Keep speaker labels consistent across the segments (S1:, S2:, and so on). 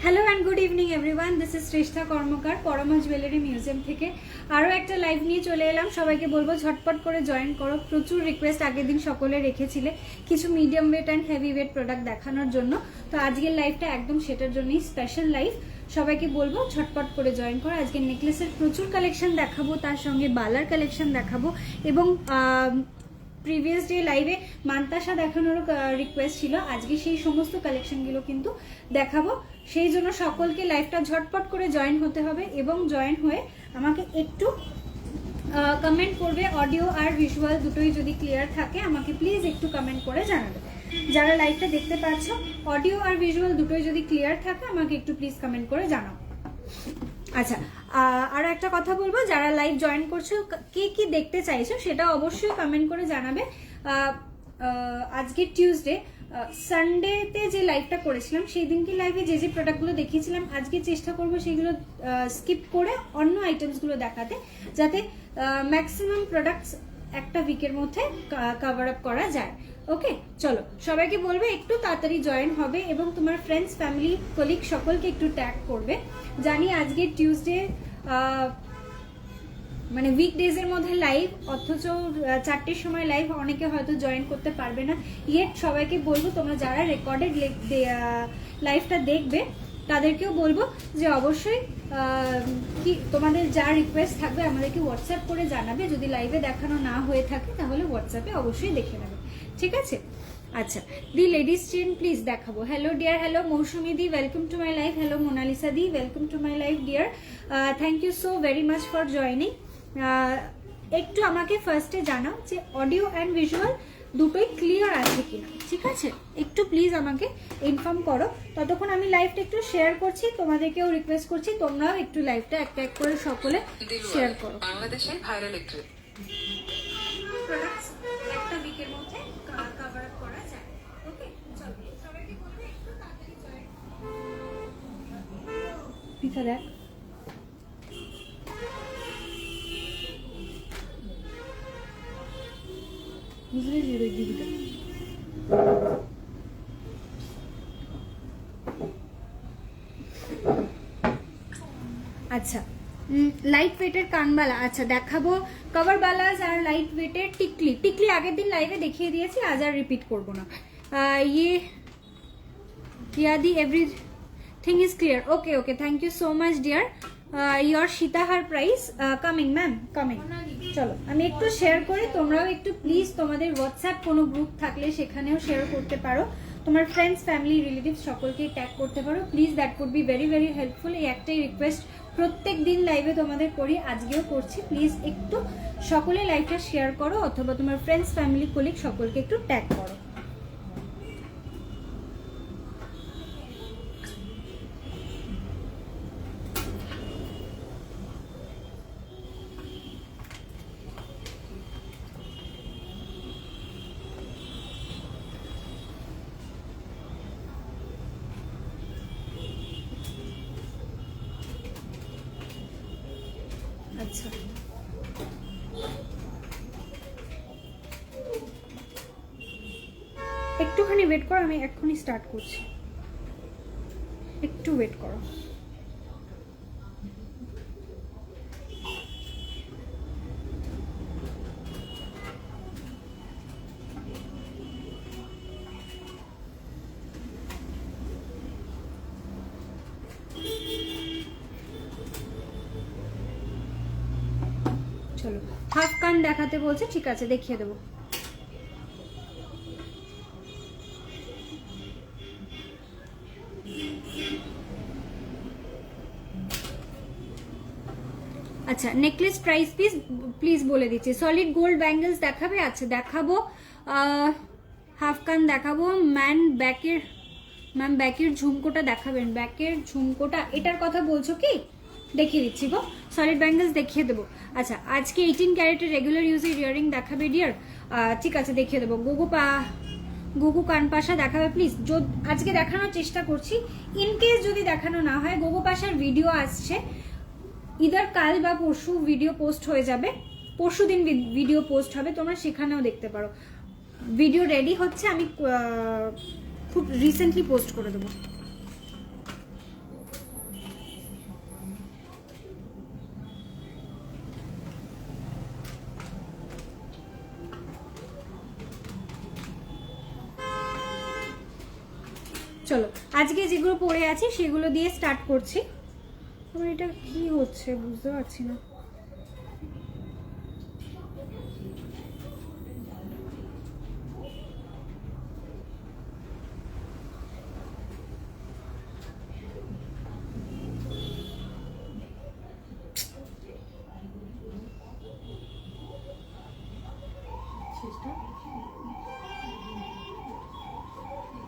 S1: Hello and good evening everyone, this is Shreshtha Karmakar Parama jewellery museum থেকে আরও একটা লাইভ নিয়ে চলে এলাম। সবাইকে বলবো ঝটপট করে জয়েন করো। প্রচুর রিকোয়েস্ট আগের দিন সকলে রেখেছিলে কিছু medium weight and heavy weight product দেখানোর জন্য, তো আজকের লাইভটা একদম সেটার জন্যই স্পেশাল লাইভ। সবাইকে বলবো ঝটপট করে জয়েন করো। আজকে নেকলেসের প্রচুর কালেকশন দেখাবো, তার সঙ্গে বালার কালেকশন দেখাবো এবং প্রিভিয়াস ডে লাইভে মান্তাসা দেখানোরও রিকোয়েস্ট ছিল, আজকে সেই সমস্ত কালেকশনগুলো কিন্তু দেখাবো। সেই জন্য সকলকে লাইভটা ঝটপট করে জয়েন হতে হবে এবং জয়েন হয়ে আমাকে একটু কমেন্ট করবে। অডিও আর ভিজুয়াল দুটোই যদি ক্লিয়ার থাকে আমাকে প্লিজ একটু কমেন্ট করে জানাবে। যারা লাইভটা দেখতে পাচ্ছ অডিও আর ভিজুয়াল দুটোই যদি ক্লিয়ার থাকে আমাকে একটু প্লিজ কমেন্ট করে জানাও। আচ্ছা, আর একটা কথা বলবো, যারা লাইভ জয়েন করছো কে কি দেখতে চাইছো সেটা অবশ্যই কমেন্ট করে জানাবে। আজকে টিউসডে, সানডেতে যে লাইভটা করেছিলাম সেই দিনকে লাইভে যে যে প্রোডাক্টগুলো দেখিয়েছিলাম আজকে চেষ্টা করবো সেগুলো স্কিপ করে অন্য আইটেমসগুলো দেখাতে, যাতে ম্যাক্সিমাম প্রোডাক্টস একটা উইকের মধ্যে কভার আপ করা যায়। ওকে, চলো সবাইকে বলবে একটু তাড়াতাড়ি জয়েন হবে এবং তোমার ফ্রেন্ডস, ফ্যামিলি, কলিগ সকলকে একটু ট্যাগ করবে। জানি আজকে টিউসডে, মানে উইকডেজের মধ্যে লাইভ, অথচ 4টের সময় লাইভ, অনেকে হয়তো জয়েন করতে পারবে না। ইয়েট সবাইকে বলবো তোমরা যারা রেকর্ডেড লাইভটা দেখবে তাদেরকেও বলবো যে অবশ্যই কি তোমাদের যা রিকোয়েস্ট থাকবে আমাদেরকে হোয়াটসঅ্যাপ করে জানাবে। যদি লাইভে দেখানো না হয়ে থাকে তাহলে হোয়াটসঅ্যাপে অবশ্যই দেখে নেবে, ঠিক আছে? আচ্ছা, দি লেডিস চেন প্লিজ দেখাবো। হ্যালো ডিয়ার, হ্যালো মৌসুমি দি, welcome to my live. Hello Monalisa দি, welcome to my live dear. Thank you so very much for joining. একটু আমাকে ফার্স্টে জানাও যে অডিও অ্যান্ড ভিজুয়াল দুটোই ক্লিয়ার আছে কিনা, ঠিক আছে? একটু প্লিজ আমাকে ইনফর্ম করো। ততক্ষণ আমি লাইভটা একটু শেয়ার করছি, তোমাদেরকেও রিকোয়েস্ট করছি তোমরাও একটু লাইভটা এক এক করে সকলে শেয়ার করো।
S2: বাংলাদেশের ভাইরাল একটু
S1: প্রোডাক্টস একটা উইকের মধ্যে কভার আপ করা যায়। ওকে, চলো সবাইকে বলবে একটু তাড়াতাড়ি জয়েন। পিছা দেখ, বুঝলি ওই দিদিটা। আচ্ছা, লাইট ওয়েটের কানবালা আচ্ছা দেখাবো, কভার বালাস আর লাইট ওয়েটের টিকলি। টিকলি আগের দিন লাইভে দেখিয়ে দিয়েছি, আজ আর রিপিট করবো না। ইয়াদি everything is clear. Okay okay, thank you so much dear. Your sitahar price coming ma'am, coming. চলো আমি একটু শেয়ার করি, তোমরাও একটু প্লিজ তোমাদের হোয়াটসঅ্যাপ কোনো গ্রুপ থাকলে সেখানেও শেয়ার করতে পারো, তোমার ফ্রেন্ডস, ফ্যামিলি, রিলেটিভস সকলকেই ট্যাগ করতে পারো please. That would be very very helpful. এই একটাই রিকোয়েস্ট প্রত্যেক দিন লাইভে তোমাদের করি, আজকেও করছি। প্লিজ একটু সকলে লাইভটা শেয়ার করো অথবা তোমার ফ্রেন্ডস, ফ্যামিলি, কলিগ সকলকে একটু ট্যাগ করো। আচ্ছা, একটুখানি ওয়েট করো, আমি এক্ষুনি স্টার্ট করছি, একটু ওয়েট করো। চলো, হাফ কান দেখাতে বলছে, ঠিক আছে দেখিয়ে দেবো। আচ্ছা, নেকলেস প্রাইস প্লিজ বলে দিচ্ছি। সলিড গোল্ড ব্যাঙ্গেলস দেখাবে? আচ্ছা দেখাবো। হাফ কান দেখাবো। ম্যাম ব্যাকের ঝুমকোটা দেখাবেন? ব্যাকের ঝুমকোটা এটার কথা বলছো কি? দেখিয়ে দিচ্ছি গো, সলিড ব্যাঙ্গেলস দেখিয়ে দেবো। আচ্ছা, আজকে 18 ক্যারেটের রেগুলার ইউজের ইয়ারিং দেখাবে ডিয়ার? ঠিক আছে দেখিয়ে দেবো। গুগু কানপাশা দেখাবে প্লিজ? আজকে দেখানোর চেষ্টা করছি, ইনকেস যদি দেখানো না হয় গুগু পাশার ভিডিও আসছে, ইদার কাল বা পরশু ভিডিও পোস্ট হয়ে যাবে, পরশু দিন ভিডিও পোস্ট হবে, তোমরা সেখানেও দেখতে পারো। ভিডিও রেডি হচ্ছে, আমি খুব রিসেন্টলি পোস্ট করে দেবো। চলো আজকে যেগুলো পরে আছি সেগুলো দিয়ে স্টার্ট করছি। আমার এটা কি হচ্ছে বুঝতে পারছি না।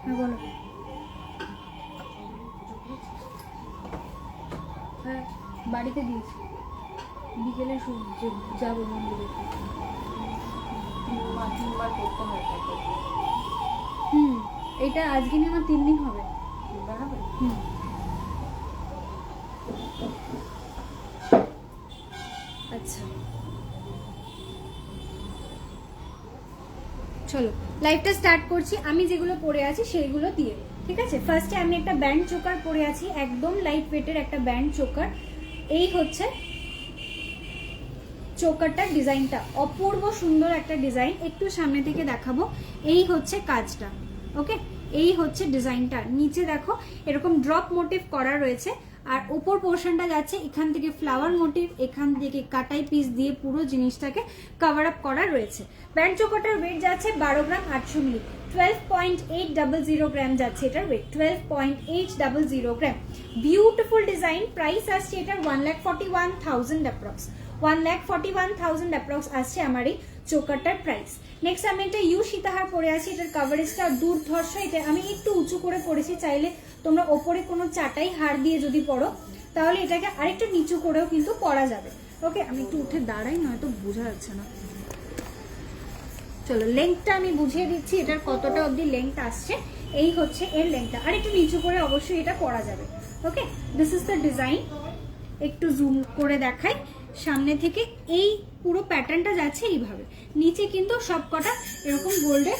S1: হ্যাঁ বলো। হ্যাঁ বাড়িতে দিয়েছি, বিকেলে যাবো মন্দিরে। এটা আজকে নিয়ে আমার 3 দিন হবে। আচ্ছা চলো লাইভটা স্টার্ট করছি। আমি যেগুলো পরে আছি সেইগুলো দিয়ে, ঠিক আছে। ফার্স্টে আমি একটা ব্যান্ড চোকার পরে আছি, একদম লাইট ওয়েটের একটা ব্যান্ড চোকার। এই হচ্ছে চোকারটার ডিজাইনটা, অপূর্ব সুন্দর একটা ডিজাইন। একটু সামনে থেকে দেখাবো। এই হচ্ছে কাজটা, ওকে। এই হচ্ছে ডিজাইনটা। নিচে দেখো এরকম ড্রপ মোটিভ করা রয়েছে, আর উপর পোর্শনটা যাচ্ছে এখান থেকে ফ্লাওয়ার মোটিভ, এখান থেকে কাটাই পিস দিয়ে পুরো জিনিসটাকে কভার আপ করা রয়েছে। ব্যান্ড চোকারটার ওয়েট যাচ্ছে 12 গ্রাম 800 মিলি, 12.800 গ্রাম যাচ্ছে এটার weight, 12.800 gram. Beautiful design. Price আসছে এটার 1,41,000 অ্যাপ্রক্স, 1,41,000 অ্যাপ্রক্স আসছে আমার এই চোকারটার প্রাইস। নেক্সট আমি একটা ইউ সীতাহার পরে আছি। এটার কাভারেজটা দুর্ধর্ষ। এটা আমি একটু উঁচু করে পরেছি, চাইলে তোমরা ওপরে কোনো চাটাই হার দিয়ে যদি পরো তাহলে এটাকে আরেকটু নিচু করেও কিন্তু পরা যাবে, ওকে। আমি একটু উঠে দাঁড়াই, নয়তো বোঝা যাচ্ছে না। চলো লেংথটা আমি বুঝিয়ে দিচ্ছি এটার কতটা অবধি লেংথ আসছে। এই হচ্ছে এর লেংথটা, আর একটু নিচু করে অবশ্যই এটা পরা যাবে, okay. This is the design. একটু জুম করে দেখাই সামনে থেকে। এই পুরো প্যাটার্নটা যাচ্ছে এইভাবে, নিচে কিন্তু সব কটা এরকম গোল্ডের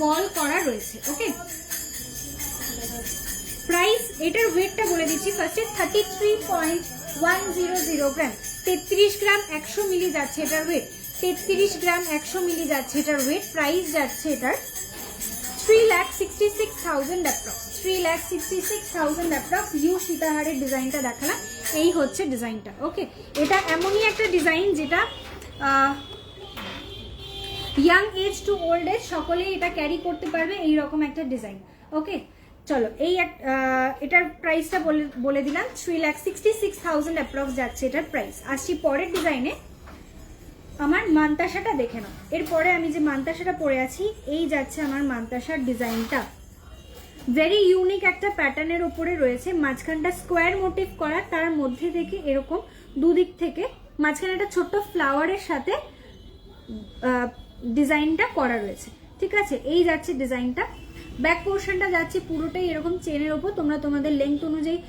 S1: বল করা রয়েছে, ওকে। প্রাইস এটার ওয়েটটা বলে দিচ্ছি ফার্স্টে, 33.100 গ্রাম, 33 গ্রাম 100 মিলি যাচ্ছে এটার ওয়েট, 33 গ্রাম 100 মিলি যাচ্ছে এটার ওয়েট। প্রাইস যাচ্ছে এটার 3,66,000 অ্যাপ্রক্স, 3,66,000 অ্যাপ্রক্স। ইউ সীতাহারের ডিজাইনটা দেখালাম। এই হচ্ছে ডিজাইনটা, ওকে। এটা এমনই একটা ডিজাইন যেটা young age to old age সকলেই এটা ক্যারি করতে পারবে, এইরকম একটা ডিজাইন, ওকে। চলো এই এটার প্রাইসটা বলে দিলাম, 3,66,000 অ্যাপ্রক্স যাচ্ছে এটার প্রাইস। আসছি পরের ডিজাইনে। আমার মান্তাসাটা দেখে নাও। এরপরে আমি যে মান্তাসাটা পরে আছি, এই যাচ্ছে আমার মান্তাসার ডিজাইনটা। ভেরি ইউনিক একটা প্যাটার্নের উপরে রয়েছে, মাঝখানটা স্কোয়ার মোটিভ করা, তার মধ্যে থেকে এরকম দুদিক থেকে মাঝখানে একটা ছোট্ট ফ্লাওয়ারের সাথে ডিজাইনটা করা রয়েছে, ঠিক আছে। এই যাচ্ছে ডিজাইনটা। ব্যাক পোর্শনটা যাচ্ছে পুরোটাই এরকম চেনের ওপর, তোমরা তোমাদের লেংথ অনুযায়ী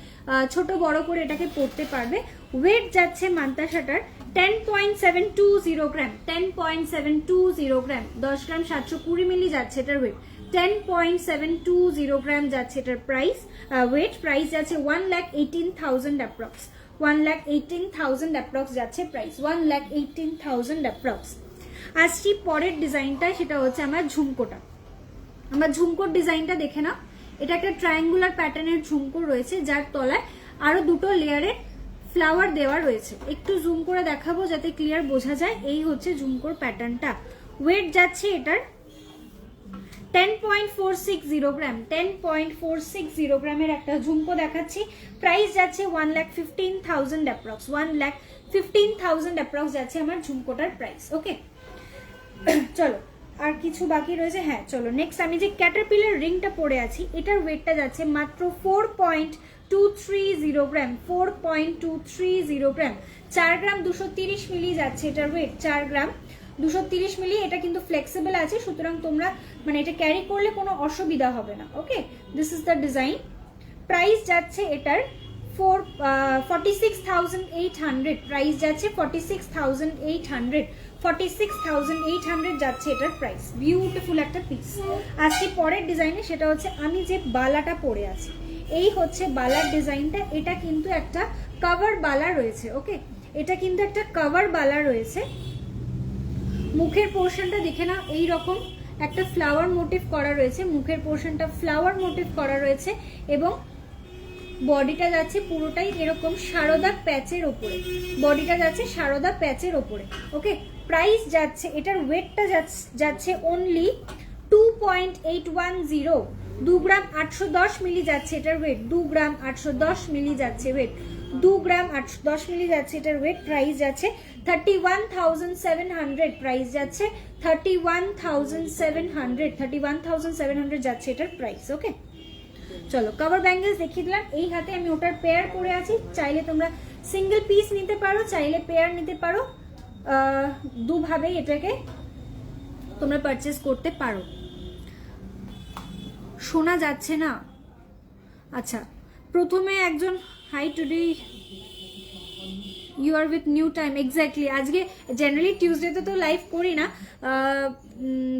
S1: ছোট বড় করে এটাকে পরতে পারবে। ওয়েট যাচ্ছে মান্তাসাটার 10.720 গ্রাম, 10.720 গ্রাম, 10 গ্রাম 720 মিলি যাচ্ছে এটার ওয়েট, 10.720 গ্রাম যাচ্ছে এটার প্রাইস ওয়েট। প্রাইস যাচ্ছে 1,18,000 অ্যাপ্রক্স, 1,18,000 অ্যাপ্রক্স যাচ্ছে প্রাইস, 1,18,000 অ্যাপ্রক্স। আসছি পরের ডিজাইনটা, সেটা হচ্ছে আমার ঝুমকোটা। আমার ঝুমকোর ডিজাইনটা দেখে নাও। এটা একটা ট্রায়াঙ্গুলার প্যাটার্নের ঝুমকো রয়েছে, যার তলায় আরো দুটো লেয়ারের ফ্লাওয়ার দেওয়া রয়েছে। একটু জুম করে দেখাবো যাতে ক্লিয়ার বোঝা যায়। এই হচ্ছে ঝুমকোর প্যাটার্নটা। ওয়েট যাচ্ছে এটার 10.460 গ্রাম, 10.460 গ্রামের একটা ঝুমকো দেখাচ্ছি। প্রাইস যাচ্ছে 1,15,000 অ্যাপ্রক্স, 1,15,000 অ্যাপ্রক্স যাচ্ছে আমার ঝুমকোটার প্রাইস, ওকে। চলো আর কিছু বাকি রয়েছে। হ্যাঁ চলো নেক্সট আমি যে ক্যাটারপিলার রিংটা পরে আছি, এটার ওয়েটটা যাচ্ছে মাত্র 4.230 গ্রাম, 4.230 গ্রাম, 4 গ্রাম 230 মিলি যাচ্ছে এটার ওয়েট, 4 গ্রাম 230 মিলি। এটা কিন্তু ফ্লেক্সিবল আছে, সুতরাং তোমরা মানে এটা ক্যারি করলে কোনো অসুবিধা হবে না, okay. This is the design. Price যাচ্ছে এটার 46,800, প্রাইস যাচ্ছে 46,800, 46,800 যাচ্ছে এটার প্রাইস। বিউটিফুল একটা পিস। আজকে পরের ডিজাইনে, সেটা হচ্ছে আমি যে বালাটা পরে আছি, এই হচ্ছে বালার ডিজাইনটা। এটা কিন্তু একটা কভার বালা রয়েছে, ওকে। এটা কিন্তু একটা কভার বালা রয়েছে। মুখের পোর্শনটা দেখে নাও, এইরকম একটা ফ্লাওয়ার মোটিভ করা রয়েছে, মুখের পোর্শনটা ফ্লাওয়ার মোটিভ করা রয়েছে এবং বডিটা যাচ্ছে পুরোটাই এরকম সারদা প্যাচের ওপরে, বডিটা যাচ্ছে সারদা প্যাচের ওপরে। ওকে, প্রাইস যাচ্ছে, এটার ওয়েটটা যাচ্ছে অনলি 2.810, 2 গ্রাম 810 মিলি যাচ্ছে এটার ওয়েট, 2 গ্রাম 810 মিলি যাচ্ছে ওয়েট, 2 গ্রাম 810 মিলি যাচ্ছে এটার ওয়েট। প্রাইস যাচ্ছে 31,700, প্রাইস যাচ্ছে 31,700 যাচ্ছে এটার প্রাইস। ওকে, চলো কভার ব্যাঙ্গেলস দেখিয়ে দিলাম। এই হাতে আমি ওটার পেয়ার পরে আছি, চাইলে তোমরা সিঙ্গেল পিস নিতে পারো, চাইলে পেয়ার নিতে পারো, দুভাবেই এটাকে তোমরা পারচেস করতে পারো। শোনা যাচ্ছে না? আচ্ছা, প্রথমে একজন hi today you are with new time, exactly. আজকে জেনারেলি টিউসডেতে তো লাইভ করি না,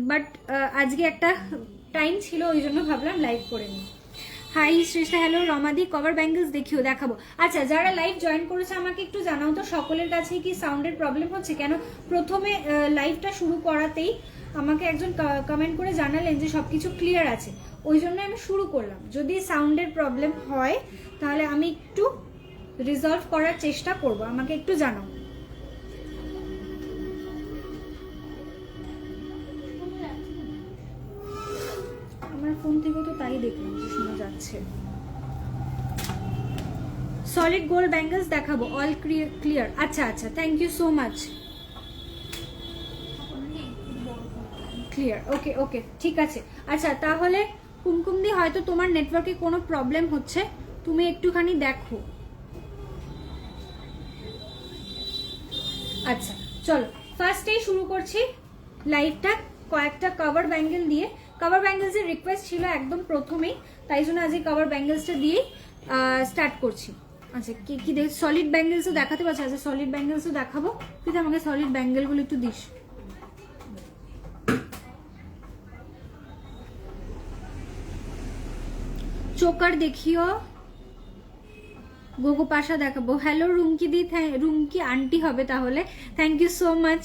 S1: বাট আজকে একটা টাইম ছিল, ওই জন্য ভাবলাম লাইভ করে নিই। হাই শ্রেষ্ঠা, হ্যালো রমাদি, কভার ব্যাঙ্গেলস দেখাবো। আচ্ছা, যারা লাইভ জয়েন করেছে আমাকে একটু জানাও তো, সকলের কাছে কি সাউন্ডের প্রবলেম হচ্ছে? কেন প্রথমে লাইভটা শুরু করাতেই আমাকে একজন কমেন্ট করে জানালেন যে সবকিছু ক্লিয়ার আছে, ওই জন্য আমি শুরু করলাম। যদি সাউন্ডের প্রবলেম হয় তাহলে আমি একটু রিজলভ করার চেষ্টা করব, আমাকে একটু জানাও। আমার ফোন থেকে তো তাই দেখলাম যে শোনা যাচ্ছে। সলিড গোল্ড ব্যাঙ্গেলস দেখাবো, অল ক্লিয়ার। আচ্ছা আচ্ছা, thank you so much. Clear, okay okay, ঠিক আছে। আচ্ছা, তাহলে কুমকুমদি হয়তো তোমার নেটওয়ার্কে কোনো প্রবলেম হচ্ছে, তুমি একটুখানি দেখো। আচ্ছা চলো, ফার্স্টেই শুরু করছি লাইভটা কয়েকটা কভার ব্যাঙ্গেল দিয়ে। কভার ব্যাঙ্গেলসের রিকোয়েস্ট ছিল একদম প্রথমেই, তাই জন্য আজকে কভার ব্যাঙ্গেলসটা দিয়েই স্টার্ট করছি। আচ্ছা, কি কি দেখ, সলিড ব্যাঙ্গেলসও দেখাতে পারছি? আচ্ছা, সলিড ব্যাঙ্গেলসও দেখাবো। তুই আমাকে সলিড ব্যাঙ্গেলগুলো একটু দিস। চোকার দেখিও, গোগো পাশা দেখাবো। হ্যালো রুমকি দি, রুমকি আন্টি হবে তাহলে, থ্যাংক ইউ সো মাচ।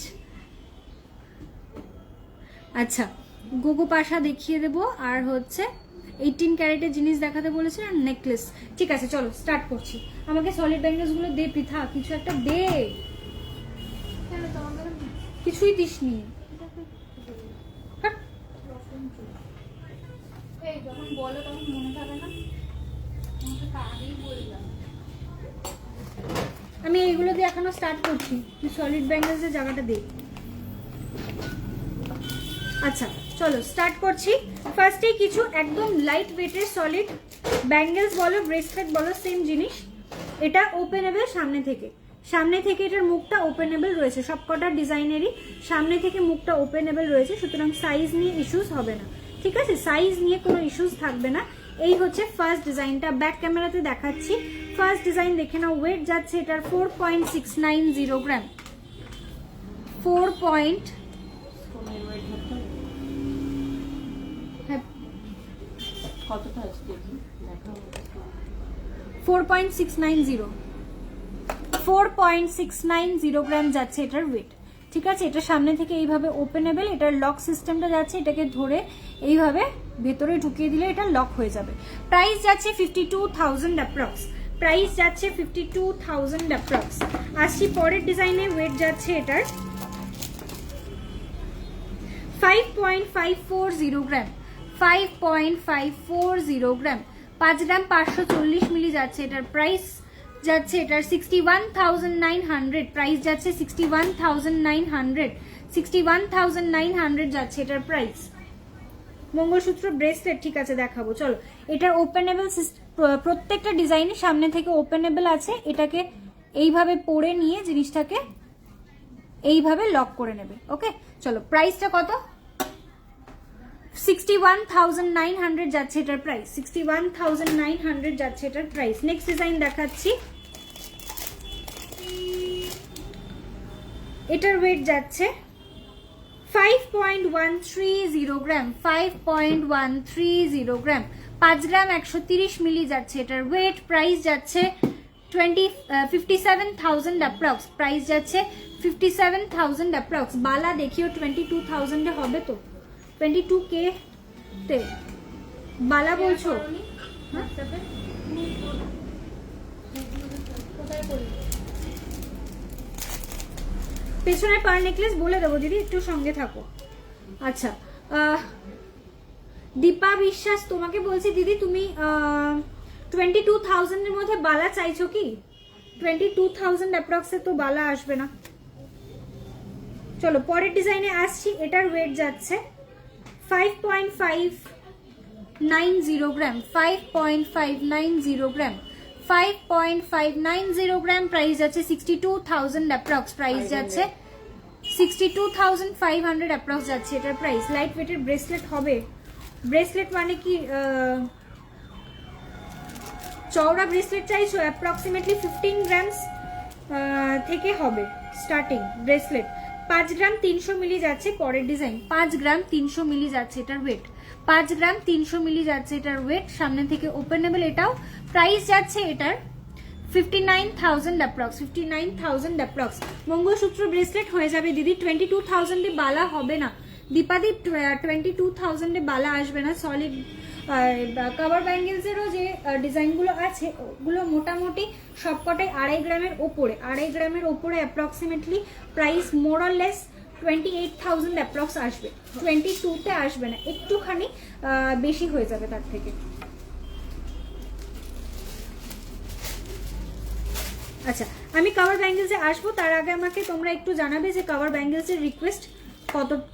S1: আচ্ছা, গোগো পাশা দেখিয়ে দেবো, আর হচ্ছে 18 ক্যারেটের জিনিস দেখাতে বলেছে, আর নেকলেস। ঠিক আছে, চলো স্টার্ট করছি। আমাকে সলিড ব্যাঙ্গেলস গুলো দে পৃথা, কিছু একটা দে। কিছুই দিসনি। যখন বলো তখন মনে থাকে না, আমি এইগুলো দিয়ে এখনো স্টার্ট করছি। সলিড ব্যাঙ্গেলস এর জায়গাটা দিই। আচ্ছা চলো স্টার্ট করছি। ফার্স্টে কিছু একদম লাইট ওয়েটের সলিড ব্যাঙ্গেলস বলো, ব্রেসলেট বলো, সেম জিনিস। এটা ওপেনেবল সামনে থেকে, সামনে থেকে এটার মুখটা ওপেনেবল রয়েছে, সবকটা ডিজাইনেরই সামনে থেকে মুখটা ওপেনেবল রয়েছে, সুতরাং সাইজ নিয়ে ইস্যুস হবে না। ঠিক আছে, সাইজ নিয়ে কোনো ইস্যুস থাকবে না। এই হচ্ছে ফার্স্ট ডিজাইনটা, ব্যাক ক্যামেরাতে দেখাচ্ছি। ফার্স্ট ডিজাইন দেখে নাও। ওয়েট যাচ্ছে এটার 4.690 গ্রাম। 4.690 গ্রাম যাচ্ছে এটার ওয়েট। ঠিক আছে, এটা সামনে থেকে এইভাবে ওপেনেবল, এটার লক সিস্টেমটা যাচ্ছে, এটাকে ধরে এইভাবে ভেতরে ঢুকিয়ে দিলে এটা লক হয়ে যাবে। প্রাইস যাচ্ছে 52,000 অ্যাপ্রক্স, প্রাইস যাচ্ছে 52,000 অ্যাপ্রক্স। আসছি পরের ডিজাইনে। ওয়েট যাচ্ছে এটার 5.540 গ্রাম, 5.540 গ্রাম, 5 গ্রাম 540 মিলি যাচ্ছে এটার প্রাইস। যাচ্ছে এটার 61,900, প্রাইস যাচ্ছে 61,900, 61,900 যাচ্ছে এটার প্রাইস। মঙ্গলসূত্র ব্রেসলেট, ঠিক আছে দেখাবো। চলো, এটার ওপেনেবল প্রত্যেকটা ডিজাইনের সামনে থেকে ওপেনেবল আছে। এটাকে এইভাবে পরে নিয়ে জিনিসটাকে এইভাবে লক করে নেবে। ওকে, চলো প্রাইসটা কত? 61,900 যাচ্ছে এটার প্রাইস, 61,900 যাচ্ছে এটার প্রাইস। নেক্সট ডিজাইন দেখাচ্ছি। এটার ওয়েট যাচ্ছে 5.130 গ্রাম, 5.130 গ্রাম, 5 গ্রাম 130 মিলি যাচ্ছে এটার ওয়েট। প্রাইস যাচ্ছে 57,000 অ্যাপ্রক্স, প্রাইস যাচ্ছে 57,000 অ্যাপ্রক্স। বালা দেখিও 22,000 এ হবে তো? 22K তে বালা বলছো? পেছনের পার নেকলেস বলে দেবো দিদি, একটু সঙ্গে থাকো। আচ্ছা দীপা বিশ্বাস, তোমাকে বলছি দিদি তুমি 22,000 এর মধ্যে বালা চাইছো কি? 22,000 অ্যাপ্রক্সে তো বালা আসবে না। চলো পরের ডিজাইনে আসছি। এটার ওয়েট যাচ্ছে 5.590 গ্রাম, 5.590 গ্রাম, 5.590 গ্রাম। প্রাইস যাচ্ছে 62,000 অ্যাপ্রক্স, প্রাইস যাচ্ছে 62,500 অ্যাপ্রক্স যাচ্ছে এটার প্রাইস। লাইট ওয়েটের ব্রেসলেট হবে। ব্রেসলেট মানে কি চওড়া ব্রেসলেট চাইছো? অ্যাপ্রক্সিমেটলি 15 গ্রামস থেকে হবে স্টার্টিং ব্রেসলেট। 5 গ্রাম 300 মিলি যাচ্ছে পরের ডিজাইন। 5 গ্রাম 300 মিলি যাচ্ছে এটার ওয়েট, 5 গ্রাম 300 মিলি যাচ্ছে এটার ওয়েট। সামনে থেকে ওপেনেবল এটাও। প্রাইস যাচ্ছে এটার 59,000 অ্যাপ্রক্স, 59,000 অ্যাপ্রক্স। মঙ্গলসূত্র ব্রেসলেট হয়ে যাবে দিদি। 22,000 এ বালা হবে না দীপাদি, 22,000 এ বালা আসবে না। সলিড কভার ব্যাঙ্গেলসেরও যে ডিজাইনগুলো আছে ওগুলো মোটামুটি সবকটাই 2.5 গ্রামের ওপরে, 2.5 গ্রামের ওপরে approximately price more or less 28,000 approx আসবে। 22 তে আসবে না, একটুখানি বেশি হয়ে যাবে তার থেকে। আচ্ছা আমি কভার ব্যাঙ্গেলসে আসবো, তার আগে আমাকে তোমরা একটু জানাবে যে কভার ব্যাঙ্গেলসের রিকোয়েস্ট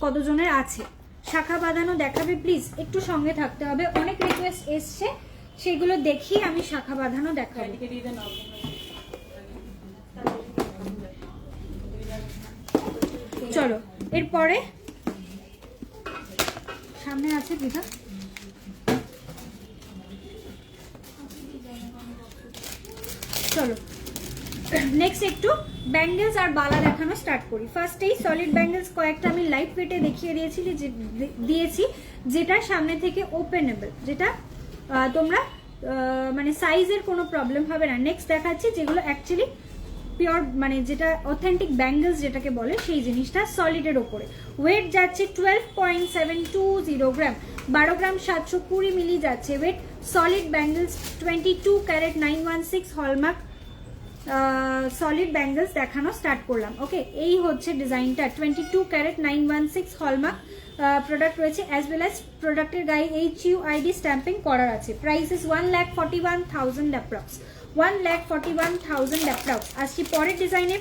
S1: কতজনের আছে। শাখা বাঁধানো দেখাবে প্লিজ, একটু সঙ্গে থাকতে হবে। অনেক রিকোয়েস্ট এসছে, সেগুলো দেখি আমি শাখা বাঁধানো দেখাবো। চলো এরপরে সামনে আছে দিদা। চলো নেক্সট একটু ব্যাঙ্গেলস আর বালা দেখানো স্টার্ট করি। ফার্স্টেই সলিড ব্যাঙ্গেলস কয়েকটা আমি লাইট ওয়েটে দেখিয়ে দিয়েছি, যেটা সামনে থেকে ওপেনেবল, যেটা তোমরা মানে সাইজের কোনো প্রবলেম হবে না। নেক্সট দেখাচ্ছি যেগুলো অ্যাকচুয়ালি পিওর, মানে যেটা অথেন্টিক ব্যাঙ্গেলস যেটাকে বলে সেই জিনিসটা সলিডের ওপরে। ওয়েট যাচ্ছে 12.720 গ্রাম, 12 গ্রাম 720 মিলি যাচ্ছে weight. Solid bangles 22 carat 916 hallmark solid bangles দেখানো স্টার্ট করলাম। ওকে এই হচ্ছে ডিজাইনটা, 22 ক্যারেট 916 হলমার্ক প্রোডাক্ট রয়েছে, অ্যাজ ওয়েল অ্যাজ প্রোডাক্টের গায়ে HUID স্ট্যাম্পিং করার আছে। Price is 1,41,000 approx, 1,41,000 approx. আসছি পরের ডিজাইনে।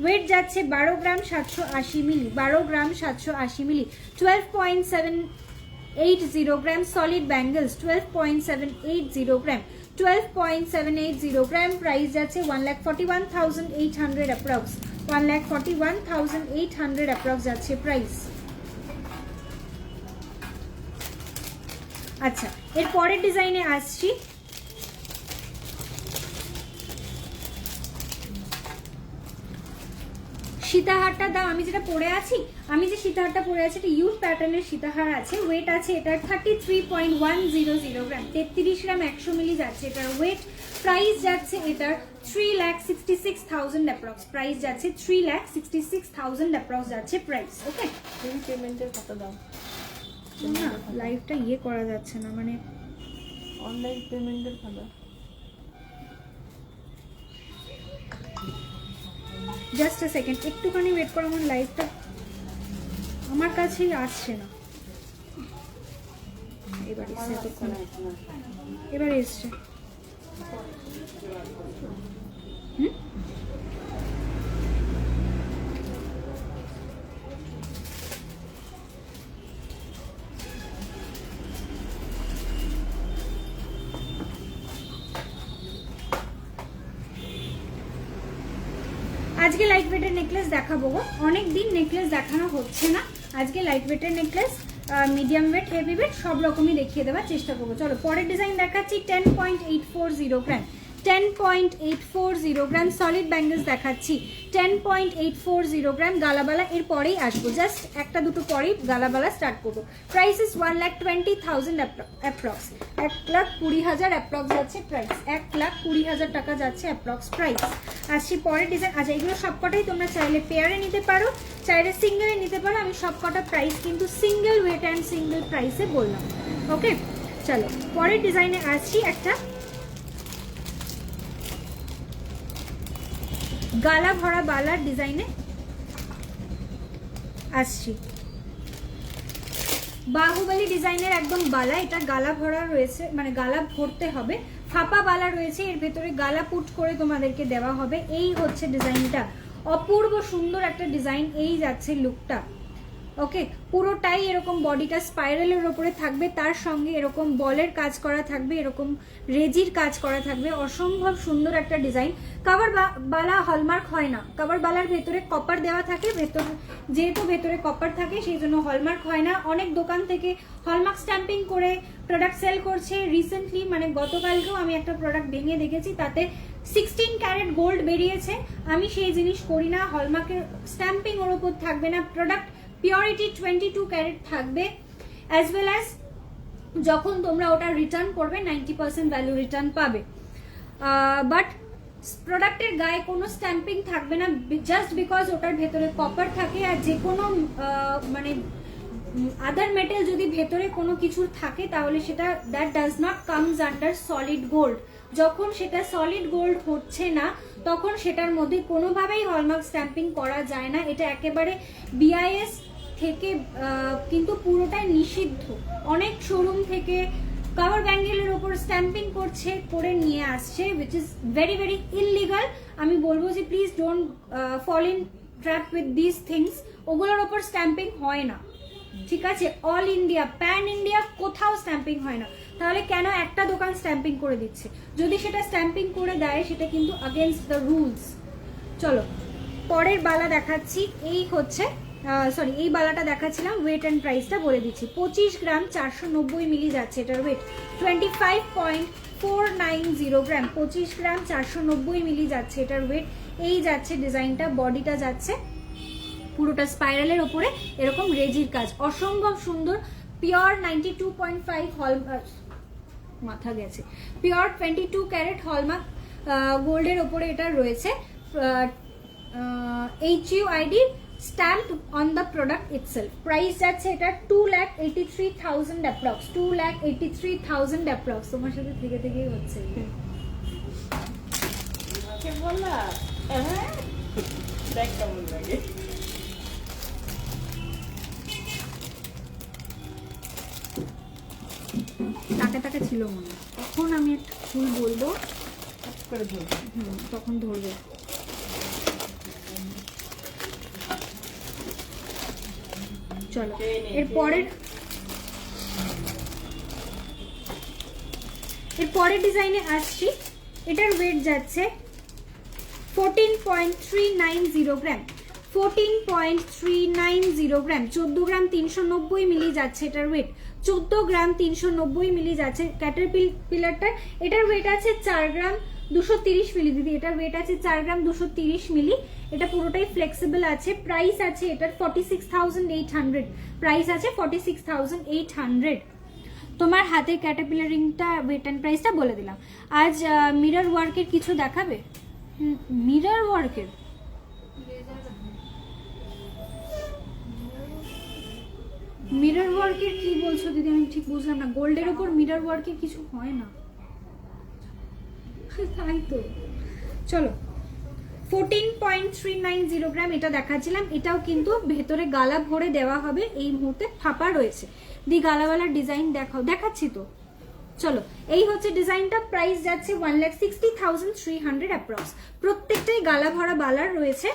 S1: ওয়েট যাচ্ছে 12 gram 780 milli, 12 gram 780 milli, 12.780 gram solid bangles, 12.780 gram, 12.780 gram. Price যাচ্ছে 1,41,800 অ্যাপ্রক্স, 1,41,800 অ্যাপ্রক্স যাচ্ছে প্রাইস। আচ্ছা এর পরের ডিজাইনে আসছি। সীতাহারটা দাও, আমি যেটা পরে আছি, আমি যে সীতাহারটা পরে আছি এটা ইউজ প্যাটার্নের সীতাহার আছে। ওয়েট আছে এটার 33.100 গ্রাম, 33 গ্রাম 100 মিলি যাচ্ছে এটার ওয়েট। প্রাইস যাচ্ছে এটার 3,66,000 অ্যাপ্রক্স, প্রাইস যাচ্ছে 3,66,000 অ্যাপ্রক্স যাচ্ছে প্রাইস। ওকে
S2: তুমি পেমেন্টের কত দাও?
S1: না লাইভটা করা যাচ্ছে না, মানে
S2: অনলাইন পেমেন্টের কত?
S1: জাস্ট আ সেকেন্ড, একটুখানি ওয়েট করো, আমার লাইভটা আমার কাছেই আসছে না। এবার এসছে। আজকে লাইট ওয়েটের নেকলেস দেখাবো গো, অনেক দিন নেকলেস দেখানো হচ্ছে না। আজকে লাইট ওয়েটের necklace, medium weight, heavy weight সব রকমই দেখিয়ে দেওয়ার চেষ্টা করবো। চলো পরের ডিজাইন দেখাচ্ছি। 10.840 গ্রাম, 10.840 গ্রাম সলিড ব্যাঙ্গেলস দেখাচ্ছি 10.840 গ্রাম গালাবালা এর পরেই আসবো, জাস্ট একটা দুটো পরেই গালাবালা স্টার্ট করবো। প্রাইস ইস 1,20,000 অ্যাপ্রক্স, 1,20,000 অ্যাপ্রক্স যাচ্ছে প্রাইস, 1,20,000 টাকা যাচ্ছে অ্যাপ্রক্স প্রাইস। আসছি পরের ডিজাইন। আচ্ছা, এগুলো সবকটাই তোমরা চাইলে পেয়ারে নিতে পারো, চাইলে সিঙ্গেলে নিতে পারো। আমি সবকটা প্রাইস কিন্তু সিঙ্গেল ওয়েট অ্যান্ড সিঙ্গেল প্রাইসে বললাম। ওকে, চলো পরের ডিজাইনে আসছি। একটা গালা ভরা বালার ডিজাইনে আসছি, বাহুবলী ডিজাইনের একদম বালা, এটা গালা ভরা রয়েছে, মানে গালা ভরতে হবে, ফাঁপা বালা রয়েছে, এর ভেতরে গালা পুট করে তোমাদেরকে দেওয়া হবে। এই হচ্ছে ডিজাইনটা, অপূর্ব সুন্দর একটা ডিজাইন, এই যাচ্ছে লুকটা। ওকে, পুরোটাই এরকম বডিটা স্পাইরালের ওপরে থাকবে, তার সঙ্গে এরকম বলের কাজ করা থাকবে, এরকম রেজির কাজ করা থাকবে, অসম্ভব সুন্দর একটা ডিজাইন। কাভার বালা হলমার্ক হয় না, কাভার বালার ভেতরে কপার দেওয়া থাকে, যেহেতু ভেতরে কপার থাকে সেই জন্য হলমার্ক হয় না। অনেক দোকান থেকে হলমার্ক স্ট্যাম্পিং করে প্রোডাক্ট সেল করছে। রিসেন্টলি মানে গতকালকেও আমি একটা প্রোডাক্ট ভেঙে দেখেছি, তাতে 16 ক্যারেট গোল্ড বেরিয়েছে। আমি সেই জিনিস করি না, হলমার্কের স্ট্যাম্পিং ওর ওপর থাকবে না, প্রোডাক্ট পিওরিটি 22 ক্যারেট থাকবে, অ্যাজ ওয়েল অ্যাজ যখন তোমরা ওটা রিটার্ন করবে 90% ভ্যালু রিটার্ন পাবে। বাট প্রোডাক্টের গায়ে কোনো স্ট্যাম্পিং থাকবে না, জাস্ট বিকজ ওটার ভেতরে কপার থাকে। আর যে কোনো মানে আদার মেটেল যদি ভেতরে কোনো কিছু থাকে তাহলে সেটা that does not comes under solid gold. যখন সেটা সলিড গোল্ড হচ্ছে না তখন সেটার মধ্যে কোনোভাবেই হলমার্ক স্ট্যাম্পিং করা যায় না। এটা একেবারে BIS থেকে কিন্তু পুরোটাই নিষিদ্ধ। অনেক শোরুম থেকে কাভার ব্যাঙ্গেলের ওপর স্ট্যাম্পিং করছে, করে নিয়ে আসছে, which is very very illegal. আমি বলবো যে please don't fall in trap with this things. ওগুলোর ওপর স্ট্যাম্পিং হয় না, ঠিক আছে? অল ইন্ডিয়া, প্যান ইন্ডিয়া কোথাও স্ট্যাম্পিং হয় না। তাহলে কেন একটা দোকান স্ট্যাম্পিং করে দিচ্ছে? যদি সেটা স্ট্যাম্পিং করে দেয় সেটা কিন্তু अगेंस्ट দ্য রুলস। চলো পরের বালা দেখাচ্ছি। এই হচ্ছে সরি, এই বালাটা দেখাচ্ছিলাম, ওয়েট অ্যান্ড প্রাইসটা বলে দিচ্ছি। 25 গ্রাম 490 মিলি যাচ্ছে এটার ওয়েট, 25.490 গ্রাম, 25 গ্রাম 490 মিলি যাচ্ছে এটার ওয়েট। এই যাচ্ছে ডিজাইনটা, বডিটা যাচ্ছে পুরোটা স্পাইরালের ওপরে এরকম রেজির কাজ, অসম্ভব সুন্দর। পিওর 92.5 হল, মাথা গেছে, পিওর 22 ক্যারেট হলমার্ক গোল্ডের ওপরে এটা রয়েছে। HUID stamped on the product itself. Price যাচ্ছে এটা 2,83,000 অ্যাপ্রক্স, 2,83,000 অ্যাপ্রক্স। তোমার সাথে থেকে থেকেই হচ্ছে
S2: দেখ কেমন লাগে।
S1: টাকা টাকা ছিল মনে হয়। তখন আমি একটা ফুল বলবো
S2: করে ধরবো,
S1: তখন ধরবে। চলো এরপরের ডিজাইনে আসছি। এটার ওয়েট যাচ্ছে 14.390 গ্রাম, 14.390 গ্রাম, 14 গ্রাম 390 মিলি যাচ্ছে এটার ওয়েট, 14 গ্রাম 390 মিলি যাচ্ছে ক্যাটারপিলারটার। এটার ওয়েট আছে 4 গ্রাম 230 মিলি। দিদি এটার ওয়েট আছে 4 গ্রাম 230 মিলি। এটা পুরোটাই ফ্লেক্সিবল আছে। প্রাইস আছে এটার 46,800, প্রাইস আছে 46,800। তোমার হাতের ক্যাটারপিলারিংটা ওয়েট অ্যান্ড প্রাইসটা বলে দিলাম। আজ মিরর ওয়ার্কের কিছু দেখাবে? মিরর ওয়ার্কের মিরর ওয়ার্কের কি বলছো দিদি? আমি ঠিক বুঝলাম না। গোল্ডের ওপর মিরর ওয়ার্কের কিছু হয় না, তাই তো। চলো 14.390 গ্রাম এটা দেখাচ্ছিলাম। এটাও কিন্তু ভেতরে গালা ভরে দেওয়া হবে, এই মুহূর্তে ফাঁপা রয়েছে। দি গালাওয়ালার ডিজাইন দেখাচ্ছি তো। চলো এই হচ্ছে ডিজাইনটা। প্রাইস যাচ্ছে 1,60,300 অ্যাপ্রক্স। প্রত্যেকটাই গালা ভরা বালার রয়েছে,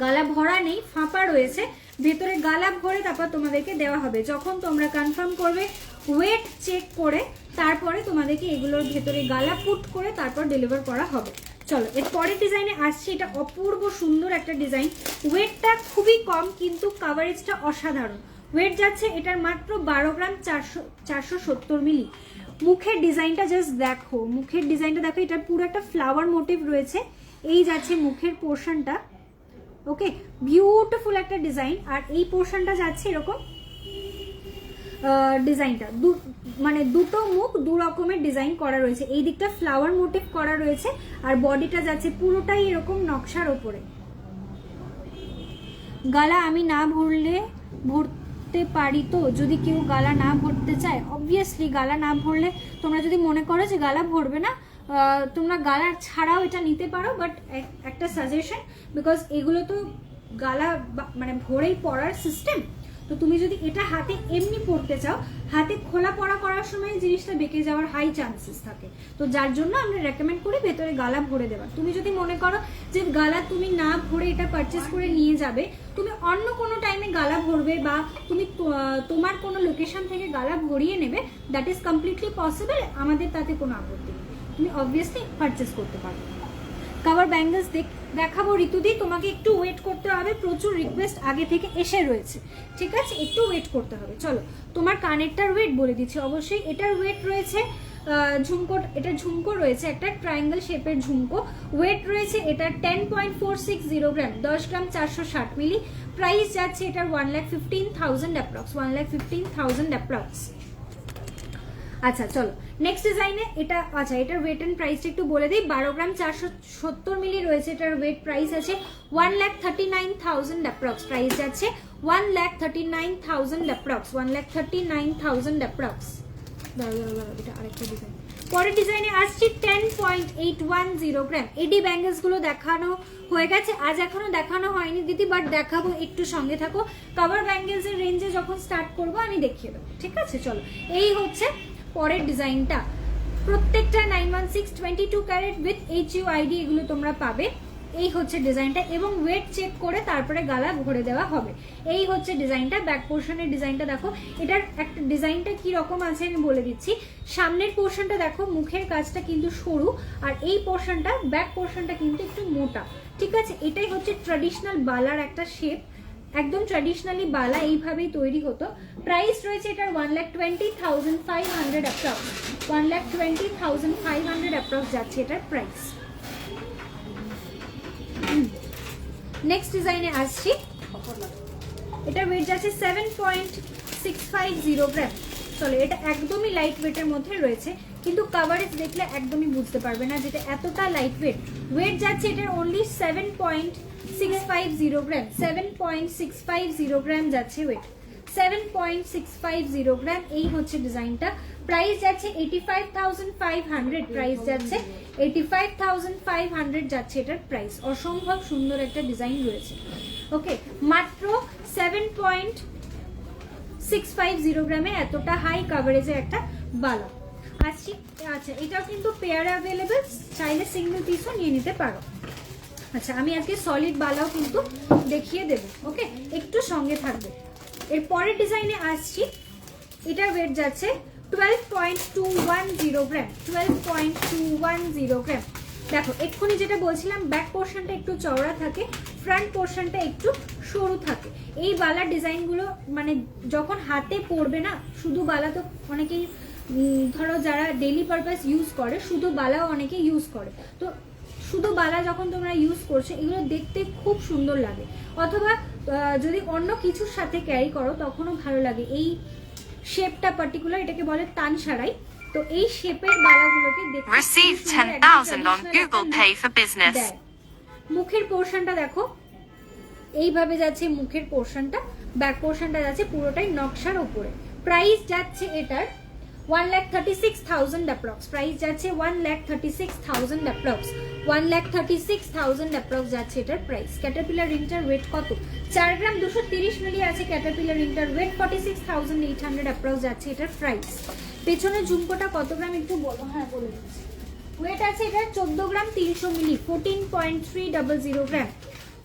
S1: গালা ভরা নেই, ফাঁপা রয়েছে। ভেতরে গালা ভরে তারপর তোমাদেরকে দেওয়া হবে। যখন তোমরা কনফার্ম করবে ওয়েট চেক করে তারপরে তোমাদেরকে এগুলোর ভেতরে গালা পুট করে তারপর ডেলিভার করা হবে। চলো এর পরের ডিজাইনে আসছি। এটা অপূর্ব সুন্দর একটা ডিজাইন। ওয়েটটা খুবই কম কিন্তু কাভারেজটা অসাধারণ। ওয়েট যাচ্ছে এটার মাত্র 12 গ্রাম 470 মিলি, মুখের ডিজাইনটা জাস্ট দেখো, মুখের ডিজাইনটা দেখো, এটা পুরো একটা ফ্লাওয়ার মোটিভ রয়েছে। এই যাচ্ছে মুখের পোর্শনটা, ওকে, বিউটিফুল একটা ডিজাইন। আর এই পোর্শনটা যাচ্ছে এরকম ডিজাইনটা মানে দুটো মুখ দু রকমের ডিজাইন করা রয়েছে। এই দিকটা ফ্লাওয়ার মোটিভ করা রয়েছে আর বডিটা যাচ্ছে পুরোটাই এরকম নকশার ওপরে। গালা আমি না ভরতে পারি তো, যদি কেউ গালা না ভরতে চায়, অবভিয়াসলি গালা না ভরলে, তোমরা যদি মনে করো যে গালা ভরবে না, তোমরা গালা ছাড়াও এটা নিতে পারো। বাট একটা সাজেশন, বিকজ এগুলো তো গালা মানে ভরেই পরার সিস্টেম, তো তুমি যদি এটা হাতে এমনি পড়তে চাও, হাতে খোলা পড়া করার সময় জিনিসটা বেঁকে যাওয়ার হাই চান্সেস থাকে। তো যার জন্য আমরা রেকমেন্ড করি ভেতরে গালা ভরে দেওয়া। তুমি যদি মনে করো যে গালা তুমি না ভরে এটা পারচেস করে নিয়ে যাবে, তুমি অন্য কোনো টাইমে গালা ভরবে বা তুমি তোমার কোনো লোকেশন থেকে গালা ভরিয়ে নেবে, দ্যাট ইজ কমপ্লিটলি পসিবল, আমাদের তাতে কোনো আপত্তি নেই, তুমি অবভিয়াসলি পারচেস করতে পারো। কাভার ব্যাঙ্গলস দেখাবো ঋতুদি, তোমাকে একটু ওয়েট করতে হবে, প্রচুর রিকোয়েস্ট আগে থেকে এসে রয়েছে, ঠিক আছে, একটু ওয়েট করতে হবে। চলো তোমার কানেরটার ওয়েট বলে দিচ্ছি। অবশ্যই এটার ওয়েট রয়েছে ঝুমকো, এটা ঝুমকো রয়েছে একটা ট্রায়াঙ্গেল শেপের ঝুমকো, ওয়েট রয়েছে এটা 10.460 গ্রাম, 10 গ্রাম 460 মিলি। প্রাইস যাচ্ছে এটার 1,15,000 অ্যাপ্রক্স, 1,15,000 অ্যাপ্রক্স। আচ্ছা চলো নেক্সট ডিজাইনে এটা, আচ্ছা এটার ওয়েট এন্ড প্রাইসটা একটু বলে দিই। 12 গ্রাম 470 মিলি রয়েছে, এটার ওয়েট প্রাইস আছে 1,39,000 অ্যাপ্রক্স, প্রাইস যাচ্ছে 1,39,000 অ্যাপ্রক্স, 1,39,000 অ্যাপ্রক্স। এটা আরেকটা ডিজাইন। পরের ডিজাইনে আসছি 10.810 গ্রাম। এডি ব্যাঙ্গলস গুলো দেখানো হয়ে গেছে, আজ এখনো দেখানো হয়নি দিদি, বাট দেখাবো, একটু সঙ্গে থাকো। কাভার ব্যাঙ্গলস এর রেঞ্জে যখন স্টার্ট করবো আমি দেখিয়ে দেবো, ঠিক আছে। চলো এই হচ্ছে পরের ডিজাইনটা, প্রত্যেকটা 916 22 ক্যারেট উইথ HUID এগুলো তোমরা পাবে। এই হচ্ছে ডিজাইনটা এবং ওয়েট চেক করে তারপরে গালা ভরে দেওয়া হবে। এই হচ্ছে ডিজাইনটা। ব্যাক পোর্শনের ডিজাইনটা দেখো, এটার একটা ডিজাইনটা কি রকম আছে আমি বলে দিচ্ছি। সামনের পোর্শনটা দেখো, মুখের কাজটা কিন্তু সরু, আর এই পোর্শনটা ব্যাক পোর্শনটা কিন্তু একটু মোটা, ঠিক আছে। এটাই হচ্ছে ট্র্যাডিশনাল বালার একটা শেপ, একদম ট্র্যাডিশনালি বালা এইভাবেই তৈরি হতো। প্রাইস রয়েছে এটার 1,20,500 অ্যাপ্রক্স, 1,20,500 অ্যাপ্রক্স যাচ্ছে এটার প্রাইস। নেক্সট ডিজাইনে আসছি, এটার ওয়েট যাচ্ছে 7.650 গ্রাম। চলো এটা একদমই লাইট ওয়েটের মধ্যে রয়েছে, কিন্তু কাভারেজ দেখলে একদমই বুঝতে পারবে না যেটা এতটা লাইট ওয়েট। ওয়েট যাচ্ছে এটার অনলি 7.650 গ্রাম, 7.650 গ্রাম যাচ্ছে ওয়েট, 7.650 গ্রাম। এই হচ্ছে ডিজাইনটা। প্রাইস যাচ্ছে 85,500, প্রাইস যাচ্ছে 85,500 যাচ্ছে এটার প্রাইস। অসম্ভব সুন্দর একটা ডিজাইন রয়েছে, ওকে। মাত্র 7.650 গ্রামে এতটা হাই কাভারেজের একটা বালা আসছি। আচ্ছা এটাও কিন্তু পেয়ার অ্যাভেলেবেল, চাইলে সিঙ্গেল পিসও নিয়ে নিতে পারো। আচ্ছা আমি আজকে সলিড বালাও কিন্তু দেখিয়ে দেবো, ওকে, একটু সঙ্গে থাকবে। এর পরের ডিজাইনে আসছি, এটার ওয়েট যাচ্ছে 12.210 গ্রাম, 12.210 গ্রাম। দেখো এক্ষুনি যেটা বলছিলাম, ব্যাক পোর্শনটা একটু চওড়া থাকে, ফ্রন্ট পোর্শনটা একটু সরু থাকে। এই বালার ডিজাইনগুলো মানে যখন হাতে পড়বে না, শুধু বালা তো অনেকেই ধরো যারা ডেইলি পারপাস ইউজ করে, শুধু বালাও অনেকে ইউজ করে, তো শুধু বালা যখন তোমরা ইউজ করছো এগুলো দেখতে খুব সুন্দর লাগে, অথবা যদি অন্য কিছুর সাথে ক্যারি করো তখনও ভালো লাগে। এই শেপটা পার্টিকুলার, এটাকে বলে তান সারাই। তো এই শেপের বালাগুলোকে দেখতে
S3: Receive 10,000 on Google Pay for business.
S1: মুখের পোর্শনটা দেখো, এইভাবে যাচ্ছে মুখের পোর্শনটা, ব্যাক পোর্শনটা যাচ্ছে পুরোটাই নকশার উপরে। প্রাইস যাচ্ছে এটার 1,36,000 অ্যাপ্রক্স, প্রাইস যাচ্ছে 1,36,000 অ্যাপ্রক্স, 1,36,000 অ্যাপ্রক্স যাচ্ছে এটার প্রাইস। ক্যাটারপিলার রিংটার ওয়েট কত? 4 গ্রাম 230 মিলি আছে ক্যাটারপিলার রিংটার ওয়েট, 46,800 অ্যাপ্রক্স যাচ্ছে এটার প্রাইস। পেছনে ঝুমকোটা কত গ্রাম একটু বলো? হ্যাঁ বলে দিচ্ছি। ওয়েট আছে এটার 14 গ্রাম 300 মিলি, 14.300 গ্রাম,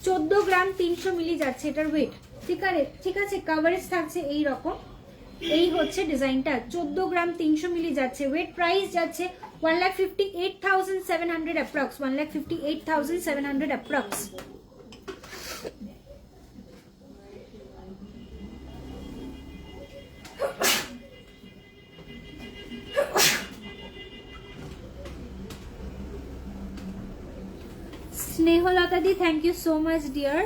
S1: 14 গ্রাম 300 মিলি যাচ্ছে এটার ওয়েট, ঠিক আছে। কাভারেজ থাকছে এই রকম। এই হচ্ছে ডিজাইনটা, 14 গ্রাম 300 মিলি যাচ্ছে ওয়েট। প্রাইস যাচ্ছে 1,58,700 approx, 1,58,700 approx. Snehalata di thank you so much dear.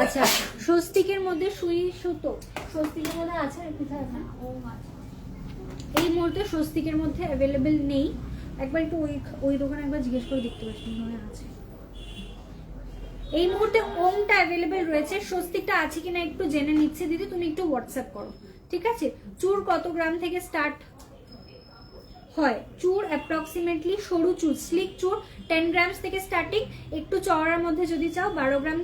S1: আচ্ছা স্বস্তিকের মধ্যে সুই সুতো, স্বস্তিকের মধ্যে আছে কোথায় আছে? এই মুহূর্তে স্বস্তিকের মধ্যে অ্যাভেলেবেল নেই, একবার একটু ওই দোকানে একবার জিজ্ঞেস করে দেখতে পাচ্ছি, মনে হয় আছে। এই মুহূর্তে ওমটা অ্যাভেলেবেল রয়েছে, স্বস্তিকটা আছে কিনা একটু জেনে নিচ্ছে দিদি, তুমি একটু হোয়াটসঅ্যাপ করো, ঠিক আছে? চুর কত গ্রাম থেকে স্টার্ট হয়? চুর অ্যাপ্রক্সিমেটলি সরু চুর, স্লিক চুর 10 গ্রামস থেকে স্টার্টিং, একটু চওড়ার মধ্যে যদি চাও 12 গ্রাম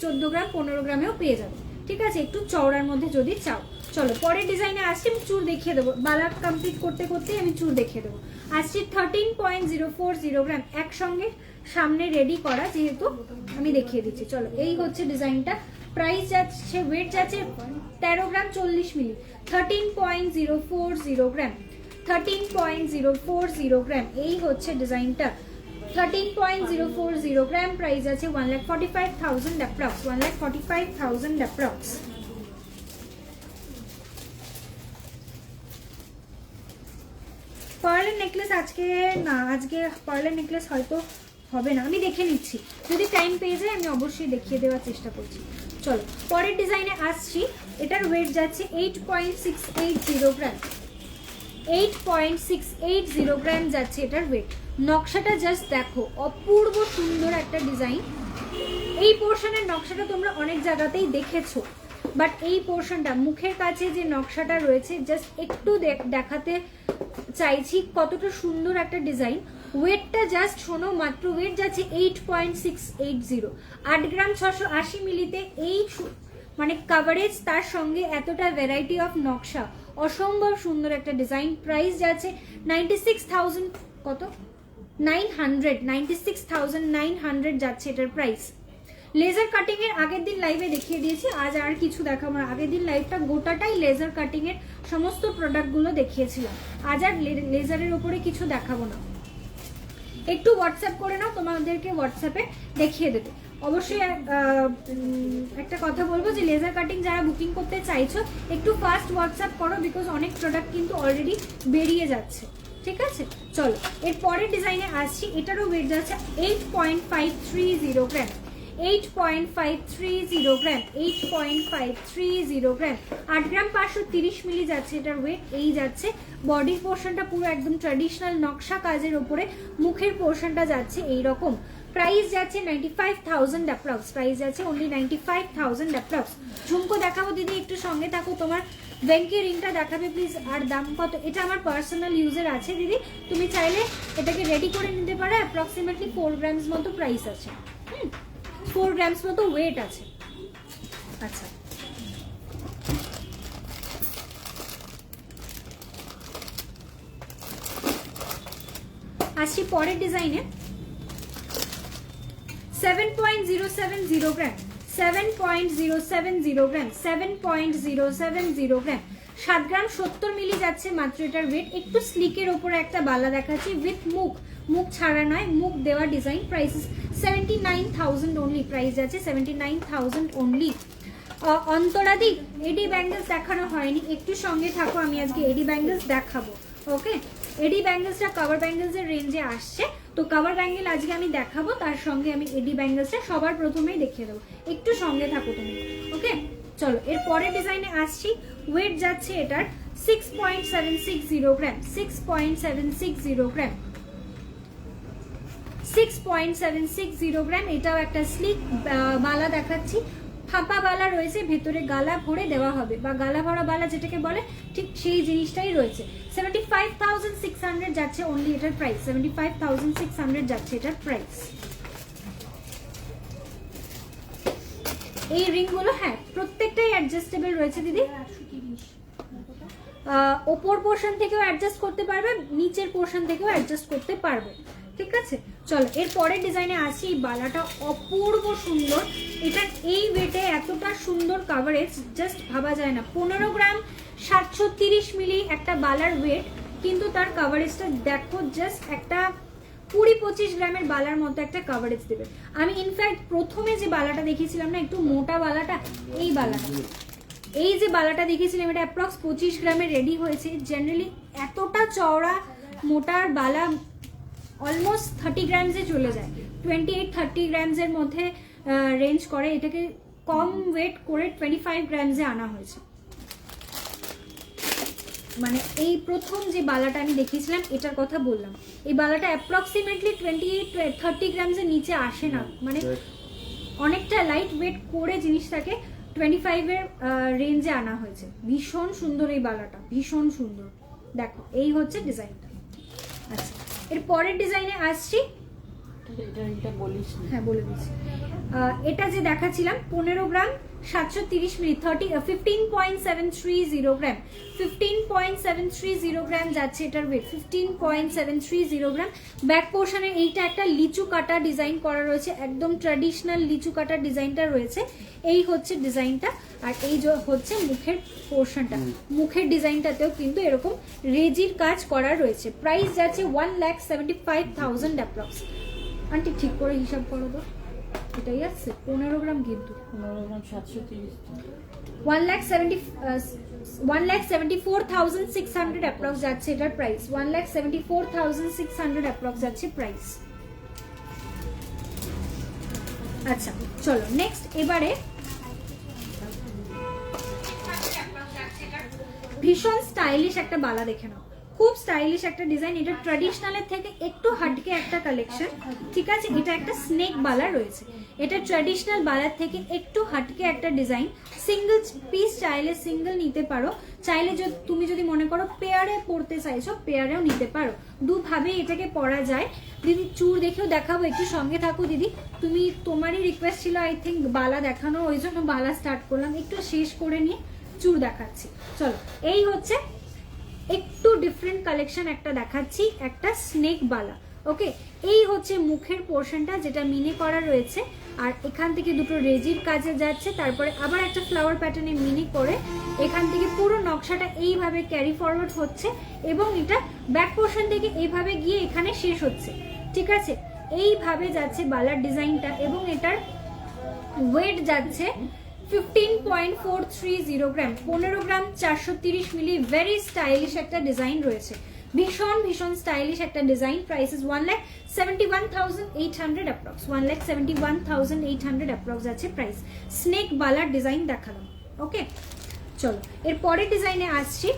S1: 14 গ্রাম 15 গ্রামেও পেয়ে যাবে, ঠিক আছে? একটু চওড়ার মধ্যে যদি চাও। চলো পরের ডিজাইনে আসছি, আমি চুর দেখিয়ে দেবো, বালা কমপ্লিট করতে করতেই আমি চুর দেখিয়ে দেবো। আসছি 13.040 গ্রাম, একসঙ্গে সামনে রেডি করা, যেহেতু আমি দেখিয়ে দিচ্ছি। চলো এই হচ্ছে ডিজাইনটা, প্রাইস যাচ্ছে, ওয়েট যাচ্ছে 13 গ্রাম 40 মিলি, 13.040 গ্রাম, 13.040 গ্রাম, এই হচ্ছে ডিজাইনটা, 13.040 গ্রাম, প্রাইস আছে 1,45,000 অ্যাপ্রক্স, 1,45,000 অ্যাপ্রক্স। পার্লের নেকলেস আজকে না, আজকে পার্লের নেকলেস হয়তো হবে না, আমি দেখে নিচ্ছি, যদি টাইম পেয়ে যায় আমি অবশ্যই দেখিয়ে দেওয়ার চেষ্টা করছি। চলো পরের ডিজাইনে আসছি, এটার ওয়েট যাচ্ছে 8.680 গ্রাম, 8.680 গ্রাম যাচ্ছে এটার ওয়েট। নকশাটা জাস্ট দেখো, অপূর্ব সুন্দর একটা ডিজাইন। এই পোর্শনের নকশাটা তোমরা অনেক জায়গাতেই দেখেছো, বাট এই পোর্শনটা মুখের কাছে যে নকশাটা রয়েছে, জাস্ট একটু দেখাতে চাইছি কতটা সুন্দর একটা ডিজাইন। ওয়েটটা জাস্ট শোনো, মাত্র ওয়েট যাচ্ছে 8.680, 8 গ্রাম 680 মিলিতে এই মানে কাভারেজ, তার সঙ্গে এতটা ভ্যারাইটি অফ নকশা, অসম্ভব সুন্দর একটা ডিজাইন। প্রাইস যাচ্ছে 96,000 কত 900, 96,900 যাচ্ছে এটার প্রাইস। লেজার কাটিং এর আগের দিন লাইভে দেখিয়ে দিয়েছি, আজ আর কিছু দেখাবো না। আগের দিন লাইভটা গোটাটাই লেজার কাটিং এর সমস্ত প্রোডাক্টগুলো দেখিয়েছিলাম, আজ আর লেজারের উপরে কিছু দেখাবো না। একটু হোয়াটসঅ্যাপ করে নাও, তোমাদেরকে হোয়াটসঅ্যাপে দেখিয়ে দেবে। অবশ্যই একটা কথা বলবো যে লেজার কাটিং যারা বুকিং করতে চাইছো একটু ফাস্ট হোয়াটসঅ্যাপ করো, বিকজ অনেক প্রোডাক্ট কিন্তু অলরেডি বেরিয়ে যাচ্ছে, ঠিক আছে? চলো এর পরের ডিজাইনে আসছি, এটারও ওয়েট যাচ্ছে 8.530 গ্রাম, 8.530 গ্রাম, 8.530 গ্রাম, 8 গ্রাম 530 মিলি যাচ্ছে এটার ওয়েট। এই যাচ্ছে বডির পোর্শনটা পুরো একদম ট্র্যাডিশনাল নকশা কাজের উপরে, মুখের পোর্শনটা যাচ্ছে এইরকম। প্রাইস যাচ্ছে 95,000 অ্যাপ্রক্স, প্রাইস যাচ্ছে অনলি 95,000 অ্যাপ্রক্স। ঝুমকো দেখাবো দিদি, একটু সঙ্গে থাকো, তোমার ব্যাংকের রিংটা দেখাবে প্লিজ। আর দাম কত? এটা আমার পার্সোনাল ইউজের আছে দিদি, তুমি চাইলে এটাকে রেডি করে নিতে পারো। অ্যাপ্রক্সিমেটলি 4 গ্রামস মতো প্রাইস আছে, 4 গ্রামস মতো ওয়েট আছে। আচ্ছা আসছি পরের ডিজাইনে, 7.070 গ্রাম, 7.070 গ্রাম, 7.070 গ্রাম, 7 গ্রাম 70 মিলি যাচ্ছে মাত্র এটার ওয়েট। একটু স্লিকের ওপরে একটা বালা দেখাচ্ছি উইথ মুখ ছাড়া নয়, মুখ দেওয়া ডিজাইন। প্রাইস 79,000 অনলি, প্রাইস যাচ্ছে 79,000 অনলি। অন্তরাদি এডি ব্যাঙ্গেলস দেখানো হয়নি, একটু সঙ্গে থাকো, আমি আজকে এডি ব্যাঙ্গেলস দেখাবো। ওকে, এডি ব্যাঙ্গেলসটা কভার ব্যাঙ্গেলসের রেঞ্জে আসছে, তো কভার ব্যাঙ্গেল আজকে আমি দেখাবো, তার সঙ্গে আমি এডি ব্যাঙ্গেলসটা সবার প্রথমেই দেখিয়ে দেবো, একটু সঙ্গে থাকো তুমি। ওকে চলো এর পরের ডিজাইনে আসছি, ওয়েট যাচ্ছে এটার 6.760 গ্রাম, 6.760 গ্রাম, 6.760 গ্রাম। এটাও একটা স্লিক বালা দেখাচ্ছি, ফাঁপা বালা রয়েছে, ভেতরে গালা ভরে দেওয়া হবে, বা গালা ভরা বালা যেটাকে বলে, ঠিক সেই জিনিসটাই রয়েছে। 75,600 যাচ্ছে অনলি এটার প্রাইস, 75,600 যাচ্ছে এটার প্রাইস। এই রিংগুলো হ্যাঁ প্রত্যেকটাই অ্যাডজাস্টেবল রয়েছে দিদি, ওপর পোর্শন থেকেও অ্যাডজাস্ট করতে পারবে, নিচের পোর্শন থেকেও অ্যাডজাস্ট করতে পারবে, ঠিক আছে? চলো এর পরের ডিজাইনে আসি, এই বালাটা অপূর্ব সুন্দর, এটার এই ওয়েটে এতটা সুন্দর কাভারেজ জাস্ট ভাবা যায় না। 15 গ্রাম 730 মিলি একটা বালার ওয়েট, কিন্তু তার কাভারেজটা দেখো, জাস্ট একটা 20-25 গ্রামের বালার মতো একটা কাভারেজ দেবে। আমি ইনফ্যাক্ট প্রথমে যে বালাটা দেখিয়েছিলাম না, একটু মোটা বালাটা, এই বালাটা, এই যে বালাটা দেখিয়েছিলাম, এটা অ্যাপ্রক্স 25 গ্রামে রেডি হয়েছে। জেনারেলি এতটা চওড়া মোটার বালা অলমোস্ট 30 গ্রামসে চলে যায়, 28-30 গ্রামসের মধ্যে রেঞ্জ করে। এটাকে কম ওয়েট করে 25 গ্রামসে আনা হয়েছে। মানে এই প্রথম যে বালাটা আমি দেখিয়েছিলাম এটার কথা বললাম, এই বালাটা অ্যাপ্রক্সিমেটলি 28-30 গ্রামসের নিচে আসে না, মানে অনেকটা লাইট ওয়েট করে জিনিসটাকে 25 এর রেঞ্জে আনা হয়েছে। ভীষণ সুন্দর এই বালাটা, ভীষণ সুন্দর। দেখো এই হচ্ছে ডিজাইনটা। আচ্ছা, এর পরের ডিজাইনে আসছি।
S2: এটা বলিস না।
S1: হ্যাঁ বলে দিচ্ছি। এটা যে দেখাচ্ছিলাম 15 গ্রাম 730 মিলি 15.730 গ্রাম, 15.730 গ্রাম যাচ্ছে এটার ওয়েট, 15.730 গ্রাম। ব্যাক পোর্শনে এইটা একটা লিচু কাটা ডিজাইন করা রয়েছে, একদম ট্র্যাডিশনাল লিচু কাটা ডিজাইনটা রয়েছে। এই হচ্ছে ডিজাইনটা, আর এই যে হচ্ছে মুখের পোর্শনটা। মুখের ডিজাইনটাতেও কিন্তু এরকম রেজির কাজ করা রয়েছে। প্রাইস যাচ্ছে 1,75,000 অ্যাপ্রক্স। আন্টি ঠিক করে হিসাব করো তো, এটাই আসছে 15 গ্রাম কিন্তু
S2: 15 গ্রাম 730,
S1: 1,74,600 অ্যাপ্রক্স যাচ্ছে এটার প্রাইস, 1,74,600 অ্যাপ্রক্স যাচ্ছে প্রাইস। আচ্ছা চলো নেক্সট, এবারে ভীষণ স্টাইলিশ একটা বালা দেখে নাও, খুব স্টাইলিশ একটা ডিজাইন। এটা ট্র্যাডিশনালের থেকে একটু হাটকে একটা কালেকশন, ঠিক আছে। এটা একটা স্নেক বালা রয়েছে, এটা ট্র্যাডিশনাল বালার থেকে একটু হাটকে একটা ডিজাইন। সিঙ্গেল পিস চাইলে সিঙ্গেল নিতে পারো, চাইলে তুমি যদি মনে করো পেয়ারে পরতে চাইছো পেয়ারেও নিতে পারো, দুভাবে এটাকে পরা যায়। দিদি চুর দেখেও দেখাবো, একটু সঙ্গে থাকো দিদি। তোমারই রিকোয়েস্ট ছিল আই থিঙ্ক বালা দেখানো, ওই জন্য বালা স্টার্ট করলাম, একটু শেষ করে নিয়ে চুর দেখাচ্ছি। চলো এই হচ্ছে একটু ডিফারেন্ট কালেকশন একটা দেখাচ্ছি, একটা স্নেক বালা। ওকে, এই হচ্ছে মুখের পোর্শনটা যেটা মিনে করা রয়েছে, আর এখান থেকে দুটো রেজির কাজে যাচ্ছে, তারপরে আবার একটা ফ্লাওয়ার প্যাটার্নে মিনি করে এখান থেকে পুরো নকশাটা এইভাবে ক্যারি ফরওয়ার্ড হচ্ছে, এবং এটা ব্যাক পোর্শন থেকে এইভাবে গিয়ে এখানে শেষ হচ্ছে, ঠিক আছে। এইভাবে যাচ্ছে বালার ডিজাইনটা, এবং এটার ওয়েট যাচ্ছে 15.430 গ্রাম, 15 গ্রাম 430 মিলি। ভেরি স্টাইলিশ একটা ডিজাইন রয়েছে, ভীষণ ভীষণ স্টাইলিশ একটা design. Price is 1,71,800 approx, 1,71,800 approx আছে প্রাইস। স্নেক বালার ডিজাইন দেখালাম। ওকে চলো এর পরের ডিজাইনে আসছি।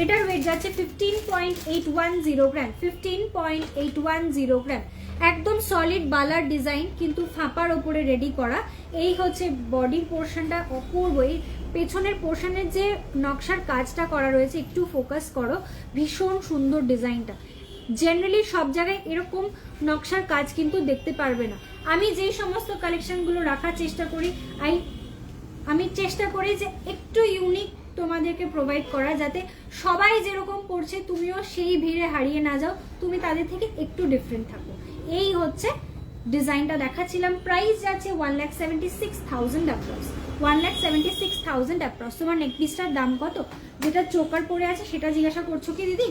S1: এটার ওয়েট যাচ্ছে 15.810 গ্রাম, 15.810 গ্রাম। একদম সলিড বালার ডিজাইন, কিন্তু ফাঁপার ওপরে রেডি করা। এই হচ্ছে বডির পোর্শনটা, অপূর্ব। এই পেছনের পোর্শনের যে নকশার কাজটা করা রয়েছে, একটু ফোকাস করো, ভীষণ সুন্দর ডিজাইনটা। জেনারেলি সব জায়গায় এরকম নকশার কাজ কিন্তু দেখতে পারবে না। আমি যেই সমস্ত কালেকশনগুলো রাখার চেষ্টা করি, আমি চেষ্টা করি যে একটু ইউনিক তোমাদেরকে প্রোভাইড করা, যাতে সবাই যেরকম পড়ছে তুমিও সেই ভিড়ে হারিয়ে না যাও, তুমি তাদের থেকে একটু ডিফারেন্ট থাকো। এই হচ্ছে ডিজাইনটা দেখাচ্ছিলাম। প্রাইস যাচ্ছে 1,76,000 অ্যাপ্রক্স, 1,76,000 অ্যাপ্রক্স। তোমার নেক পিসটার দাম কত? যেটা চোকার পরে আছে সেটা জিজ্ঞাসা করছো কি দিদি?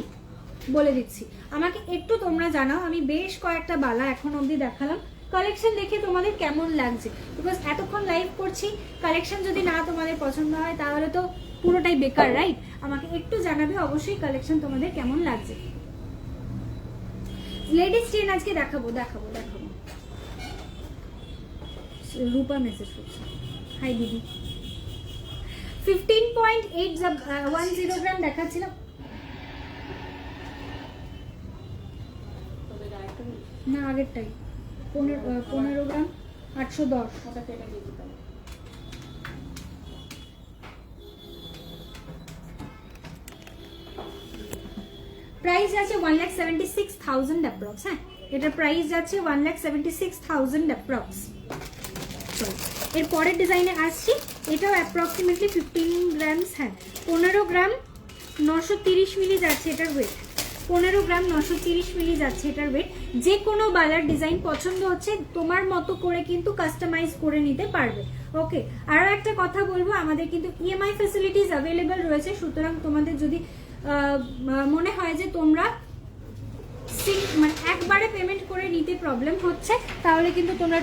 S1: বলে দিচ্ছি, আমাকে একটু তোমরা জানাও। আমি বেশ কয়েকটা বালা এখন অবধি দেখালাম, কালেকশন দেখে তোমাদের কেমন লাগছে, বিকজ এতক্ষণ লাইভ করছি, কালেকশন যদি না তোমাদের পছন্দ হয় তাহলে তো পুরোটাই বেকার, রাইট? আমাকে একটু জানাবে অবশ্যই কালেকশন তোমাদের কেমন লাগছে। লেডিস চেন আজকে দেখাবো। রূপা মেসেজ করছে, হাই দিদি। 15.810 গ্রাম দেখাচ্ছিলাম না, আগেরটাই 15 গ্রাম 810। প্রাইস আছে 1,76,000 অ্যাপ্রক্স। হ্যাঁ, এটার প্রাইস যাচ্ছে 1,76,000 অ্যাপ্রক্স। চলো এর পরের ডিজাইনে আসছি। এটাও অ্যাপ্রক্সিমেটলি 15 গ্রামস। হ্যাঁ, 15 গ্রাম 930 মিলি যাচ্ছে এটার ওয়েট, 15 গ্রাম 930 মিলি যাচ্ছে এটার ওয়েট। যে কোনো বালার ডিজাইন পছন্দ হচ্ছে তোমার মতো করে কিন্তু কাস্টমাইজ করে নিতে পারবে। ওকে, আরও একটা কথা বলবো, আমাদের কিন্তু ইএমআই ফ্যাসিলিটিস অ্যাভেলেবেল রয়েছে, সুতরাং তোমাদের যদি মনে হয় যে তোমরা মানে একবারে পেমেন্ট করে নিতে প্রবলেম হচ্ছে, তাহলে কিন্তু তোমরা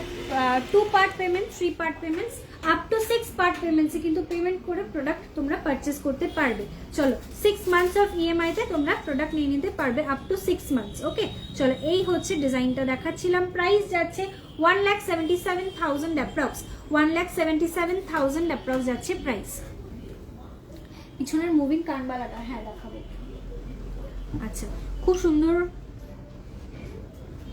S1: 2 part payment, 3 part payments, up to 6 part পেমেন্টসে কিন্তু পেমেন্ট করে প্রোডাক্ট তোমরা পারচেস করতে পারবে। চলো 6 মান্থস অফ ইএমআই তে তোমরা প্রোডাক্ট নিয়ে নিতে পারবে আপ টু 6 মান্থস। ওকে, চলো এই হচ্ছে ডিজাইনটা দেখাচ্ছিলাম। প্রাইস যাচ্ছে 1,77,000 অ্যাপ্রক্স, 1,77,000 অ্যাপ্রক্স যাচ্ছে প্রাইস। পিছনের মুভিং কানবালাটা হ্যাঁ দেখাবো। আচ্ছা, খুব সুন্দর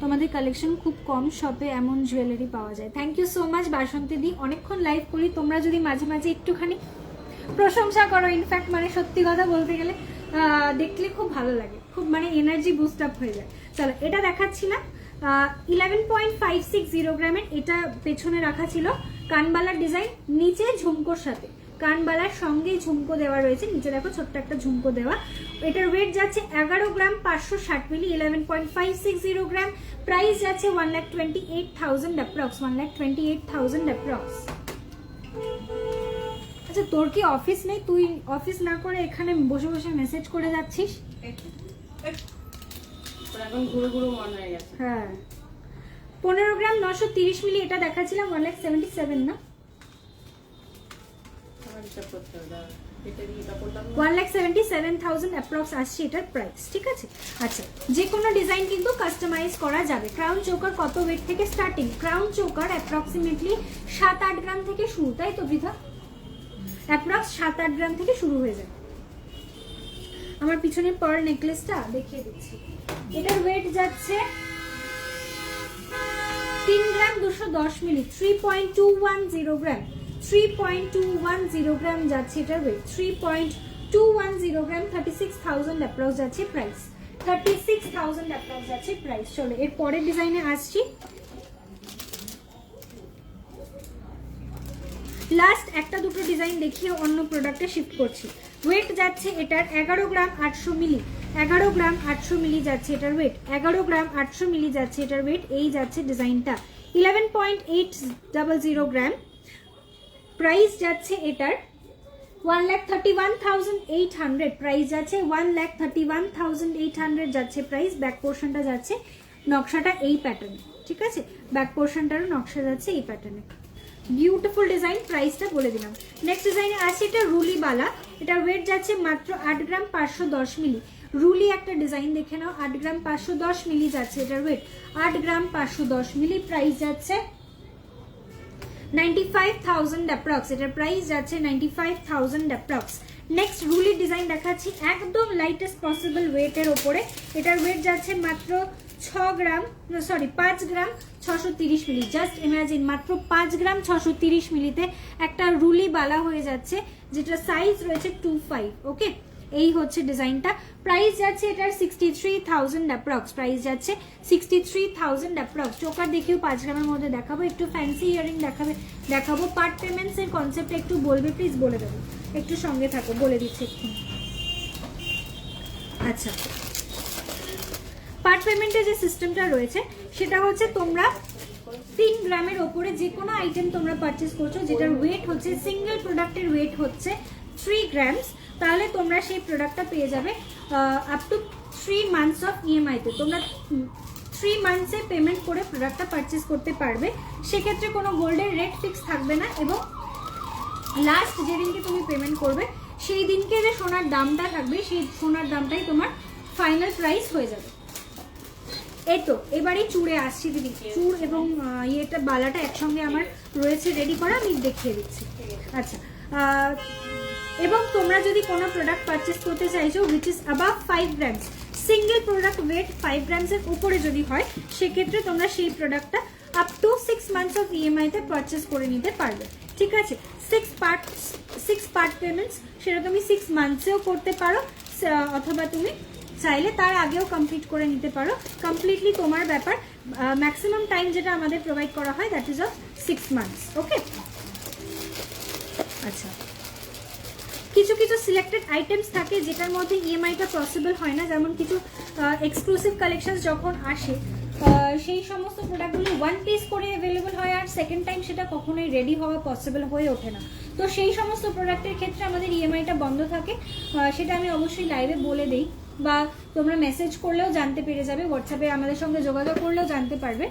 S1: তোমাদের কালেকশন, খুব কম শপে এমন জুয়েলারি পাওয়া যায়। থ্যাংক ইউ সো মাচ বাসন্তী দি, অনেকক্ষণ লাইভ করি, তোমরা যদি মাঝে মাঝে একটুখানি প্রশংসা করো, ইনফ্যাক্ট মানে সত্যি কথা বলতে গেলে দেখলে খুব ভালো লাগে, খুব মানে এনার্জি বুস্ট আপ হয়ে যায়। চলো এটা দেখাচ্ছি না, 11.560 গ্রামের, এটা পেছনে রাখা ছিল কানবালার ডিজাইন, নিচে ঝুমকোর সাথে, কানবালার সঙ্গে ঝুমকো দেওয়া রয়েছে, নিচে দেখো ছোট্ট একটা ঝুমকো দেওয়া। এটার ওয়েট যাচ্ছে 11 গ্রাম 560 মিলি, 11.560 গ্রাম। প্রাইস যাচ্ছে 1,28,000 অ্যাপ্রক্স, 1,28,000 অ্যাপ্রক্স। আচ্ছা তোর কি অফিস নেই? তুই অফিস না করে এখানে বসে বসে মেসেজ করে যাচ্ছিস?
S2: এখন ঘুরে ঘুরে মন হয়ে গেছে।
S1: হ্যাঁ 15 গ্রাম 930 মিলি, এটা দেখাচ্ছিলাম 1,77,000 না, 1,77,000 অ্যাপ্রক্স আসছে এটার প্রাইস। ঠিক আছে, আচ্ছা যে কোনো ডিজাইন কিন্তু কাস্টমাইজ করা যাবে। ক্রাউন চোকার কত ওয়েট থেকে স্টার্টিং? ক্রাউন চোকার অ্যাপ্রক্সিমেটলি 7-8 গ্রাম থেকে শুরু, তাই তো বৃথা? অ্যাপ্রক্স 7-8 গ্রাম থেকে শুরু হয়ে যায়। আমার পিছনের পার্ল নেকলেসটা দেখিয়ে দিচ্ছি, এটার ওয়েট যাচ্ছে 3 গ্রাম 210 মিলি, 3.210 গ্রাম, 3.210 গ্রাম যাচ্ছে এটার ওয়েট, 3.210 গ্রাম, 36,000 অ্যাপ্রক্স যাচ্ছে প্রাইস, 36,000 অ্যাপ্রক্স যাচ্ছে প্রাইস। চলো এর পরের ডিজাইনে আসছি। লাস্ট একটা দুটো ডিজাইন দেখিয়ে অন্য প্রোডাক্টে শিফট করছি। ওয়েট যাচ্ছে এটার 11 গ্রাম 800 মিলি, 11 গ্রাম 800 মিলি যাচ্ছে এটার ওয়েট, 11 গ্রাম 800 মিলি যাচ্ছে এটার ওয়েট। এই যাচ্ছে ডিজাইনটা 11.800 গ্রাম। প্রাইস যাচ্ছে এটার 1,31,800, প্রাইস যাচ্ছে 1,31,800 যাচ্ছে প্রাইস। ব্যাক পোর্শনটা যাচ্ছে নকশাটা এই প্যাটার্নে, ঠিক আছে, ব্যাক পোর্শনটারও নকশা যাচ্ছে এই প্যাটার্নে। বিউটিফুল ডিজাইন, প্রাইসটা বলে দিলাম। নেক্সট ডিজাইনে আসছে এটা রুলি বালা, এটার ওয়েট যাচ্ছে মাত্র 8 গ্রাম 510 মিলি। রুলি একটা ডিজাইন দেখে নাও, 8 গ্রাম 510 মিলি যাচ্ছে এটার ওয়েট, 8 গ্রাম 510 মিলি। প্রাইস যাচ্ছে 95,000 অ্যাপ্রক্স, এটার প্রাইস যাচ্ছে 95,000 অ্যাপ্রক্স। নেক্সট রুলি ডিজাইন দেখাচ্ছি একদম লাইটেস্ট পসিবল ওয়েটের ওপরে, এটার ওয়েট যাচ্ছে মাত্র 5 গ্রাম 630 মিলি। জাস্ট ইমাজিন মাত্র 5 গ্রাম 630 মিলিতে একটা রুলি বালা হয়ে যাচ্ছে, যেটা সাইজ রয়েছে 2.5। ওকে, এই হচ্ছে ডিজাইনটা। প্রাইস যাচ্ছে এটার 63,000 অ্যাপ্রক্স, প্রাইস যাচ্ছে 63,000 অ্যাপ্রক্স। চোকার দেখিও 5 গ্রামের মধ্যে দেখাবো, একটু ফ্যান্সি ইয়ারিং দেখাবো। পার্ট পেমেন্টস এর কনসেপ্টটা একটু বলবে প্লিজ, বলে দেবো, একটু সঙ্গে থাকো, বলে দিচ্ছি একটু। আচ্ছা, পার্ট পেমেন্টের যে সিস্টেমটা রয়েছে সেটা হচ্ছে তোমরা 3 গ্রামের ওপরে যে কোনো আইটেম তোমরা পারচেস করছো, যেটার ওয়েট হচ্ছে, সিঙ্গেল প্রোডাক্টের ওয়েট হচ্ছে 3 গ্রামস, তাহলে তোমরা সেই প্রোডাক্টটা পেয়ে যাবে আপ টু 3 মান্থস অফ ইএমআইতে। তোমরা 3 মান্থসে পেমেন্ট করে প্রোডাক্টটা পারচেস করতে পারবে। সেক্ষেত্রে কোনো গোল্ডের রেট ফিক্স থাকবে না, এবং লাস্ট যেদিনকে তুমি পেমেন্ট করবে সেই দিনকে যে সোনার দামটা থাকবে, সেই সোনার দামটাই তোমার ফাইনাল প্রাইস হয়ে যাবে। এই তো এবারে চুড়ে আসছি দিদি, চুড় এবং ইয়েটা বালাটা একসঙ্গে আমার রয়েছে রেডি করা, আমি দেখিয়ে দিচ্ছি। আচ্ছা, এবং তোমরা যদি কোনো প্রোডাক্ট পারচেস করতে চাইছো which is above 5 grams, single product weight 5 গ্রামসের উপরে যদি হয়, সেক্ষেত্রে তোমরা সেই প্রোডাক্টটা আপ টু 6 মান্থস অফ ইএমআইতে পারচেস করে নিতে পারবে। ঠিক আছে, 6 পার্ট পেমেন্টস, সেটা তুমি 6 মান্থসেও করতে পারো, অথবা তুমি চাইলে তার আগেও কমপ্লিট করে নিতে পারো। কমপ্লিটলি তোমার ব্যাপার। ম্যাক্সিমাম টাইম যেটা আমাদের প্রোভাইড করা হয় দ্যাট ইজ অফ 6 মান্থস। ওকে, আচ্ছা, কিছু কিছু সিলেক্টেড আইটেমস থাকে যেটার মধ্যে ইএমআইটা পসিবল হয় না, যেমন কিছু এক্সক্লুসিভ কালেকশন যখন আসে সেই সমস্ত প্রোডাক্টগুলো 1 পিস করে অ্যাভেলেবল হয়, আর সেকেন্ড টাইম সেটা কখনোই রেডি হওয়া পসিবল হয়ে ওঠে না। তো সেই সমস্ত প্রোডাক্টের ক্ষেত্রে আমাদের ইএমআইটা বন্ধ থাকে, সেটা আমি অবশ্যই লাইভে বলে দিই, বা তোমরা মেসেজ করলেও জানতে পেরে যাবে, হোয়াটসঅ্যাপে আমাদের সঙ্গে যোগাযোগ করলেও জানতে পারবে।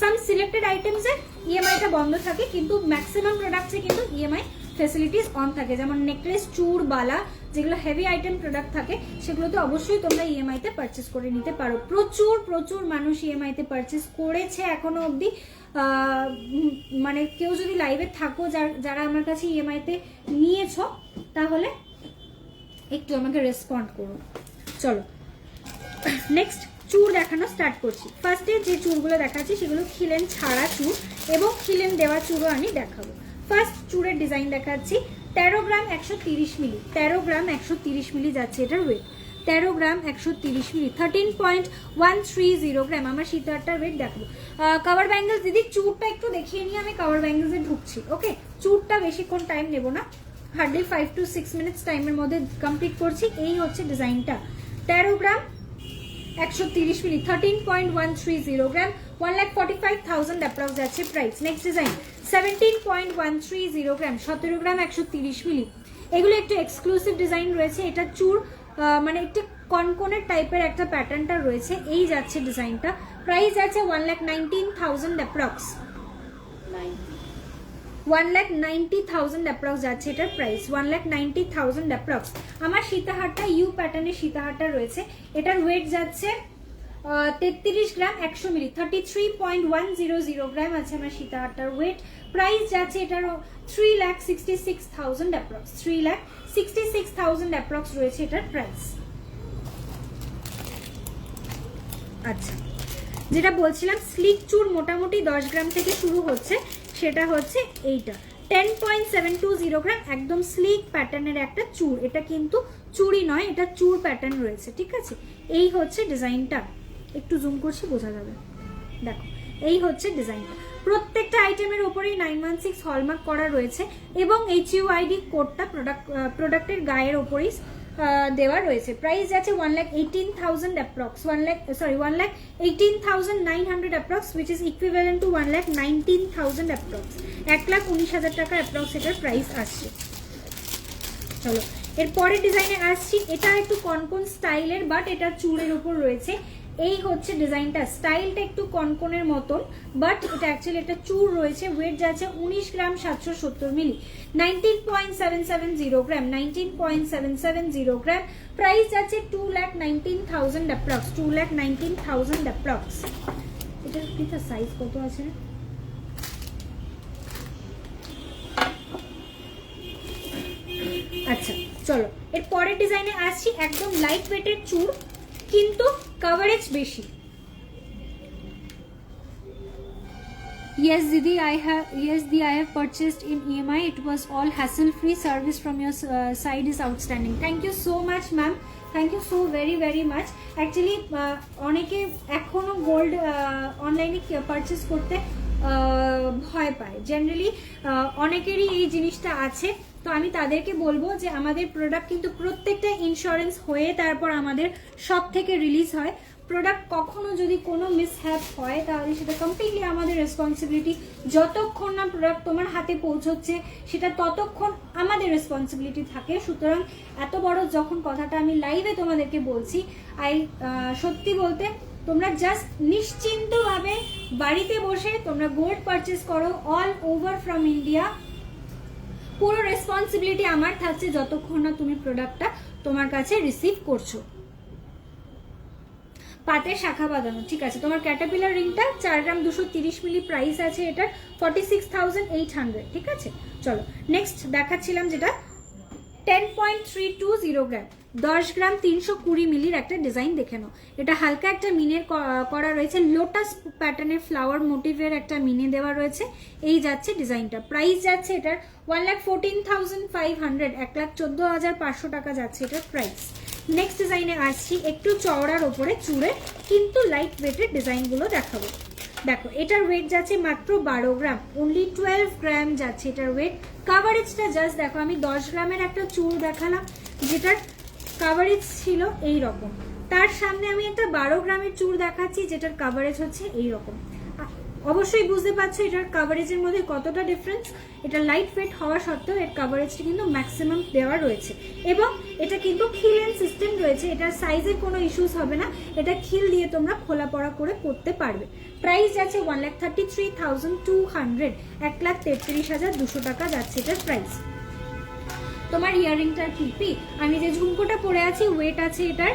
S1: সাম সিলেক্টেড আইটেমসে ইএমআইটা বন্ধ থাকে, কিন্তু ম্যাক্সিমাম প্রোডাক্টসে কিন্তু ইএমআই ফেসিলিটিস অন থাকে। যেমন নেকলেস, চূড়, বালা, যেগুলো হেভি আইটেম প্রোডাক্ট থাকে সেগুলোতে অবশ্যই তোমরা ইএমআইতে পারচেস করে নিতে পারো। প্রচুর প্রচুর মানুষ ইএমআইতে পারচেস করেছে এখনো অবধি। মানে কেউ যদি লাইভে থাকো যারা আমার কাছে ইএমআইতে নিয়েছো, তাহলে একটু আমাকে রেসপন্ড করো। চলো নেক্সট চূড় দেখানো স্টার্ট করছি। ফার্স্টে যে চূড়গুলো দেখাচ্ছি সেগুলো খিলেন ছাড়া চূড় এবং খিলেন দেওয়া চূড়ও আমি দেখাবো। ফার্স্ট চূড়ের ডিজাইন দেখাচ্ছি। 13 গ্রাম 130 মিলি, 13 গ্রাম 130 মিলি যাচ্ছে এটার ওয়েট। 13 গ্রাম 130 মিলি, 13.130 গ্রাম। আমার সীতাহারটার ওয়েট দেখাবো। কাভার ব্যাঙ্গেলস দিদি, চূড়টা একটু দেখিয়ে নিয়ে আমি কাভার ব্যাঙ্গেলসে ঢুকছি। ওকে, চূড়টা বেশিক্ষণ টাইম নেব না, হার্ডলি 5 to 6 মিনিটস টাইমের মধ্যে কমপ্লিট করছি। এই হচ্ছে ডিজাইনটা। 13 গ্রাম 130 মিলি, 13.130 গ্রাম, 1,45,000 অ্যাপ্রক্স যাচ্ছে প্রাইস। নেক্সট ডিজাইন 17.130 গ্রাম, 17 গ্রাম 130 মিলি। এগুলো একটু এক্সক্লুসিভ ডিজাইন রয়েছে। এটা চূড় মানে একটু কনকনের টাইপের একটা প্যাটার্নটা রয়েছে। এই যাচ্ছে ডিজাইনটা, প্রাইস আছে 1,19,000 অ্যাপ্রক্স, 1,90,000 অ্যাপ্রক্স যাচ্ছে এটার প্রাইস, 1,90,000 অ্যাপ্রক্স। আমার সীতাহারটা ইউ প্যাটার্নের সীতাহারটা রয়েছে। এটার ওয়েট যাচ্ছে 33 গ্রাম 100 মিলি, 33.100 গ্রাম আছে আমার সীতাহারটার ওয়েট। প্রাইস যাচ্ছে এটার 3,66,000 অ্যাপ্রক্স, 3,66,000 অ্যাপ্রক্স রয়েছে এটার প্রাইস। আচ্ছা, যেটা বলছিলাম স্লিক চূড় মোটামুটি 10 গ্রাম থেকে শুরু হচ্ছে, সেটা হচ্ছে এইটা 10.720 গ্রাম, একদম স্লিক প্যাটার্নের একটা চূড়। এটা কিন্তু চুড়ি নয়, এটা চূড় প্যাটার্ন রয়েছে, ঠিক আছে। এই হচ্ছে ডিজাইনটা, একটু জুম করছি বোঝা যাবে। দেখো এই হচ্ছে ডিজাইনটা। প্রত্যেকটা আইটেমের ওপরেই 916 হলমার্ক করা রয়েছে এবং HUID কোডটা প্রোডাক্টের গায়ের ওপরেই দেওয়া রয়েছে। প্রাইস যাচ্ছে 1,18,000 approx, 1,18,900 approx, which is equivalent to 1,19,000 approx, 1,19,000 টাকা অ্যাপ্রক্স এটার প্রাইস আসছে। চলো এর পরের ডিজাইনে আসছি। এটা একটু কনকন স্টাইলের, বাট এটা চূড়ের উপর রয়েছে। এই হচ্ছে ডিজাইনটা, স্টাইলটা একটু কনকনের মতন, বাট এটা অ্যাকচুয়ালি একটা চূড় রয়েছে। ওয়েট যাচ্ছে 19 গ্রাম 770 মিলি, 19.770 গ্রাম, 19.770 গ্রাম। প্রাইস যাচ্ছে 2,19,000 অ্যাপ্রক্স, 2,19,000 অ্যাপ্রক্স। এটার পিতা সাইজ কত আছে? আচ্ছা চলো এর পরের ডিজাইনে আসছি। একদম লাইট ওয়েটের চূড়, কিন্তু কভারেজ বেশি। Yes Didi, I have purchased in EMI. It was all hassle free. Service from your side is outstanding. Thank you so much ma'am, thank you so very much. Actually অনেকে এখনো gold অনলাইনে purchase করতে ভয় পায়। Generally অনেকেরই এই জিনিসটা আছে, তো আমি তাদেরকে বলবো যে আমাদের প্রোডাক্ট কিন্তু প্রত্যেকটা ইন্স্যুরেন্স হয়ে তারপর আমাদের শপ থেকে রিলিজ হয়। প্রোডাক্ট কখনো যদি কোনো মিসহ্যাপ হয় তাহলে সেটা কমপ্লিটলি আমাদের রেসপন্সিবিলিটি। যতক্ষণ না প্রোডাক্ট তোমার হাতে পৌঁছচ্ছে সেটা ততক্ষণ আমাদের রেসপন্সিবিলিটি থাকে। সুতরাং এত বড় যখন কথাটা আমি লাইভে তোমাদেরকে বলছি, সত্যি বলতে তোমরা জাস্ট নিশ্চিন্তভাবে বাড়িতে বসে তোমরা গোল্ড পারচেস করো অল ওভার ফ্রম ইন্ডিয়া। পুরো রেসপন্সিবিলিটি আমার থাকছে যতক্ষণ না তুমি প্রোডাক্টটা তোমার কাছে রিসিভ করছো। পাতের শাখা বাঁধানো, ঠিক আছে। তোমার ক্যাটারপিলার রিংটা 4 গ্রাম 230 মিলি, প্রাইস আছে এটার 46,800, ঠিক আছে। চলো নেক্সট দেখাচ্ছিলাম যেটা 10.320 গ্রাম, 10 গ্রাম 320 মিলির একটা ডিজাইন দেখে নাও। এটা হালকা একটা মিনের করা রয়েছে, লোটাস প্যাটার্নের ফ্লাওয়ার মোটিভের একটা মিনে দেওয়া রয়েছে। এই যাচ্ছে ডিজাইনটা। প্রাইস যাচ্ছে এটার 1,14,500, 1,14,500 টাকা যাচ্ছে এটার প্রাইস। নেক্সট ডিজাইনে আসছি, একটু চওড়ার ওপরে চূড়ে কিন্তু লাইট ওয়েটের ডিজাইনগুলো দেখাবো। দেখো এটার ওয়েট যাচ্ছে মাত্র 12 গ্রাম, অনলি 12 গ্রাম যাচ্ছে এটার ওয়েট। কাভারেজটা জাস্ট দেখো, আমি 10 গ্রামের একটা চূড় দেখালাম যেটার কাভারেজ ছিল এই রকম, তার সামনে আমি একটা 12 গ্রামের চূড় দেখাচ্ছি যেটার কাভারেজ হচ্ছে এই রকম। অবশ্যই বুঝতে পারছো এটার কাভারেজের মধ্যে কতটা ডিফারেন্স। এটা লাইট ওয়েট হওয়া সত্ত্বেও এর কাভারেজটা কিন্তু ম্যাক্সিমাম দেওয়া রয়েছে, এবং এটা কিন্তু খিল এন্ড সিস্টেম রয়েছে। এটার সাইজের কোনো ইস্যুস হবে না, এটা খিল দিয়ে তোমরা খোলা পড়া করে পরতে পারবে। প্রাইস যাচ্ছে 1,33,200, 1,33,200 টাকা যাচ্ছে এটার প্রাইস। তোমার ইয়ারিংটার পিপি, আমি যে ঝুমকোটা পরে আছি ওয়েট আছে এটার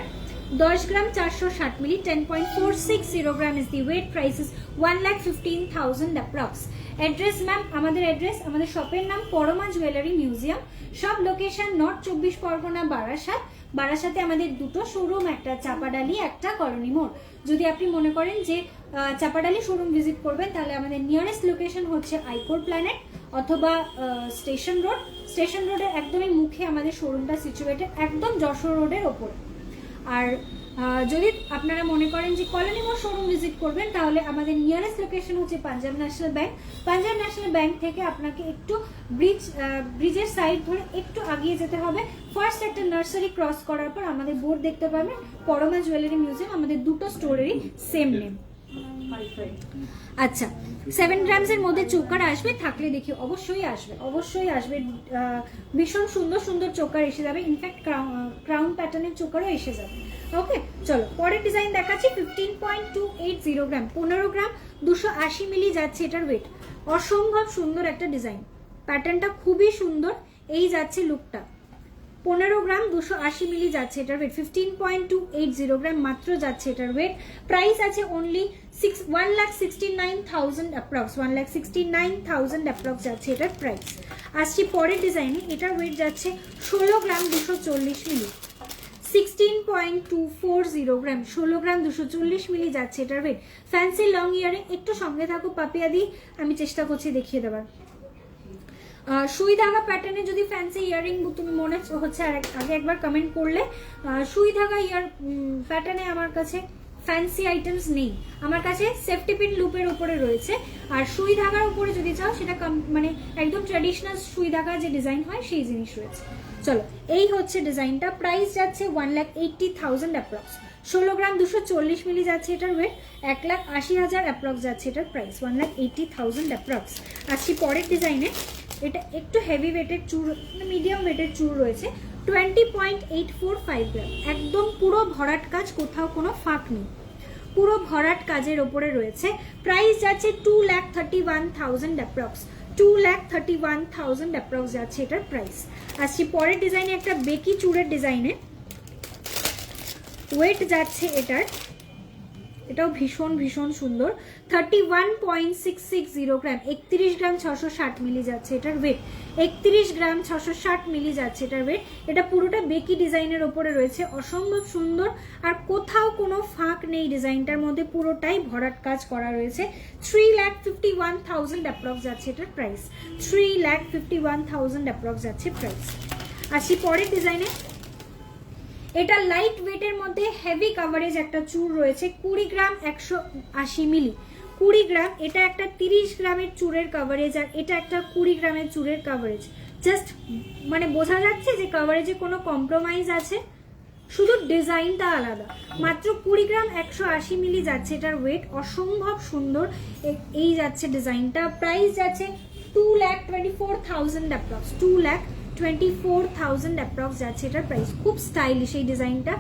S1: 10 gram 460 milli, 10.460 gram is the weight. Price is 1,15,000 approx. Address ma'am, আমাদের অ্যাড্রেস, আমাদের শপের নাম পরমা জুয়েলারি মিউজিয়াম। সব লোকেশন নর্থ 24 পরগনা বারাসাত। বারাসাতে আমাদের দুটো শোরুম, একটা চাপাডালি, একটা কলোনি মোড়। যদি আপনি মনে করেন যে চাপাডালি শোরুম ভিজিট করবেন, তাহলে আমাদের নিয়ারেস্ট লোকেশন হচ্ছে আইকোর প্ল্যানেট অথবা স্টেশন রোড। স্টেশন রোডের একদমই মুখে আমাদের শোরুমটা সিচুয়েটেড, একদম যশোর রোডের ওপরে। আর যদি আপনারা মনে করেন যে কলোনি মোড় শোরুম ভিজিট করবেন, তাহলে আমাদের নিয়ারেস্ট লোকেশন হচ্ছে Punjab national bank. Punjab national bank থেকে আপনাকে একটু ব্রিজের সাইড ধরে একটু আগিয়ে যেতে হবে। ফার্স্ট একটা নার্সারি ক্রস করার পর আমাদের বোর্ড দেখতে পাবেন, পরমা জুয়েলারি মিউজিয়াম। আমাদের দুটো স্টোরেরই সেম নেম। আচ্ছা, 7 গ্রামসের মধ্যে চোকার আসবে, থাকলে দেখি অবশ্যই আসবে, অবশ্যই আসবে। ভীষণ সুন্দর সুন্দর চোকার এসে যাবে, ইনফ্যাক্ট ক্রাউন প্যাটার্নের চোকারও এসে যাবে। ওকে, চলো পরের ডিজাইন দেখাচ্ছি। 15.280 গ্রাম, 15 গ্রাম 280 মিলি যাচ্ছে এটার ওয়েট। অসম্ভব সুন্দর একটা ডিজাইন, প্যাটার্নটা খুবই সুন্দর। এই যাচ্ছে লুকটা, 15 গ্রাম 280 মিলি যাচ্ছে এটার ওয়েট। 15.280 গ্রাম মাত্র যাচ্ছে এটার ওয়েট। প্রাইস আছে অনলি 1,69,000 অ্যাপ্রক্স, 1,69,000 অ্যাপ্রক্স যাচ্ছে এটার প্রাইস। আসছি পরের ডিজাইনে, এটার ওয়েট যাচ্ছে 16 গ্রাম 240 মিলি, 16.240 গ্রাম, 16 গ্রাম 240 মিলি যাচ্ছে এটার ওয়েট। ফ্যান্সি লং ইয়ারিং, একটু সঙ্গে থাকো পাপিয়াদি, আমি চেষ্টা করছি দেখিয়ে দেবার। সুই ধাগা প্যাটার্নে যদি ফ্যান্সি ইয়ারিং তুমি মনে হচ্ছে, আগে একবার কমেন্ট করলে। সুই ধাগা প্যাটার্নে আমার কাছে ফ্যান্সি আইটেমস নেই, আমার কাছে সেফটি পিন লুপের উপরে রয়েছে। আর সুই ধাগার উপরে যদি চাও, সেটা মানে একদম ট্র্যাডিশনাল সুই ধাগা যে ডিজাইন হয় সেই জিনিস রয়েছে। চলো, এই হচ্ছে ডিজাইনটা। প্রাইস যাচ্ছে 1,80,000 অ্যাপ্রক্স। 16 গ্রাম 240 মিলি যাচ্ছে এটার ওয়েট। 1,80,000 অ্যাপ্রক্স যাচ্ছে এটার প্রাইস, 1,80,000 অ্যাপ্রক্স। আসছি পরের ডিজাইনে। এটা একটু হেভি ওয়েটের চূড়, মিডিয়াম ওয়েটের চূড় রয়েছে। 20.845 গ্রাম, একদম পুরো ভরাট কাজ, কোথাও কোনো ফাঁক নেই, পুরো ভরাট কাজের ওপরে রয়েছে। প্রাইস যাচ্ছে 2,31,000 অ্যাপ্রক্স, 2,31,000 অ্যাপ্রক্স যাচ্ছে এটার প্রাইস। আসছি পরের ডিজাইনে, একটা বেকি চূড়ের ডিজাইনে। ওয়েট যাচ্ছে এটাও ভীষণ ভীষণ সুন্দর, 31.660 গ্রাম, 31 গ্রাম 660 মিলি যাচ্ছে এটার ওয়েট। 31 গ্রাম 660 মিলি যাচ্ছে এটার ওয়েট। এটা পুরোটা বেকি ডিজাইনের ওপরে রয়েছে, অসম্ভব সুন্দর, আর কোথাও কোনো ফাঁক নেই ডিজাইনটার মধ্যে, পুরোটাই ভরাট কাজ করা রয়েছে। 3,51,000 অ্যাপ্রক্স যাচ্ছে এটার প্রাইস, 3,51,000 অ্যাপ্রক্স যাচ্ছে প্রাইস। আসি পরের ডিজাইনে। এটা লাইট ওয়েটের মধ্যে হেভি কাভারেজ একটা চূড় রয়েছে, 20 গ্রাম 180 মিলি, 20 গ্রাম। এটা একটা 30 গ্রামের চূড়ের কাভারেজ, আর এটা একটা 20 গ্রামের চূড়ের কাভারেজ। জাস্ট মানে বোঝা যাচ্ছে যে কাভারেজে কোনো কম্প্রোমাইজ আছে, শুধু ডিজাইনটা আলাদা। মাত্র 20 গ্রাম 180 মিলি যাচ্ছে এটার ওয়েট, অসম্ভব সুন্দর এই যাচ্ছে ডিজাইনটা। প্রাইস যাচ্ছে 2,24,000 অ্যাপ্রক্স, 2,24,000 অ্যাপ্রক্স যাচ্ছে এটার প্রাইস। খুব স্টাইলিশ এই ডিজাইনটা,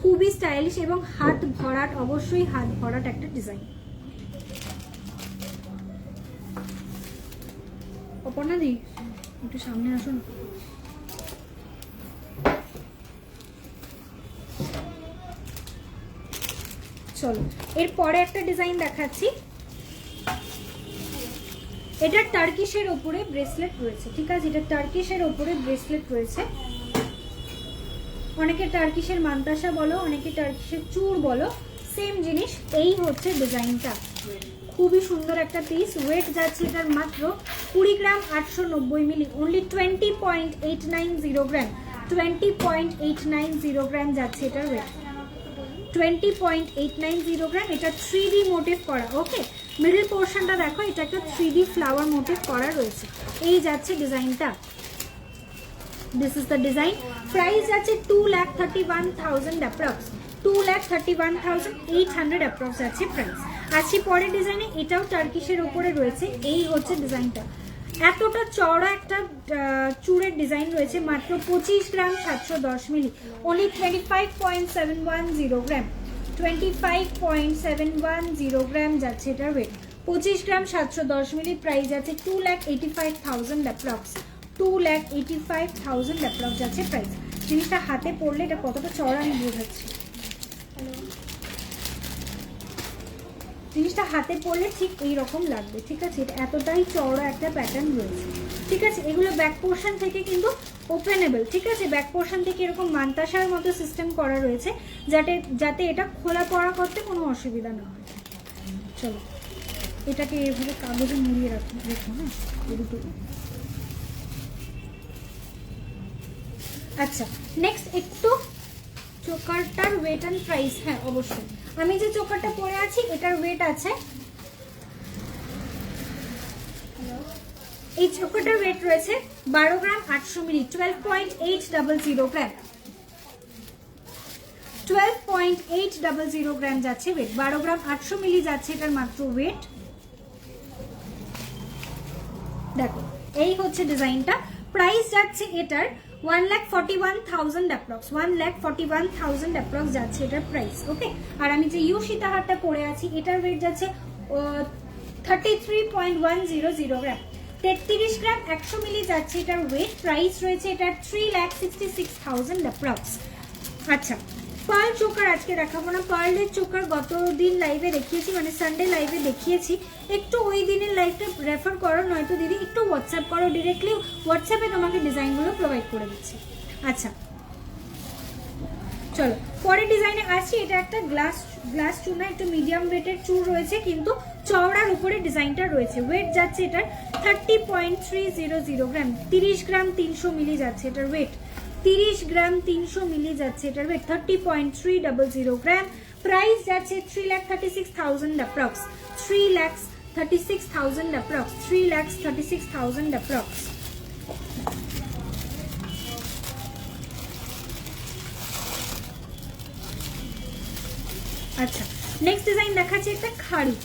S1: খুবই স্টাইলিশ, এবং হাত ভরাট, অবশ্যই হাত ভরাট একটা ডিজাইন। অপর্ণা দি একটু সামনে আসুন। চলো, এরপরে একটা ডিজাইন দেখাচ্ছি। এটা টার্কিশের ওপরে ব্রেসলেট রয়েছে, ঠিক আছে, এটা টার্কিশের ওপরে ব্রেসলেট রয়েছে। অনেকে টার্কিশের মান্তাসা বলো, অনেকে টার্কিশের চূড় বলো, সেম জিনিস। এই হচ্ছে ডিজাইনটা, খুবই সুন্দর একটা পিস। ওয়েট যাচ্ছে এটার মাত্র 20 গ্রাম 890 মিলি, অনলি 20.890 গ্রাম, 20.890 গ্রাম যাচ্ছে এটার ওয়েট, 20.890 গ্রাম। এটা 3D মোটিভ করা। ওকে, মিডল পোর্শনটা দেখো, এটা একটা 3D ফ্লাওয়ার মোটিভ করা রয়েছে। এই যাচ্ছে ডিজাইনটা, this is the design. Price যাচ্ছে 2,31,000 অ্যাপ্রক্স, 2,31,800 অ্যাপ্রক্স যাচ্ছে প্রাইস। আসি পরের ডিজাইনে, এটাও টার্কিশের ওপরে রয়েছে। এই হচ্ছে ডিজাইনটা, এতটা চওড়া একটা চূড়ের ডিজাইন রয়েছে, মাত্র 25 গ্রাম 710 মিলি, অনলি 25.710 গ্রাম, 25.710 গ্রাম যাচ্ছে এটার ওয়েট। 25 গ্রাম 710 মিলি, প্রাইস যাচ্ছে 2,85,000 অ্যাপ্রক্স, 2,85,000 অ্যাপ্রক্স যাচ্ছে প্রাইস। জিনিসটা হাতে পড়লে এটা কতটা চওড়া আমি বোঝাচ্ছি, জিনিসটা হাতে পরলে ঠিক এইরকম লাগবে, ঠিক আছে? এটা এতটাই চওড়া একটা প্যাটার্ন রয়েছে, ঠিক আছে? এগুলো ব্যাক পোর্শন থেকে কিন্তু ওপেনেবল, ঠিক আছে? ব্যাক পোর্শন থেকে এরকম মান্তাসার মতো সিস্টেম করা রয়েছে, যাতে এটা খোলা পড়া করতে কোনো অসুবিধা না হয়। চলো এটাকে এভাবে কাগজে মুড়িয়ে রেখো, হ্যাঁ দুটো। আচ্ছা, নেক্সট একটু চোকারটার ওয়েট অ্যান্ড প্রাইস। হ্যাঁ অবশ্যই, আমি যে চোকারটা পরে আছি এটার ওয়েট আছে, এই চোকারটার ওয়েট রয়েছে 12 গ্রাম 800 মিলি, 12.800 গ্রাম, 12.800 গ্রাম যাচ্ছে ওয়েট, 12 গ্রাম 800 মিলি যাচ্ছে এটার মাত্র ওয়েট। দেখো এই হচ্ছে ডিজাইনটা, প্রাইস যাচ্ছে এটার 1,41,000 অ্যাপ্রক্স, 1,41,000 অ্যাপ্রক্স যাচ্ছে এটার প্রাইস। ওকে, আর আমি যে ইউ সীতাহারটা পরে আছি এটার ওয়েট যাচ্ছে 33.100 গ্রাম, 33 গ্রাম 100 মিলি যাচ্ছে এটার ওয়েট, প্রাইস রয়েছে এটার 3,66,000 অ্যাপ্রক্স। আচ্ছা, পার্ল চোকার আজকে দেখাবো না, পার্লের চোকার গত দিন লাইভে দেখিয়েছি, মানে সানডে লাইভে দেখিয়েছি, একটু ওই দিনের লাইভটা রেফার করো, নয়তো দিদি একটু হোয়াটসঅ্যাপ করো, ডিরেক্টলি হোয়াটসঅ্যাপে তোমাকে ডিজাইনগুলো প্রোভাইড করে দিচ্ছি। আচ্ছা চলো পরের ডিজাইনে আসছি, এটা একটা গ্লাস চূড়া, একটু মিডিয়াম ওয়েটের চূড় রয়েছে, কিন্তু চওড়ার উপরে ডিজাইনটা রয়েছে, ওয়েট যাচ্ছে এটার 30.300 গ্রাম, 30 গ্রাম 300 মিলি যাচ্ছে এটার ওয়েট, 30 গ্রাম 300 মিলি যাচ্ছে এটার ওয়েট, 30.300 গ্রাম, প্রাইস যাচ্ছে 3,36,000 অ্যাপ্রক্স, 3,36,000 অ্যাপ্রক্স, 3,36,000 অ্যাপ্রক্স। আচ্ছা, নেক্সট ডিজাইন দেখাচ্ছি একটা খাড়ি,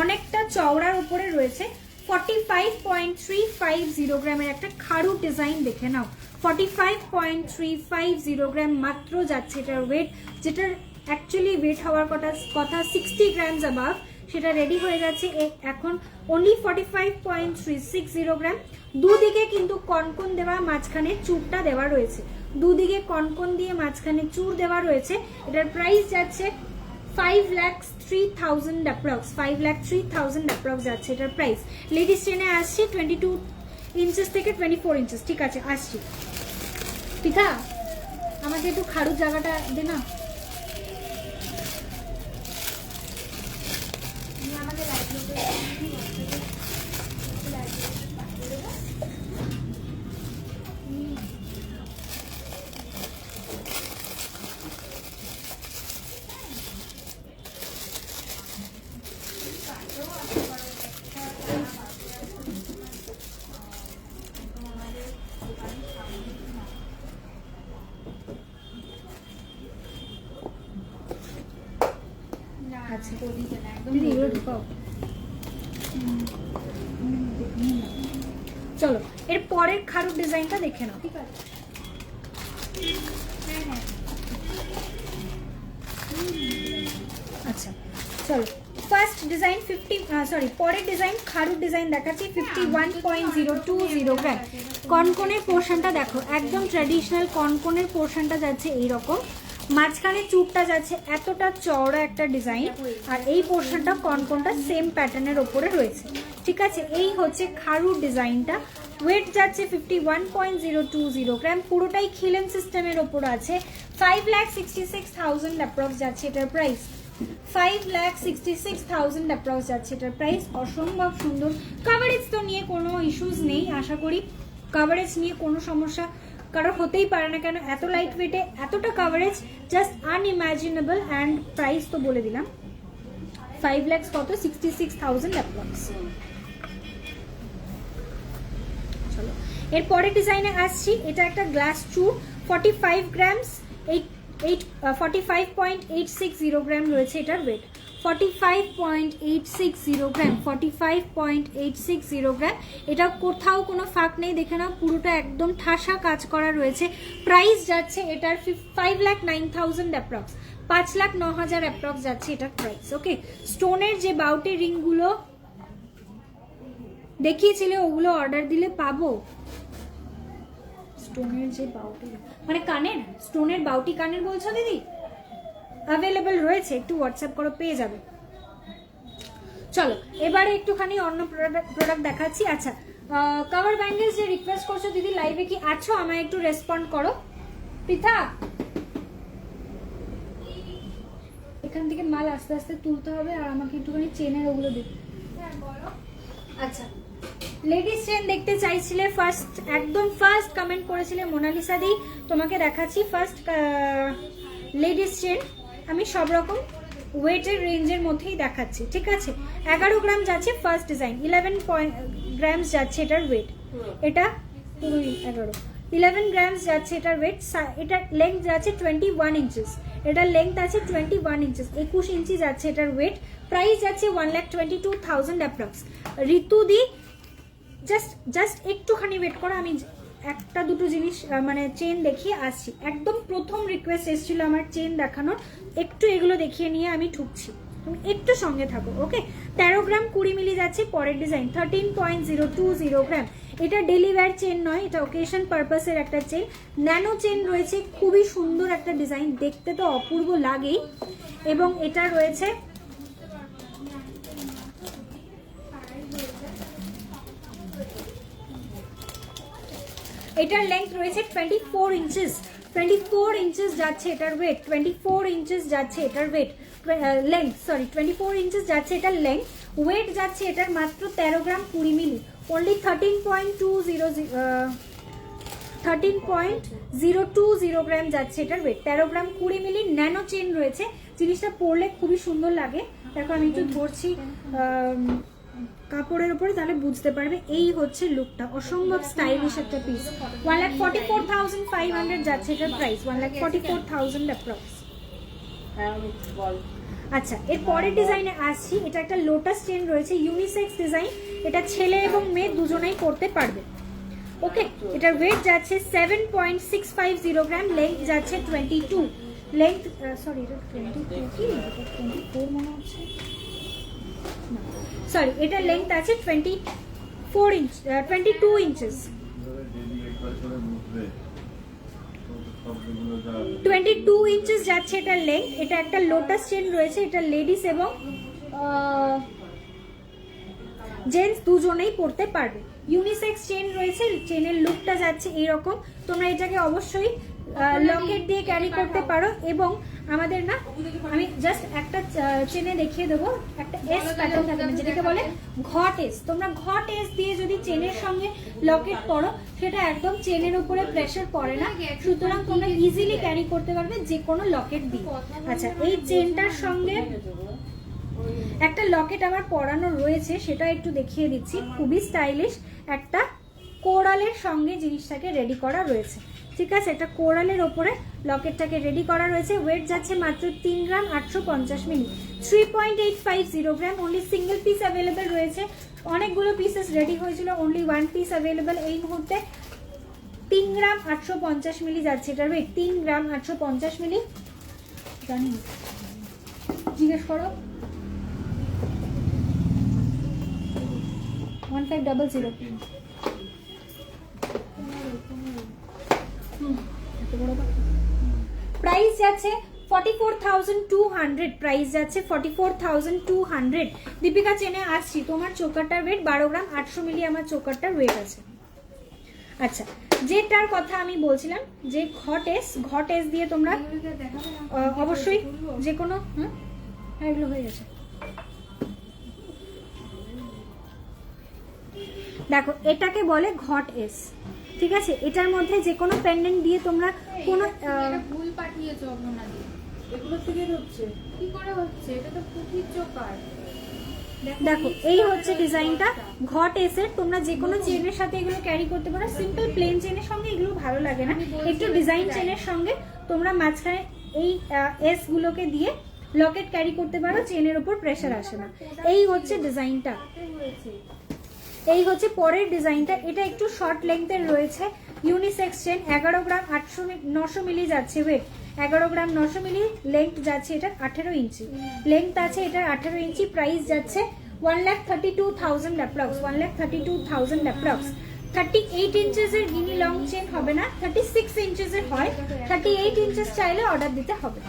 S1: অনেকটা চওড়ার উপরে রয়েছে, 45.350 গ্রামের একটা খাড়ু ডিজাইন, দেখে নাও 45.350 গ্রাম মাত্র যাচ্ছে এটার ওয়েট, যেটার অ্যাকচুয়ালি ওয়েট হওয়ার কথা 60 গ্রামস অ্যাবাভ, সেটা রেডি হয়ে যাচ্ছে এখন অনলি 45.360 গ্রাম। দুদিকে কিন্তু কনকন দেওয়া, মাঝখানে চূড়টা দেওয়া রয়েছে, দুদিকে কনকন দিয়ে মাঝখানে চূড় দেওয়া রয়েছে। এটার প্রাইস যাচ্ছে 5,03,000 অ্যাপ্রক্স, 5,03,000 অ্যাপ্রক্স যাচ্ছে এটার প্রাইস। লেডিস ট্রেনে আসছি 22 ইঞ্চেস থেকে 24 ইঞ্চেস, ঠিক আছে আসছি। পিঠা আমাকে একটু খাড়ুর জায়গাটা দে না, চলো এর পরের খাড়ুর ডিজাইনটা দেখে নাও, ঠিক আছে? আচ্ছা চলো ফার্স্ট ডিজাইন পরের ডিজাইন খাড়ুর ডিজাইন দেখাচ্ছি, 51.020 গ্রাম। কনকনের পোর্শনটা দেখো, একদম ট্র্যাডিশনাল কনকনের পোর্শনটা যাচ্ছে এইরকম, মাঝখানে চুপটা যাচ্ছে, এতটা চওড়া একটা ডিজাইন, আর এই পোর্শনটা কনকনটা সেম প্যাটার্নের ওপরে রয়েছে, ঠিক আছে? এই হচ্ছে খাড়ুর ডিজাইনটা, ওয়েট যাচ্ছে 51.020 গ্রাম, পুরোটাই খিলেন সিস্টেমের ওপর আছে, 5,66,000 অ্যাপ্রক্স যাচ্ছে এটার প্রাইস, 5,66,000 অ্যাপ্রক্স যাচ্ছে এটার প্রাইস। অসম্ভব সুন্দর কাভারেজ, তো নিয়ে কোনো ইস্যুস নেই, আশা করি কাভারেজ নিয়ে কোনো সমস্যা কারণ হতেই পারে না, কেন এত লাইট ওয়েটে এতটা coverage just unimaginable. And price তো বলে দিলাম 5 লাখ কত, 66,000 অ্যাপ্রক্স। চলো এর পরের ডিজাইনে আসছি, এটা একটা গ্লাস চুর, 45 গ্রামস, 45.860 গ্রাম রয়েছে এটার ওয়েট, 45.860 গ্রাম, 45.860 গ্রাম। এটা কোথাও কোনো ফাঁক নেই, দেখে নাও পুরোটা একদম ঠাসা কাজ করা রয়েছে। প্রাইস যাচ্ছে এটার 5,09,000 অ্যাপ্রক্স, 5,09,000 অ্যাপ্রক্স যাচ্ছে এটার প্রাইস। ওকে, স্টোনের যে বাউটি রিংগুলো দেখিয়েছিলে ওগুলো অর্ডার দিলে পাবো? স্টোনের যে বাউটি মানে কানের, স্টোনের বাউটি কানের বলছো দিদি? অ্যাভেলেবেল রয়েছে, একটু হোয়াটসঅ্যাপ করো, পেয়ে যাবে। চলো এবারে একটুখানি অন্য প্রোডাক্ট দেখাচ্ছি। আচ্ছা, কভার ব্যাঙ্গেলস যে রিকোয়েস্ট করছো দিদি, লাইভে কি আছো? আমায় একটু রেসপন্ড করো। পৃথা, এখান থেকে মাল আস্তে আস্তে তুলতে হবে আর আমাকে একটুখানি চেনের ওগুলো দেখতে। আচ্ছা, লেডিস চেন দেখতে চাইছিলে, ফার্স্ট একদম ফার্স্ট কমেন্ট করেছিলে মোনালিসা দি, তোমাকে দেখাচ্ছি ফার্স্ট লেডিস চেন। আমি সব রকম ওয়েটের রেঞ্জের মধ্যেই দেখাচ্ছি, ঠিক আছে? 11 গ্রাম যাচ্ছে ফার্স্ট ডিজাইন, 11 গ্রামস যাচ্ছে এটার ওয়েট। এটা পুরোই 11 গ্রামস যাচ্ছে এটার ওয়েট। এটার লেন্থ যাচ্ছে 21 ইঞ্চেস, এটার লেন্থ আছে 21 ইঞ্চেস, 21 ইঞ্চি যাচ্ছে এটার ওয়েট। প্রাইস যাচ্ছে 1,22,000 অ্যাপ্রক্স। ঋতুদি জাস্ট একটুখানি ওয়েট করো, আমি একটা দুটো জিনিস মানে চেন দেখিয়ে আসছি। একদম প্রথম রিকোয়েস্ট এসেছিল আমার চেন দেখানোর, একটু এগুলো দেখিয়ে নিয়ে আমি ঠুকছি, তুমি একটু সঙ্গে থাকো। ওকে, 13 গ্রাম 20 মিলি যাচ্ছে পরের ডিজাইন, 13.020 গ্রাম। এটা ডেলি ওয়্যার চেন নয়, এটা ওকেশন পারপাসের একটা চেন, ন্যানো চেন রয়েছে, খুবই সুন্দর একটা ডিজাইন, দেখতে তো অপূর্ব লাগেই। এবং এটা রয়েছে এটার লেন্থ রয়েছে 24 ইঞ্চেস, 24 ইঞ্চেস যাচ্ছে এটার ওয়েট, 24 ইঞ্চেস যাচ্ছে এটার ওয়েট, লেন্থ সরি 24 ইঞ্চেস যাচ্ছে এটার লেন্থ। ওয়েট যাচ্ছে এটার মাত্র 13 গ্রাম 20 মিলি, অনলি 13.020 গ্রাম যাচ্ছে এটার ওয়েট, 13 গ্রাম 20 মিলি। ন্যানো চেন রয়েছে, জিনিসটা পরলে খুবই সুন্দর লাগে। দেখো আমি একটু ধরছি কাপড়ের উপরে, তাহলে বুঝতে পারবে। এই হচ্ছে লুকটা, অসম্ভব স্টাইলিশ একটা পিস। 1,44,500 যাচ্ছে এটার প্রাইস, 1,44,000 অ্যাপ্রক্স। আচ্ছা, এর পরের ডিজাইনে আসছি। এটা একটা লোটাস চেন রয়েছে, ইউনিসেক্স ডিজাইন, এটা ছেলে এবং মেয়ে দুজনেই পরতে পারবে। ওকে, এটার ওয়েট যাচ্ছে 7.650 গ্রাম, লেন্থ যাচ্ছে 22, লেন্থ সরি এটা 22 কি, এটা 24 মনে হচ্ছে, সরি এটার লেন্থ আছে 22 ইঞ্চেস, 22 ইঞ্চেস যাচ্ছে এটার লেন্থ। এটা একটা লোটাস চেন রয়েছে, এটা লেডিস এবং জেন্টস দুজনেই পরতে পারবে। ইউনিসেক্স চেন রয়েছে, চেনের লুকটা যাচ্ছে এইরকম। তোমরা এটাকে অবশ্যই লকেট দিয়ে ক্যারি করতে পারো। এবং আমাদের না, আমি জাস্ট একটা চেনে দেখিয়ে দেবো, একটা এস প্যাটার্ন থাকে না, যেটাকে বলে ঘট এস। তোমরা ঘট এস দিয়ে যদি চেনের সঙ্গে লকেট পরো, সেটা একদম চেনের উপরে প্রেশার পড়ে না, সুতরাং তোমরা ইজিলি ক্যারি করতে পারবে যে কোনো লকেট দিয়ে। আচ্ছা, এই চেনটার সঙ্গে একটা লকেট আমার পরানো রয়েছে, সেটা একটু দেখিয়ে দিচ্ছি। খুবই স্টাইলিশ একটা কোরালের সঙ্গে জিনিসটাকে রেডি করা রয়েছে, ঠিক আছে? একটা কোরালের ওপরে লকেটটাকে রেডি করা রয়েছে। ওয়েট যাচ্ছে মাত্র 3 গ্রাম 850 মিলি, 3.850 গ্রাম। অনলি সিঙ্গেল পিস অ্যাভেলেবেল রয়েছে, অনেকগুলো পিসেস রেডি হয়েছিল, অনলি 1 পিস অ্যাভেলেবেল এই মুহূর্তে। 3 গ্রাম 850 মিলি যাচ্ছে এটার ওয়েট, 3 গ্রাম 850 মিলি। জানি জিজ্ঞেস করো, 1500। প্রাইস যাচ্ছে 44,200, প্রাইস যাচ্ছে 44,200। দীপিকা চেনে আসছি, তোমার চোকারটার ওয়েট 12 গ্রাম 800 মিলি আমার চোকারটার ওয়েট আছে। আচ্ছা, যেটার কথা আমি বলছিলাম, যে ঘট এস দিয়ে তোমরা অবশ্যই যে কোনো এগুলো হয়ে গেছে। দেখো, এটাকে বলে ঘট এস, ঠিক আছে? এটার মধ্যে যে কোনো পেন্ডেন্ট দিয়ে তোমরা কোনো
S2: ভুল পাঠিয়েছো আপনাদের, এগুলো থেকে হচ্ছে কি করে হচ্ছে, এটা তো পুঁথির চোকার।
S1: দেখো, এই হচ্ছে ডিজাইনটা ঘট এসের। তোমরা যে কোনো চেনের সাথে এগুলো ক্যারি করতে পারো। সিম্পল প্লেন চেনের সঙ্গে এগুলো ভালো লাগে না, একটু ডিজাইন চেনের সঙ্গে তোমরা মাঝখানে এই এস গুলোকে দিয়ে লকেট ক্যারি করতে পারো, চেনের উপর প্রেসার আসে না। এই হচ্ছে ডিজাইনটা, এই হচ্ছে পরের ডিজাইনটা। এটা একটু শর্ট লেন্থের রয়েছে, ইউনিসেক্স চেন, 11 গ্রাম 900 মিলি যাচ্ছে ওয়েট, 11 গ্রাম 900 মিলি, লেন্থ যাচ্ছে এটার 18 ইঞ্চি, লেন্থ আছে এটার 18 ইঞ্চি, প্রাইস যাচ্ছে 1,32,000 অ্যাপ্রক্স, 1,32,000 অ্যাপ্রক্স। 38 ইঞ্চেসের গিনি লং চেন হবে না, 36 ইঞ্চেসের হয়, 38 ইঞ্চেস চাইলে অর্ডার দিতে হবে।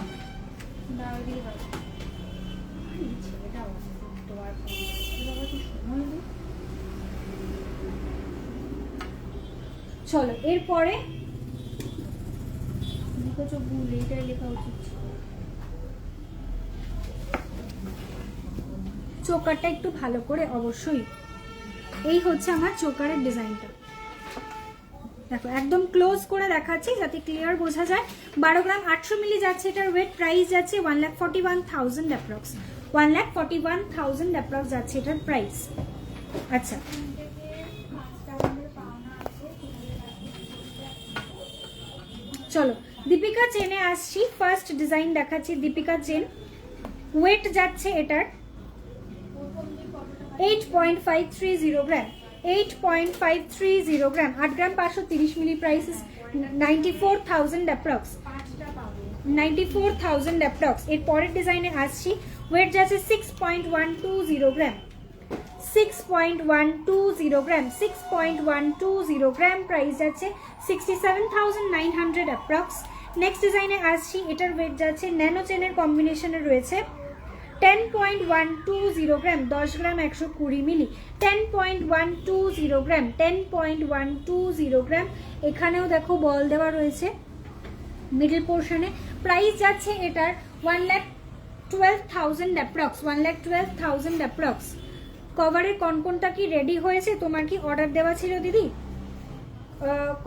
S1: চলো এরপরে চোকারটা একটু ভালো করে অবশ্যই। এই হচ্ছে আমার চোকারের ডিজাইনটা, দেখো একদম ক্লোজ করে দেখাচ্ছি যাতে ক্লিয়ার বোঝা যায়। 12 গ্রাম 800 মিলি যাচ্ছে এটার ওয়েট, প্রাইস যাচ্ছে 1,41,000 অ্যাপ্রক্স, 1,41,000 অ্যাপ্রক্স যাচ্ছে এটার প্রাইস। আচ্ছা চলো দীপিকা চেনে আসছি, ফার্স্ট ডিজাইন দেখাচ্ছি দীপিকা চেন। ওয়েট যাচ্ছে এটার 8.530 গ্রাম, 8.530 গ্রাম, 8 গ্রাম 530 মিলি, প্রাইস 94,000 অ্যাপ্রক্স, 94,000 অ্যাপ্রক্স। এর পরের ডিজাইনে আসছি, ওয়েট যাচ্ছে 6.120 গ্রাম, 6.120 গ্রাম, 6.120 গ্রাম, প্রাইস যাচ্ছে 67,900 অ্যাপ্রক্স। নেক্সট ডিজাইনে আসছি, এটার ওয়েট যাচ্ছে ন্যানো চেনের কম্বিনেশনে রয়েছে 10.120 গ্রাম, 10 গ্রাম 120 মিলি, 10.120 গ্রাম, 10.120 গ্রাম। এখানেও দেখো বল দেওয়া রয়েছে মিডল পোর্শনে, প্রাইস যাচ্ছে এটার 1,12,000 অ্যাপ্রক্স, 1,12,000 অ্যাপ্রক্স। কভারের কনকনটা কি রেডি হয়েছে? তোমার কি অর্ডার দেওয়া ছিল দিদি?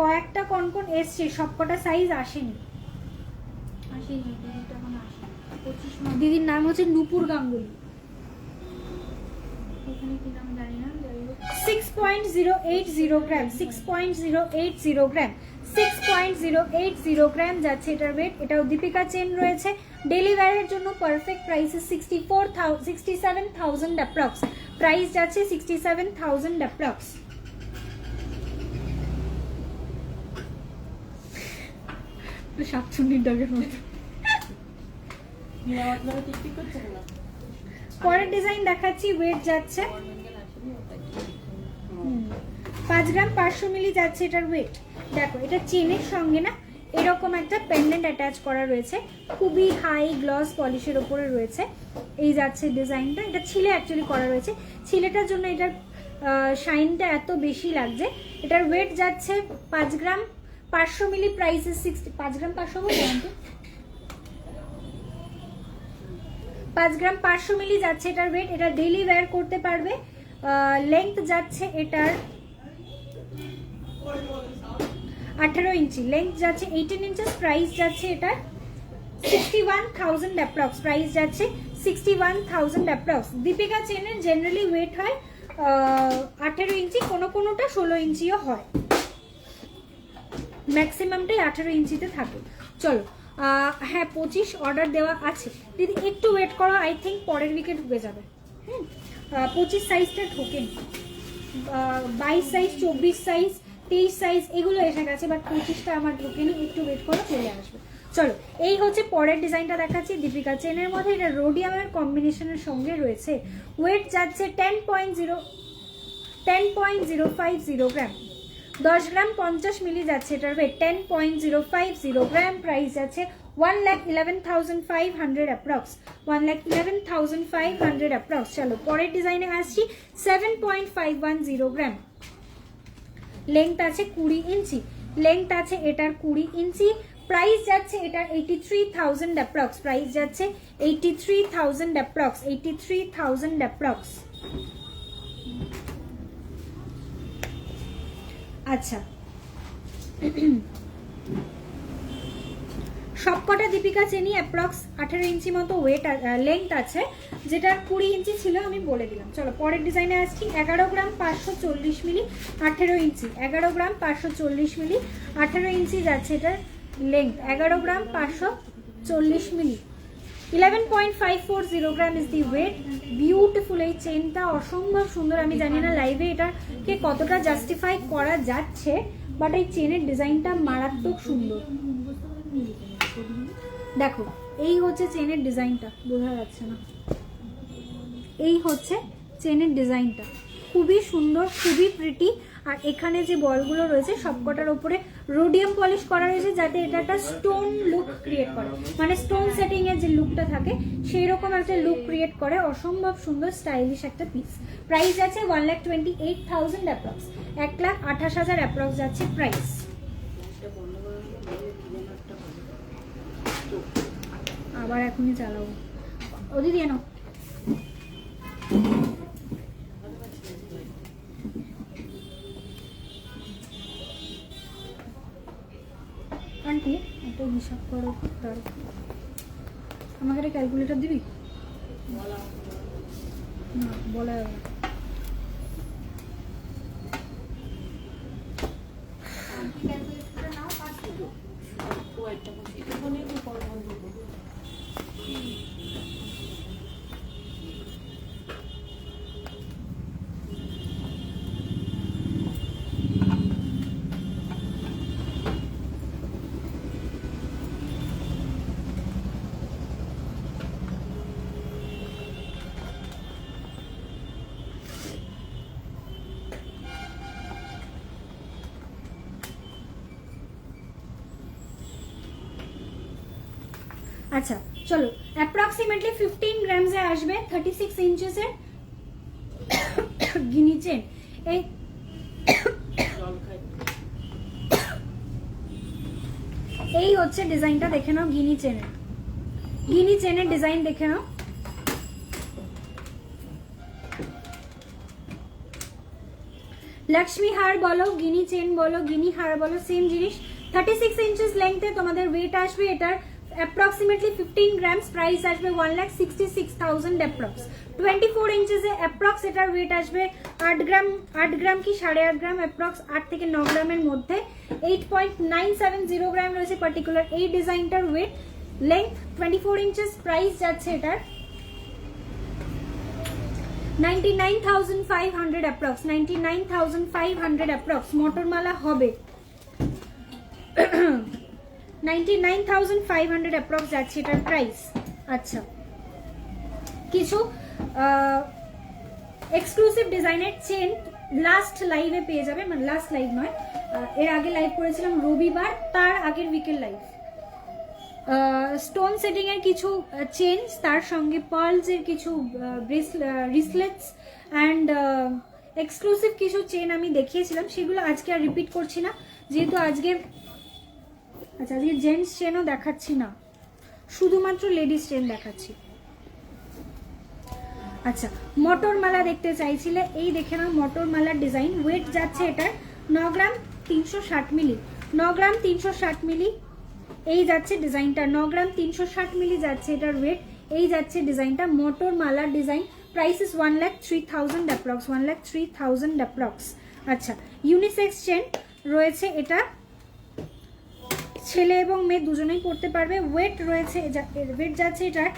S1: কয়েকটা কনকন এসছে, সবকটা সাইজ আসেনি। দিদির নাম হচ্ছে নূপুর গাঙ্গুলি। 6.080 গ্রাম, 6.080 গ্রাম, 6.080 গ্রাম যাচ্ছে এটার ওয়েট। এটাও দীপিকা চেন রয়েছে, ডেলি ওয়্যারের জন্য পারফেক্ট, প্রাইস 67,000 অ্যাপ্রক্স, প্রাইস যাচ্ছে 67,000 অ্যাপ্রক্স। শাকচুন্নির ডাকের মতো। পরের ডিজাইন দেখাচ্ছি, ওয়েট যাচ্ছে 5 গ্রাম 500 মিলি যাচ্ছে এটার ওয়েট। দেখো এটা চেনের সঙ্গে না এরকম একটা পেন্ডেন্ট অ্যাটাচ করা রয়েছে, খুবই হাই গ্লস পলিশের ওপরে রয়েছে। এই যাচ্ছে ডিজাইনটা, এটা ছিলে অ্যাকচুয়ালি করা রয়েছে, ছিলেটার জন্য এটার শাইনটা এত বেশি লাগছে। এটার ওয়েট যাচ্ছে 5 গ্রাম 500 মিলি, প্রাইসে 5 গ্রাম 500 বলতে 5 গ্রাম 500 মিলি যাচ্ছে এটার ওয়েট। এটা ডেইলি ওয়্যার করতে পারবে। লেন্থ যাচ্ছে এটার 18 ইঞ্চি, লেন্থ যাচ্ছে 18 ইঞ্চেস, প্রাইস যাচ্ছে এটার 61,000 অ্যাপ্রক্স, প্রাইস যাচ্ছে 61,000 অ্যাপ্রক্স। দীপিকা চেনের জেনারেলি ওয়েট হয় 18 ইঞ্চি, কোনোটা 16 ইঞ্চিও হয়, ম্যাক্সিমামটাই 18 ইঞ্চিতে থাকে। চলো হ্যাঁ 25 অর্ডার দেওয়া আছে দিদি, একটু ওয়েট করো, আই থিঙ্ক পরের উইকে ঢুকে যাবে। 25 সাইজটা ঢোকেনি, 22 সাইজ 24 সাইজ 23 সাইজ এগুলো এসে গেছে, বাট 25টা আমার ঢোকেনি, একটু ওয়েট করো চলে আসবে। চলো এই হচ্ছে পরের ডিজাইনটা দেখাচ্ছি দীপিকা চেনের মধ্যে, এটা রোডিয়ামের কম্বিনেশনের সঙ্গে রয়েছে। ওয়েট যাচ্ছে 10.050 গ্রাম, 10 গ্রাম 50 মিলি যাচ্ছে এটার ওয়েট, 10.050 গ্রাম, প্রাইস যাচ্ছে 1,11,500 অ্যাপ্রক্স, 1,11,500 অ্যাপ্রক্স। চলো পরের ডিজাইনে আসছি, 7.510 গ্রাম, লেন্থ আছে 20 ইঞ্চি, লেন্থ আছে এটার 20 ইঞ্চি, প্রাইস যাচ্ছে এটার 83,000 অ্যাপ্রক্স, প্রাইস যাচ্ছে 83,000 অ্যাপ্রক্স, 83,000 অ্যাপ্রক্স। আচ্ছা সবকটা দীপিকা চেনি অ্যাপ্রক্স 18 ইঞ্চি মতো ওয়েট লেন্থ আছে, যেটার 20 ইঞ্চি ছিল আমি বলে দিলাম। চলো পরের ডিজাইনে আসছি, 11 গ্রাম 540 মিলি, 18 ইঞ্চি, 11 গ্রাম 540 মিলি, 18 ইঞ্চি যাচ্ছে এটার length, 11 gram 540 milli, 11.540 gram is the weight. Beautiful এই চেনটা, অসম্ভব সুন্দর। আমি জানি না লাইভে এটাকে কতটা জাস্টিফাই করা যাচ্ছে, বাট এই চেনের ডিজাইনটা মারাত্মক সুন্দর। দেখো এই হচ্ছে চেনের ডিজাইনটা, বোঝা যাচ্ছে না, এই হচ্ছে চেনের ডিজাইনটা, খুবই সুন্দর, খুবই প্রিটি। আর এখানে যে বলগুলো রয়েছে সবকটার উপরে রোডিয়াম পলিশ করা রয়েছে, যাতে এটা একটা স্টোন লুক ক্রিয়েট করে, মানে স্টোন সেটিং এর যে লুকটা থাকে সেই রকম একটা লুক ক্রিয়েট করে। অসম্ভব সুন্দর স্টাইলিশ একটা পিস। প্রাইস আছে 1,28,000 অ্যাপ্রক্স, 1,28,000 অ্যাপ্রক্স যাচ্ছে প্রাইস। আবার এখনই চালাবো ও দিদি, এনো আন্টি একটা হিসাব করো, তার আমাকে একটা ক্যালকুলেটর দিবি? না বলা যাবে না। আচ্ছা চলো, অ্যাপ্রক্সিমেটলি 15 গ্রামসে আসবে, 36 ইঞ্চেসের গিনি চেন। এই হচ্ছে ডিজাইনটা, দেখে নাও গিনি চেনের ডিজাইন দেখে নাও। লক্ষ্মী হার বলো, গিনি চেন বলো, গিনি হার বলো, সেম জিনিস। 36 ইঞ্চেস লেংথে তোমাদের ওয়েট আসবে এটার অ্যাপ্রক্সিমেটলি 15 গ্রামস। প্রাইস আসবে 1,66,000 অ্যাপ্রক্স। 24 ইঞ্চেসে অ্যাপ্রক্স এটার ওয়েট আসবে 8 গ্রাম, 8 গ্রাম কি 8.5 গ্রাম, অ্যাপ্রক্স 8 থেকে 9 গ্রামের মধ্যে। 8.970 গ্রাম রয়েছে পার্টিকুলার এই ডিজাইনটার ওয়েট। Length 24 inches. প্রাইস যাচ্ছে এটার 99,500 অ্যাপ্রক্স, 99,500 অ্যাপ্রক্স। মোটরমালা হবে 99,500 অ্যাপ্রক্স যাচ্ছে এটার প্রাইস। আচ্ছা, কিছু এক্সক্লুসিভ ডিজাইনের চেন লাস্ট লাইভে পেয়ে যাবে, মানে লাস্ট লাইভ নয়, এর আগে লাইভ করেছিলাম রবিবার, তার আগের উইকের লাইভ। স্টোন সেটিং এর কিছু চেন, তার সঙ্গে পার্লস এর কিছু রিসলেটস অ্যান্ড এক্সক্লুসিভ কিছু চেন আমি দেখিয়েছিলাম, সেগুলো আজকে আর রিপিট করছি না, যেহেতু আজকে জেন্টস চেনও দেখাচ্ছি না, শুধুমাত্র লেডিস চেন দেখাচ্ছি। আচ্ছা, মটরমালা দেখতে চাইছিলে, এই দেখে নাও মটরমালার ডিজাইন। ওয়েট যাচ্ছে এটার 9 গ্রাম 360 মিলি, 9 গ্রাম 360 মিলি। এই যাচ্ছে ডিজাইনটা, 9 গ্রাম 360 মিলি যাচ্ছে এটার ওয়েট। এই যাচ্ছে ডিজাইনটা, মটরমালার design. Price is 1,03,000 approx, 1,03,000 approx. আচ্ছা, ইউনিসেক্স চেন রয়েছে, এটা ছেলে এবং মেয়ে দুজনেই পড়তে পারবে। ওয়েট রয়েছে, ওয়েট যাচ্ছে এটার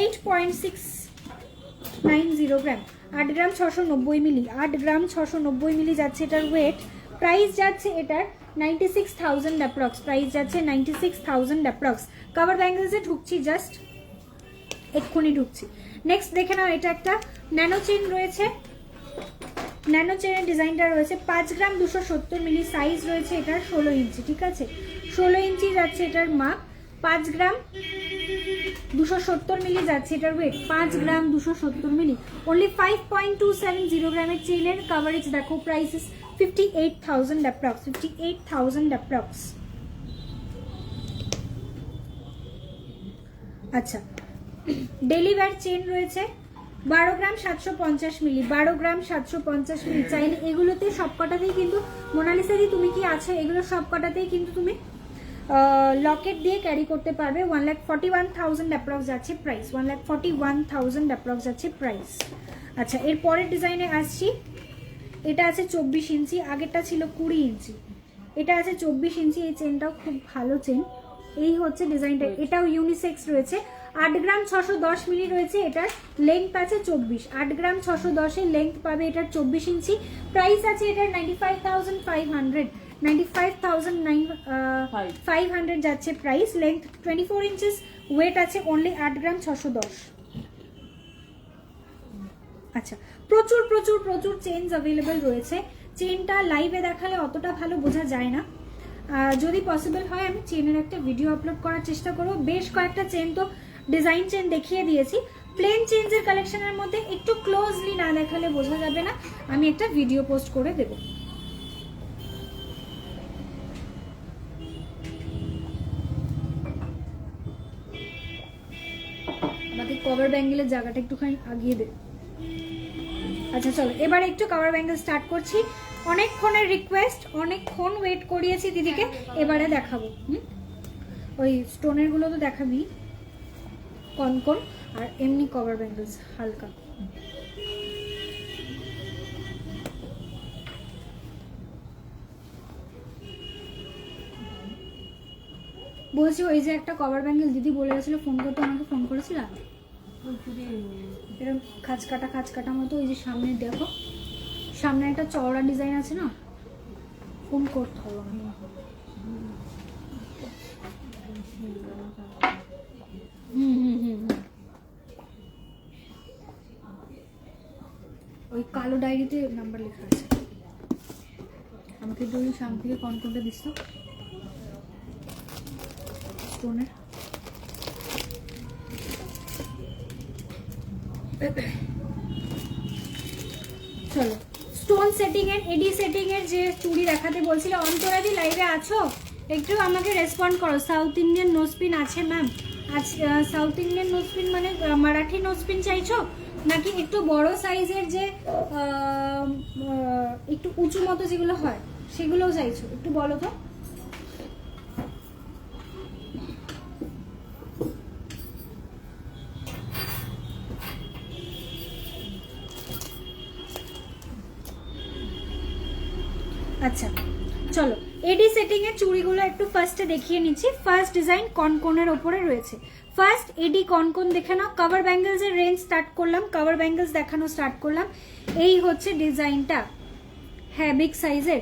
S1: 8.690 গ্রাম, 8 গ্রাম 690 মিলি, 8 গ্রাম 690 মিলি যাচ্ছে এটার ওয়েট। প্রাইস যাচ্ছে এটার 96,000 অ্যাপ্রক্স, প্রাইস যাচ্ছে 96,000 অ্যাপ্রক্স। কাভার ব্যাঙ্গেলসে ঢুকছি, জাস্ট এক্ষুনি ঢুকছি। নেক্সট দেখে নাও, এটা একটা ন্যানো চেন রয়েছে, ন্যানো চেনের ডিজাইনটা রয়েছে 5 গ্রাম 270 মিলি। সাইজ রয়েছে এটার 16 ইঞ্চি, ঠিক আছে, 16 ইঞ্চি যাচ্ছে এটার মাপ। 5 গ্রাম 270 মিলি যাচ্ছে এটার ওয়েট, 5 গ্রাম 270 মিলি। অনলি 5.270 গ্রামের চেইনের কাভারেজ দেখো। Price is 58,000 approx, 58,000 approx. আচ্ছা, ডেলি ওয়্যার চেন রয়েছে 12 গ্রাম 750 মিলি, 12 গ্রাম 750 মিলি। চাইলে এগুলোতে সবকটাতেই কিন্তু, মোনালিসারি তুমি কি আছে, এগুলো সবকটাতেই কিন্তু তুমি লকেট দিয়ে ক্যারি করতে পারবে। 1,41,000 অ্যাপ্রক্স যাচ্ছে প্রাইস, 1,41,000 অ্যাপ্রক্স যাচ্ছে প্রাইস। আচ্ছা, এর পরের ডিজাইনে আসছি। এটা আছে 24 ইঞ্চি, আগেরটা ছিল 20 ইঞ্চি, এটা আছে 24 ইঞ্চি। এই চেনটাও খুব ভালো চেন। এই হচ্ছে ডিজাইনটা, এটাও ইউনিসেক্স রয়েছে। 8 গ্রাম 610 মিলি রয়েছে, এটার লেন্থ আছে 24। 8 গ্রাম 610 এর লেন্থ পাবে এটার 24 ইঞ্চি। প্রাইস আছে এটার 95,500, 95,500 যাচ্ছে প্রাইস। লেন্থ 24 ইঞ্চিস, ওয়েট আছে অনলি 8 গ্রাম 610। আচ্ছা, প্রচুর প্রচুর প্রচুর চেইনস অ্যাভেলেবেল রয়েছে। চেনটা লাইভে দেখালে অতটা ভালো বোঝা যায় না, যদি পসিবল হয় আমি চেনের একটা ভিডিও আপলোড করার চেষ্টা করব। বেশ কয়েকটা চেন তো ডিজাইন চেন দেখিয়ে দিয়েছি, প্লেন চেনসের কালেকশনের মধ্যে একটু ক্লোজলি না দেখালে বোঝা যাবে না, আমি একটা ভিডিও পোস্ট করে দেব। আমাকে কভার ব্যাঙ্গেলের জায়গাটা একটুখানি আগিয়ে দে। আচ্ছা চলো, এবার একটু কভার ব্যাঙ্গেল স্টার্ট করছি। অনেকক্ষণের রিকোয়েস্ট, অনেকক্ষণ ওয়েট করিয়েছি দিদিকে, এবারে দেখাবো। ওই স্টোনের গুলো তো দেখাবি, কনকন আর এমনি কভার ব্যাঙ্গেলস হালকা। বলছি ওই যে একটা কভার ব্যাঙ্গেল দিদি বলে গেছিল ফোন করতে, আমাকে ফোন করেছিল এরকম খাঁচ কাটা মতো, ওই যে সামনে দেখো, সামনে একটা চওড়া ডিজাইন আছে না, ফোন করতে হবে। ওই কালো ডায়েরিতে নাম্বার লেখা আছে, আমাকে একটু ওই সামনে থেকে কনকনটা দিস তো স্টোনের। চলো, স্টোন সেটিং এর এডি সেটিং এর যে চুড়ি দেখাতে বলছিলে, অন্তরাদি লাইভে আছো? একটু আমাকে রেসপন্ড করো। সাউথ ইন্ডিয়ান নোজপিন আছে ম্যাম? আজ সাউথ ইন্ডিয়ান নোজপিন মানে মারাঠি নোজপিন চাইছো, নাকি একটু বড় সাইজের যে একটু উঁচু মতো যেগুলো হয় সেগুলোও চাইছো? একটু বলো তো। আচ্ছা চলো, এডি সেটিং এর চুড়িগুলো একটু ফার্স্টে দেখিয়ে নিচ্ছি। ফার্স্ট ডিজাইন কনকনের ওপরে রয়েছে। ফার্স্ট এডি কনকন দেখে নাও। কভার ব্যাঙ্গেলস এর রেঞ্জ স্টার্ট করলাম, কভার ব্যাঙ্গেলস দেখানো স্টার্ট করলাম। এই হচ্ছে ডিজাইনটা, হ্যাঁ বিগ সাইজের।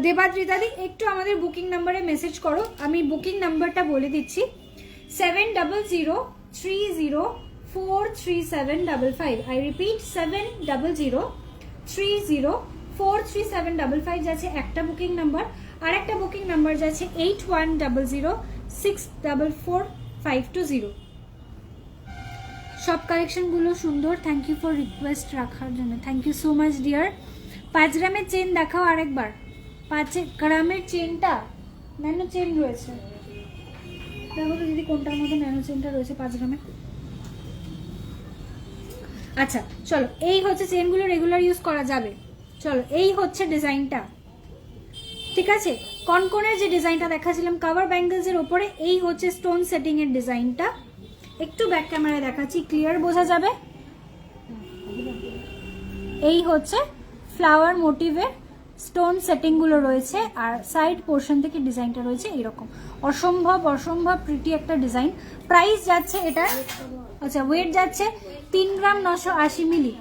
S1: দেবাদ্রিতাদি একটু আমাদের বুকিং নাম্বারে মেসেজ করো, আমি বুকিং নাম্বারটা বলে দিচ্ছি 7003043755। আই রিপিট 7003043755 যাচ্ছে একটা বুকিং নাম্বার, আর একটা বুকিং নাম্বার যাচ্ছে 8100644520। সব কালেকশনগুলো সুন্দর, থ্যাংক ইউ ফর রিকোয়েস্ট রাখার জন্য, thank you so much dear. 5 গ্রামের চেন দেখাও আরেকবার। 5 গ্রামের চেনটা ন্যানো চেন রয়েছে, দেখো তো দিদি কোনটার মধ্যে ন্যানো চেনটা রয়েছে 5 গ্রামে। আচ্ছা চলো, এই হচ্ছে চেনগুলো রেগুলার ইউজ করা যাবে। চলো, এই হচ্ছে ডিজাইনটা, ঠিক আছে? কনকনের যে ডিজাইনটা দেখাচ্ছিলাম কভার ব্যাঙ্গেলস এর ওপরে, এই হচ্ছে স্টোন সেটিং এর ডিজাইনটা। একটু ব্যাক ক্যামেরায় দেখাচ্ছি, ক্লিয়ার বোঝা যাবে। এই হচ্ছে ফ্লাওয়ার মোটিভের স্টোন সেটিং গুলো রয়েছে, আর সাইড পোর্শন থেকে ডিজাইনটা রয়েছে এরকম। অসম্ভব অসম্ভব প্রিটি একটা ডিজাইন। প্রাইস যাচ্ছে এটা, আচ্ছা ওয়েট যাচ্ছে 3 গ্রাম 980 মিলি,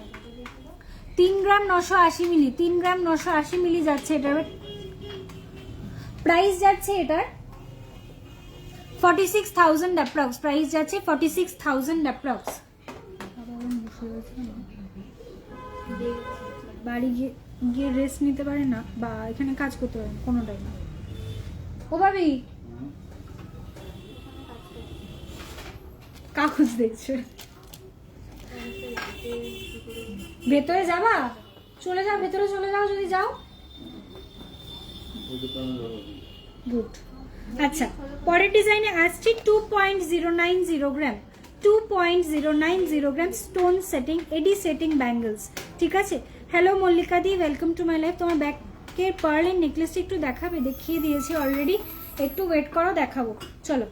S1: 3 গ্রাম 980 মিলি, 3 গ্রাম 980 মিলি যাচ্ছে এটার প্রাইস। যাচ্ছে এটার 46,000 অ্যাপ্রক্স, প্রাইস যাচ্ছে 46,000 অ্যাপ্রক্স। বাড়ি গিয়ে রেস্ট নিতে পারে না বা এখানে কাজ করতে পারে না, কোনোটাই না। ও ভাবি কাগজ দেখছে, ভেতরে যাবা? চলে যাও, ভেতরে চলে যাও যদি যাও। গুড। আচ্ছা, পরের ডিজাইনে আসছি 2.090 গ্রাম, 2.090 গ্রাম স্টোন সেটিং এডি সেটিং ব্যাঙ্গেলস, ঠিক আছে? Hello Mallika the, welcome to my life. তোমার ব্যাকের পার্লের নেকলেসটা একটু দেখাবে? দেখিয়ে দিয়েছি অলরেডি, একটু ওয়েট করো, দেখাবো। চলো,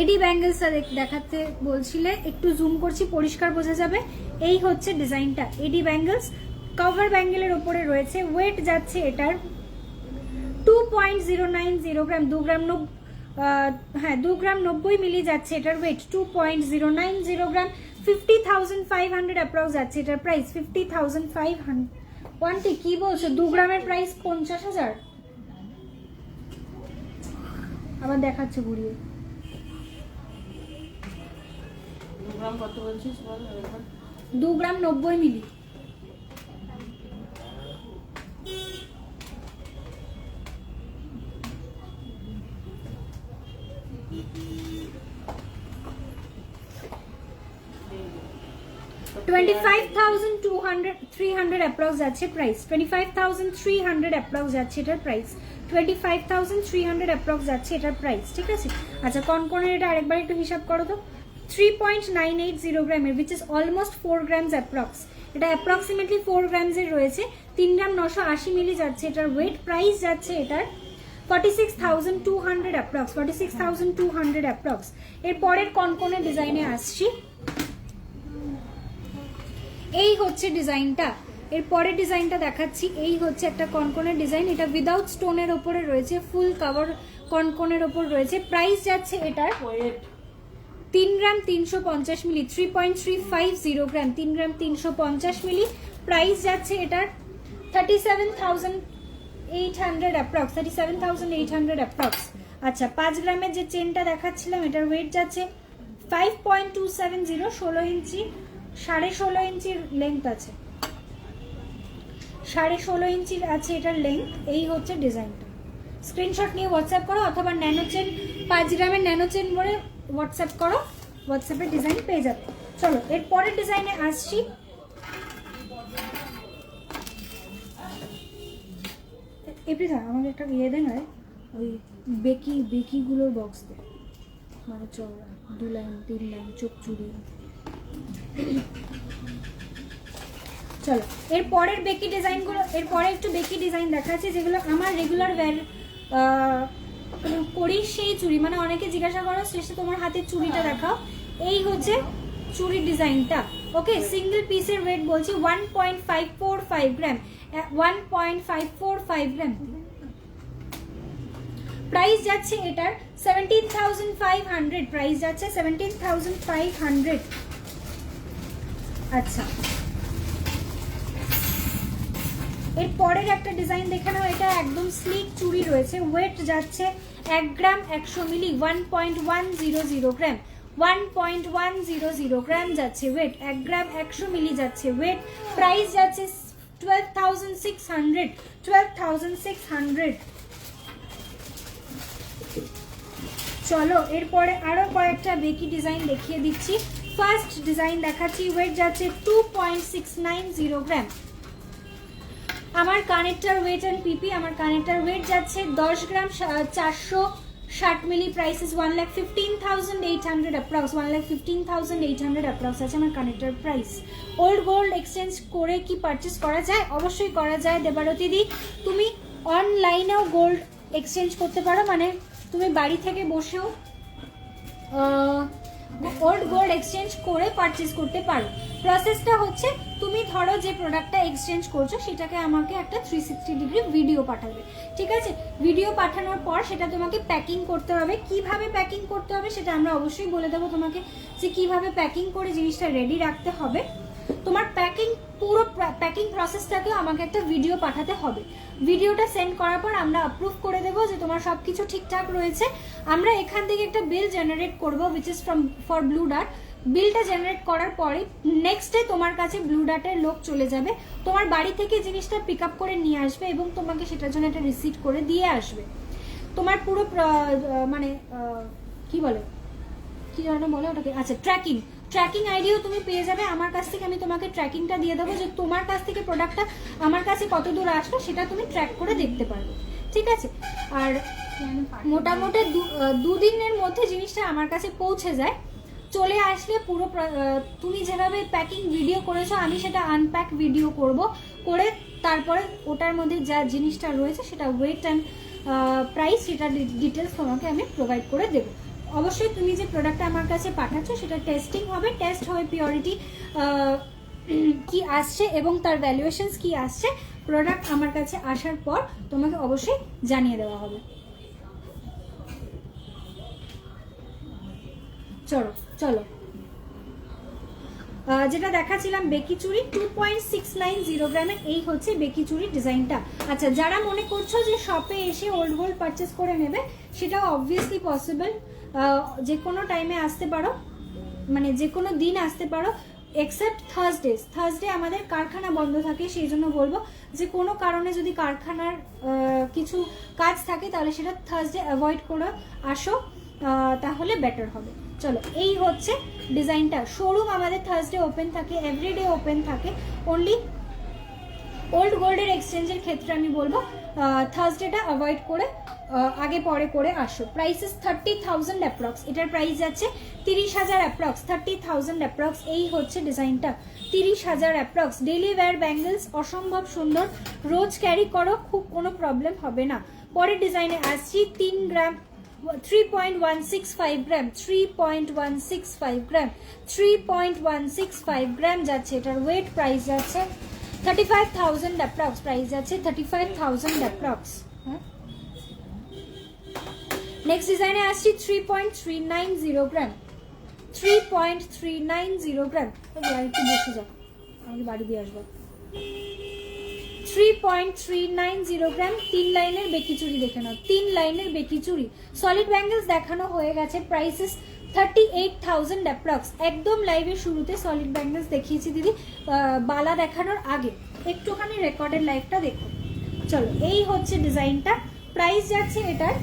S1: এডি ব্যাঙ্গেলসটা দেখাতে বলছিলে, একটু জুম করছি, পরিষ্কার বোঝা যাবে। এই হচ্ছে ডিজাইনটা, এডি ব্যাঙ্গেলস কভার ব্যাঙ্গেলের ওপরে রয়েছে। ওয়েট যাচ্ছে এটার 2.090 গ্রাম, 2 গ্রাম হ্যাঁ 2 গ্রাম 90 মিলি যাচ্ছে এটার ওয়েট, 2.090 গ্রাম, 50,500 অ্যাপ্রক্স যাচ্ছে এটার প্রাইস, 50,500। ওয়ানটি কি বলছো, 2 গ্রামের প্রাইস 50,000? আবার দেখাচ্ছে ঘুরিয়ে।
S2: 2 গ্রাম কত বলছিস বল একবার।
S1: 2 গ্রাম 90 মিলি। $25,300 অ্যাপ্রক্স যাচ্ছে প্রাইস, 25,300 অ্যাপ্রক্স যাচ্ছে এটার প্রাইস, 25,300 অ্যাপ্রক্স যাচ্ছে এটার প্রাইস, ঠিক আছে। আচ্ছা কনকনের এটা আরেকবার একটু হিসাব করো তো, 3.980 গ্রামের, which is almost 4 grams approx, এটা অ্যাপ্রক্সিমেটলি 4 গ্রামসের রয়েছে, 3 গ্রাম 980 মিলি যাচ্ছে এটার ওয়েট, প্রাইস যাচ্ছে এটার 46,200 অ্যাপ্রক্স, 46,200 অ্যাপ্রক্স। এর পরের কনকনের ডিজাইনে আসছি, এই হচ্ছে ডিজাইনটা, এর পরের ডিজাইনটা দেখাচ্ছি, এই হচ্ছে একটা কনকনের ডিজাইন, এটা উইদাউট স্টোনের ওপরে রয়েছে, ফুল কভার কনকনের ওপর রয়েছে, প্রাইস যাচ্ছে এটার 3 গ্রাম 350 মিলি, 3.350 গ্রাম, 3 গ্রাম 350 মিলি, প্রাইস যাচ্ছে এটার 37,800 অ্যাপ্রক্স, 37,800 অ্যাপ্রক্স। আচ্ছা 5 গ্রামের যে চেনটা দেখাচ্ছিলাম এটার ওয়েট যাচ্ছে 5.270, 16 ইঞ্চি, 16.5 ইঞ্চির লেন্থ আছে, 16.5 ইঞ্চির আছে এটার লেন্থ। এই হচ্ছে ডিজাইনটা, স্ক্রিনশট নিয়ে হোয়াটসঅ্যাপ করো অথবা ন্যানো চেন, 5 গ্রামের ন্যানো চেন বলে হোয়াটসঅ্যাপ করো, হোয়াটসঅ্যাপে ডিজাইন পেয়ে যাবে। চলো এর পরের ডিজাইনে আসছি, এমনি ধর আমাকে একটা ইয়ে দেন, ওই বেকিগুলোর বক্স দে, মানে চওড়া 2 লাইন 3 লাইন চোখ চুড়ি। চলো এর পরের বেকি ডিজাইনগুলো, এর পরে একটু বেকি ডিজাইন দেখাচ্ছি যেগুলো আমার রেগুলার করি সেই চুড়ি, মানে অনেকে জিজ্ঞাসা করো শেষে তোমার হাতের চুড়িটা দেখাও, এই হচ্ছে চুড়ির ডিজাইনটা। ওকে সিঙ্গেল পিসের ওয়েট বলছি 1.545 গ্রাম, 1.545 গ্রাম, প্রাইস যাচ্ছে এটার 17,500, প্রাইস যাচ্ছে 17,500। আচ্ছা এর পরের একটা ডিজাইন দেখে নাও, এটা একদম স্লিক চুড়ি রয়েছে, ওয়েট যাচ্ছে 1 গ্রাম 100 মিলি, 1.100 গ্রাম, 1.100 গ্রাম যাচ্ছে ওয়েট, 1 গ্রাম 100 মিলি যাচ্ছে ওয়েট, প্রাইস যাচ্ছে 12,600, 12,600। চলো এরপরে আরো কয়েকটা বেকি ডিজাইন দেখিয়ে দিচ্ছি। ফার্স্ট ডিজাইন দেখাচ্ছি, ওয়েট যাচ্ছে 2.690 গ্রাম, আমার কানেক্টর ওয়েট এন্ড পিপি, আমার কানেক্টর ওয়েট যাচ্ছে 10 gram 460 milli, price is 1,15,800 approx, 1,15,800 approx আছে আমার connector price. Old gold exchange করে কি পারচেস করা যায়? অবশ্যই করা যায় দেবারতী দি, তুমি অনলাইনেও গোল্ড এক্সচেঞ্জ করতে পারো, মানে তুমি বাড়ি থেকে বসেও ওল্ড গোল্ড এক্সচেঞ্জ করে পারচেস করতে পারো। প্রসেসটা হচ্ছে তুমি ধরো যে প্রোডাক্টটা এক্সচেঞ্জ করছো সেটাকে আমাকে একটা 360 ডিগ্রি ভিডিও পাঠাবে, ঠিক আছে? ভিডিও পাঠানোর পর সেটা তোমাকে প্যাকিং করতে হবে। কিভাবে প্যাকিং করতে হবে সেটা আমরা অবশ্যই বলে দেবো তোমাকে, যে কিভাবে প্যাকিং করে জিনিসটা রেডি রাখতে হবে। তোমার পুরো প্যাকিং প্রসেসটাকেও আমাকে একটা ভিডিও পাঠাতে হবে। ভিডিওটা সেন্ড করার পর আমরা অ্যাপ্রুভ করে দেবো যে তোমার সব কিছু ঠিকঠাক রয়েছে। আমরা এখান থেকে একটা বিল জেনারেট করবো, which is for Blue Dart. বিলটা জেনারেট করার পরে নেক্সট ডে তোমার কাছে ব্লু ডার্টের লোক চলে যাবে, তোমার বাড়ি থেকে জিনিসটা পিক আপ করে নিয়ে আসবে এবং তোমাকে সেটার জন্য একটা রিসিট করে দিয়ে আসবে। তোমার পুরো মানে কি বলে ওটাকে, আচ্ছা ট্র্যাকিং আইডিও তুমি পেয়ে যাবে আমার কাছ থেকে। আমি তোমাকে ট্র্যাকিংটা দিয়ে দেবো যে তোমার কাছ থেকে প্রোডাক্টটা আমার কাছে কত দূর আসলো সেটা তুমি ট্র্যাক করে দেখতে পারবে, ঠিক আছে? আর মোটামুটি 2 দিনের মধ্যে জিনিসটা আমার কাছে পৌঁছে যায়। চলে আসলে পুরো তুমি যেভাবে প্যাকিং ভিডিও করেছো আমি সেটা আনপ্যাক ভিডিও করে তারপরে ওটার মধ্যে যা জিনিসটা রয়েছে সেটা ওয়েট অ্যান্ড প্রাইস সেটা ডিটেলস তোমাকে আমি প্রোভাইড করে দেবো। অবশ্যই তুমি যে প্রোডাক্টটা আমার কাছে পাঠাচ্ছ সেটা টেস্টিং হবে, টেস্ট হবে পিওরিটি কি আসছে এবং তার ভ্যালুয়েশনস কি আসছে। প্রোডাক্ট আমার কাছে আসার পর তোমাকে অবশ্যই জানিয়ে দেওয়া হবে। চলো চলো যেটা দেখাচ্ছিলাম বেকি চুড়ি 2.690 গ্রামের, এই হচ্ছে বেকি চুড়ির ডিজাইনটা। আচ্ছা, যারা মনে করছো যে শপে এসে ওল্ড গোল্ড পারচেস করে নেবে, সেটা অবভিয়াসলি পসিবল। যে কোনো টাইমে আসতে পারো, মানে যে কোনো দিন আসতে পারো, এক্সেপ্ট থার্সডে আমাদের কারখানা বন্ধ থাকে। সেই জন্য বলবো যে কোনো কারণে যদি কারখানার কিছু কাজ থাকে তাহলে সেটা থার্সডে অ্যাভয়েড করে আসো, তাহলে বেটার হবে। চলো, এই হচ্ছে ডিজাইনটা। শোরুম আমাদের থার্সডে ওপেন থাকে, এভরিডে ওপেন থাকে। অনলি ওল্ড গোল্ডের এক্সচেঞ্জের ক্ষেত্রে আমি বলবো থার্সডেটা অ্যাভয়েড করে আগে পরে করে আসো। প্রাইসেস 30,000 অ্যাপ্রক্স, এটার প্রাইস যাচ্ছে 30,000 অ্যাপ্রক্স, 30,000 অ্যাপ্রক্স। এই হচ্ছে ডিজাইনটা, 30,000 অ্যাপ্রক্স। ডেলি ওয়্যার ব্যাঙ্গেলস অসম্ভব সুন্দর, রোজ ক্যারি করো, খুব কোনো প্রবলেম হবে না। পরের ডিজাইনে আসছি 3 গ্রাম 3.165 গ্রাম, 3.165 গ্রাম, 3.165 গ্রাম যাচ্ছে এটার ওয়েট। প্রাইস যাচ্ছে 35,000 অ্যাপ্রক্স, প্রাইস যাচ্ছে 35,000 অ্যাপ্রক্স। নেক্সট ডিজাইনে আসছি 3.390 গ্রাম, 3.390 গ্রাম। একটু বসে যাও, আমি বাড়ি দিয়ে আসবো। 3.390 গ্রাম, 3 লাইনের বেকি চুড়ি দেখে নাও, 3 লাইনের বেকি চুড়ি। সলিড ব্যাঙ্গেলস দেখানো হয়ে গেছে, প্রাইসেস 38,000 অ্যাপ্রক্স। একদম লাইভের শুরুতে সলিড ব্যাঙ্গেলস দেখিয়েছি দিদি, বালা দেখানোর আগে। একটুখানি রেকর্ডের লাইভটা দেখো। চলো, এই হচ্ছে ডিজাইনটা। প্রাইস যাচ্ছে এটার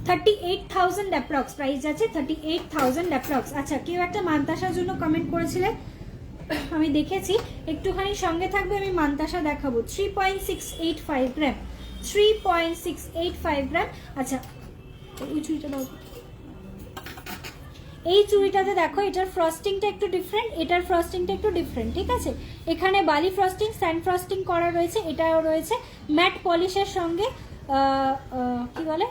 S1: 38,000 অ্যাপ্রক্স, প্রাইস যাচ্ছে 38,000 অ্যাপ্রক্স। আচ্ছা, কেউ একটা মান্তাসার জন্য কমেন্ট করেছিলে, আমি দেখেছি, একটুখানি সঙ্গে থাকবে, আমি মান্তাসা দেখাবো। 3.685 গ্রাম, 3.685 গ্রাম। আচ্ছা, ওই চুড়িটা দাও। এই চুড়িটাতে দেখো, এটার ফ্রস্টিংটা একটু ডিফারেন্ট, এটার ফ্রস্টিংটা একটু ডিফারেন্ট, ঠিক আছে? এখানে বালি ফ্রস্টিং, স্যান্ড ফ্রস্টিং করা রয়েছে, এটাও রয়েছে ম্যাট পলিশের সঙ্গে কি বলে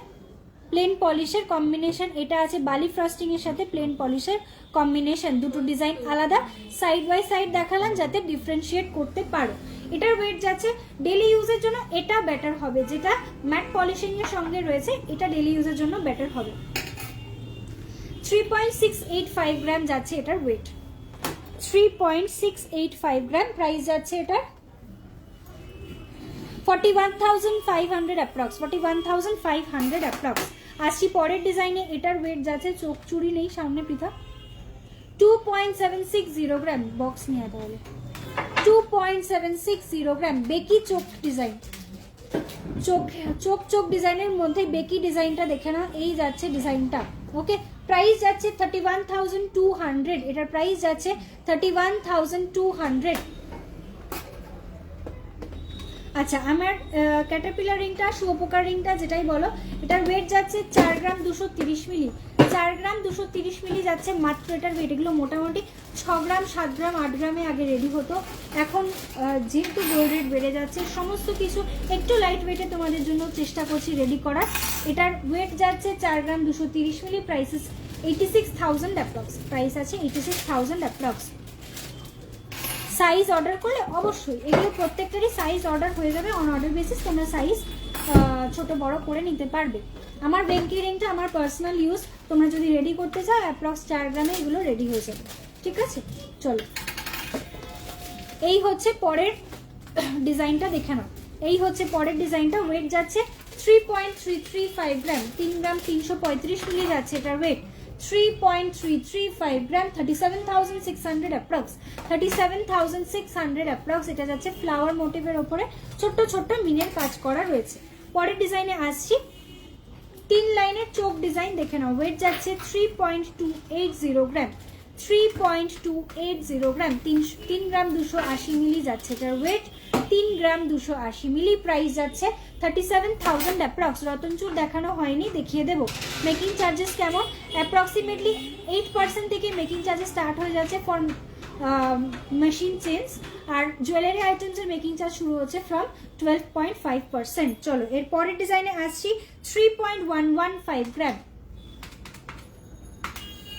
S1: প্লেন পলিশের কম্বিনেশন। এটা আছে বালি ফ্রস্টিং এর সাথে প্লেন পলিশের কম্বিনেশন। দুটো ডিজাইন আলাদা, সাইড বাই সাইড দেখালাম যাতে ডিফারেন্সিয়েট করতে পারো। এটার ওয়েট যাচ্ছে, ডেলি ইউজের জন্য এটা বেটার হবে, যেটা ম্যাট পলিশিং এর সঙ্গে রয়েছে এটা ডেলি ইউজের জন্য বেটার হবে। 3.685 গ্রাম যাচ্ছে এটার ওয়েট, 3.685 গ্রাম। প্রাইস যাচ্ছে এটার 41,500 অ্যাপ্রক্স, 41,500 অ্যাপ্রক্স। আসছি পরের ডিজাইনে, এটার ওয়েট যাচ্ছে, চোখ চুড়ি নেই সামনে পৃথা, 2.760 গ্রাম। বক্স নিয়ে তাহলে 2.760 গ্রাম। বেকি চোখ ডিজাইন, চোখ ডিজাইনের মধ্যে বেকি ডিজাইনটা দেখে না, এই যাচ্ছে ডিজাইনটা। ওকে, প্রাইস যাচ্ছে 31,200, এটার প্রাইস যাচ্ছে 31,200। আচ্ছা, আমার ক্যাটারপিলার রিংটা, শুয়োপোকার রিংটা যেটাই বলো, এটার ওয়েট যাচ্ছে 4 গ্রাম 230 মিলি, 4 গ্রাম 230 মিলি যাচ্ছে মাত্র এটার ওয়েট। এগুলো মোটামুটি 6 গ্রাম 7 গ্রাম 8 গ্রামে আগে রেডি হতো, এখন যেহেতু গোল্ড রেট বেড়ে যাচ্ছে, সমস্ত কিছু একটু লাইট ওয়েটে তোমাদের জন্য চেষ্টা করছি রেডি করার। এটার ওয়েট যাচ্ছে 4 গ্রাম 230 মিলি, প্রাইসেস 86,000 অ্যাপ্রক্স, প্রাইস আছে 86,000 অ্যাপ্রক্স। সাইজ অর্ডার করলে অবশ্যই এগুলো প্রত্যেকটারই সাইজ অর্ডার হয়ে যাবে, অন অর্ডার বেসিস তোমরা সাইজ ছোট বড় করে নিতে পারবে। আমার বেঙ্কি রিংটা আমার পার্সোনাল ইউজ, তোমরা যদি রেডি করতে চাও অ্যাপ্রক্স 4 গ্রামে এগুলো রেডি হয়ে যাবে, ঠিক আছে? চলো, এই হচ্ছে পরের ডিজাইনটা দেখে নাও। এই হচ্ছে পরের ডিজাইনটা, ওয়েট যাচ্ছে 3.335 গ্রাম, 3 গ্রাম 335 মিলি যাচ্ছে এটার ওয়েট। 3.335 গ্রাম, 37,600 অ্যাপ্রক্স, 37,600 অ্যাপ্রক্স। এটা যাচ্ছে ফ্লাওয়ার মোটিভের ওপরে ছোট্ট ছোট্ট মিনের কাজ করা রয়েছে। পরের ডিজাইনে আসছি, 3 লাইনের চোখ ডিজাইন দেখে নাও। ওয়েট যাচ্ছে 3.280 গ্রাম, 3.280 গ্রাম, 3 গ্রাম 280 মিলি যাচ্ছে এটার ওয়েট, 3 গ্রাম 280 মিলি। প্রাইস যাচ্ছে 37,000 অ্যাপ্রক্স। রতনচুর দেখানো হয়নি, দেখিয়ে দেবো। মেকিং চার্জেস কেমন? অ্যাপ্রক্সিমেটলি 8% থেকে মেকিং চার্জেস স্টার্ট হয়ে যাচ্ছে ফর মেশিন চেঞ্জ, আর জুয়েলারি আইটেমসের মেকিং চার্জ শুরু হচ্ছে ফ্রম 12.5%। চলো, এর পরের ডিজাইনে আসছি 3.115 গ্রাম,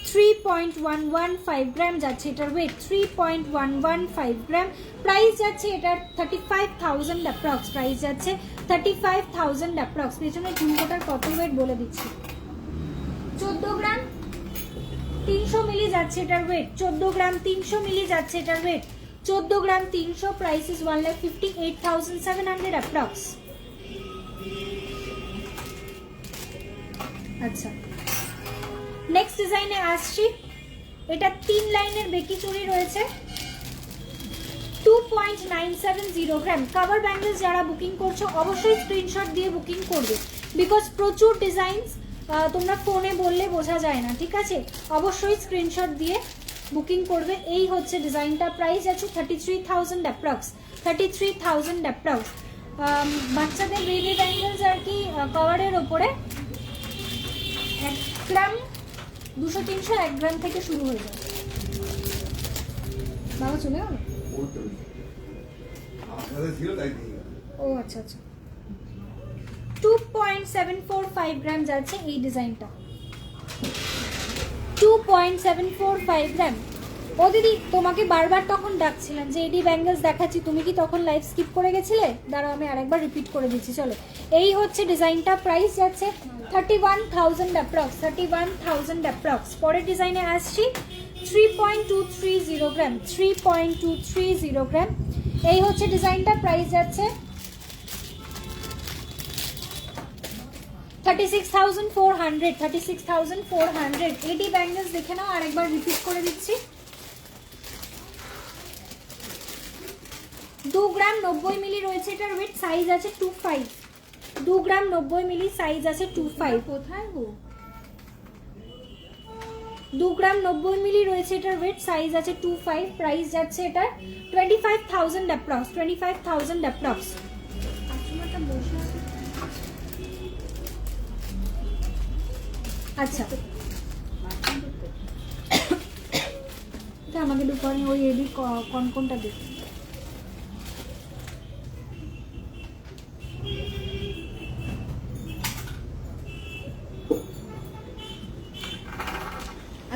S1: 3.115 গ্রাম যাচ্ছে এটার ওয়েট, 3.115 গ্রাম। প্রাইস যাচ্ছে এটার 35,000 অ্যাপ্রক্স, প্রাইস যাচ্ছে 35,000 অ্যাপ্রক্স। পেছনে ঝুমকোটার কত ওয়েট বলে দিচ্ছি, 14 গ্রাম 300 মিলি যাচ্ছে এটার ওয়েট, 14 গ্রাম 300 মিলি যাচ্ছে এটার weight, 14 gram 300, price is 1,58,700 approx. আচ্ছা, নেক্সট ডিজাইনে আসছি। এটা 3 লাইনের বেকি চুড়ি রয়েছে, 2.970 গ্রাম। কাভার ব্যাঙ্গেলস যারা বুকিং করছো অবশ্যই স্ক্রিনশট দিয়ে বুকিং করবে, বিকজ প্রচুর ডিজাইনস তোমরা ফোনে বললে বোঝা যায় না, ঠিক আছে? অবশ্যই স্ক্রিনশট দিয়ে বুকিং করবে। এই হচ্ছে ডিজাইনটা, প্রাইস আছে 33,000 অ্যাপ্রক্স, 33,000 অ্যাপ্রক্স। বাচ্চাদের বেবি ব্যাঙ্গেলস আর কি কভারের ওপরে 1 গ্রাম 200-300, 1 গ্রাম থেকে শুরু হয়ে যাবে। বাবা চলে গেল? ও আচ্ছা আচ্ছা, 2.745 গ্রাম যাচ্ছে এই ডিজাইনটা, 2.745 গ্রাম। ও দিদি, তোমাকে বারবার তখন ডাকছিলাম যে এডি ব্যাঙ্গেলস দেখাচ্ছি, তুমি কি তখন লাইভ স্কিপ করে গেছিলে? দাঁড়াও আমি আরেকবার রিপিট করে দিচ্ছি। চলো, এই হচ্ছে ডিজাইনটা, প্রাইস যাচ্ছে 31,000 অ্যাপ্রক্স, 31,000 অ্যাপ্রক্স। পরের ডিজাইনে আসছি, 3.230 গ্রাম, 3.230 গ্রাম। এই হচ্ছে ডিজাইনটা, প্রাইস যাচ্ছে 36,400, 36,400। এডি ব্যাঙ্গেলস দেখে নাও, আরেকবার রিপিট করে দিচ্ছি। 2 গ্রাম 90 মিলি রয়েছে এটার ওয়েট, সাইজ আছে 25। 2 গ্রাম 90 মিলি, সাইজ আছে 25।
S2: কোথায় গো?
S1: 2 গ্রাম 90 মিলি রয়েছে এটার ওয়েট, সাইজ আছে 25, প্রাইস যাচ্ছে এটার 25,000 অ্যাপ্রক্স, 25,000 অ্যাপ্রক্স।
S2: কাস্টমারটা বসে আছে।
S1: আচ্ছা, আমাকে দুপুরে ওই এডি কোনটা দেখ।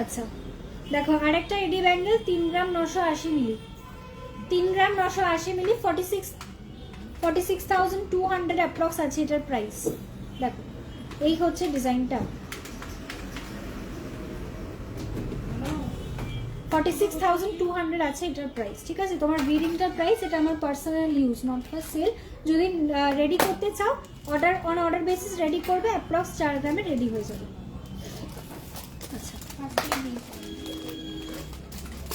S1: আচ্ছা দেখো, আরেকটা এডি ব্যাঙ্গেল 3 গ্রাম 980 মিলি, 3 গ্রাম 980 মিলি, 46,200 অ্যাপ্রক্স আছে এটার প্রাইস। দেখো, এই হচ্ছে ডিজাইনটা, 46,200 আছে এটার প্রাইস, ঠিক আছে? তোমার ব্রিডিংটার প্রাইস, এটা আমার personal use, not for sale. যদি রেডি করতে চাও, অর্ডার বেসিস রেডি করবে, অ্যাপ্রক্স 4 গ্রামে রেডি হয়ে যাবে। আচ্ছা,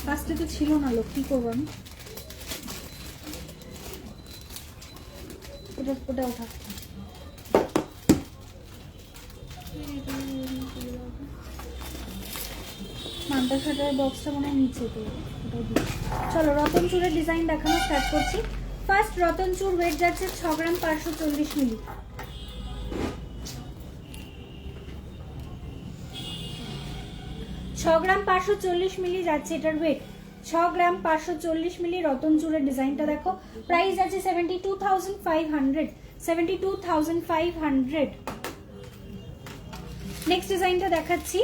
S1: ফার্স্টে তো ছিল না লোক, কি করবো আমি? ওটা ওঠা, মান্তা শাটার বক্সটা মনে হয় নিচে, তো ওটাও দিই। চলো, রতন চুরের ডিজাইন দেখানো স্টার্ট করছি। ফার্স্ট রতন চুর, ওয়েট যাচ্ছে 6 গ্রাম 540 মিলি, 6 গ্রাম 540 মিলি যাচ্ছে এটার ওয়েট, 6 গ্রাম 540 মিলি রতন চুরের ডিজাইনটা দেখো, প্রাইস আছে 72,500, 72,500। নেক্সট ডিজাইনটা দেখাচ্ছি,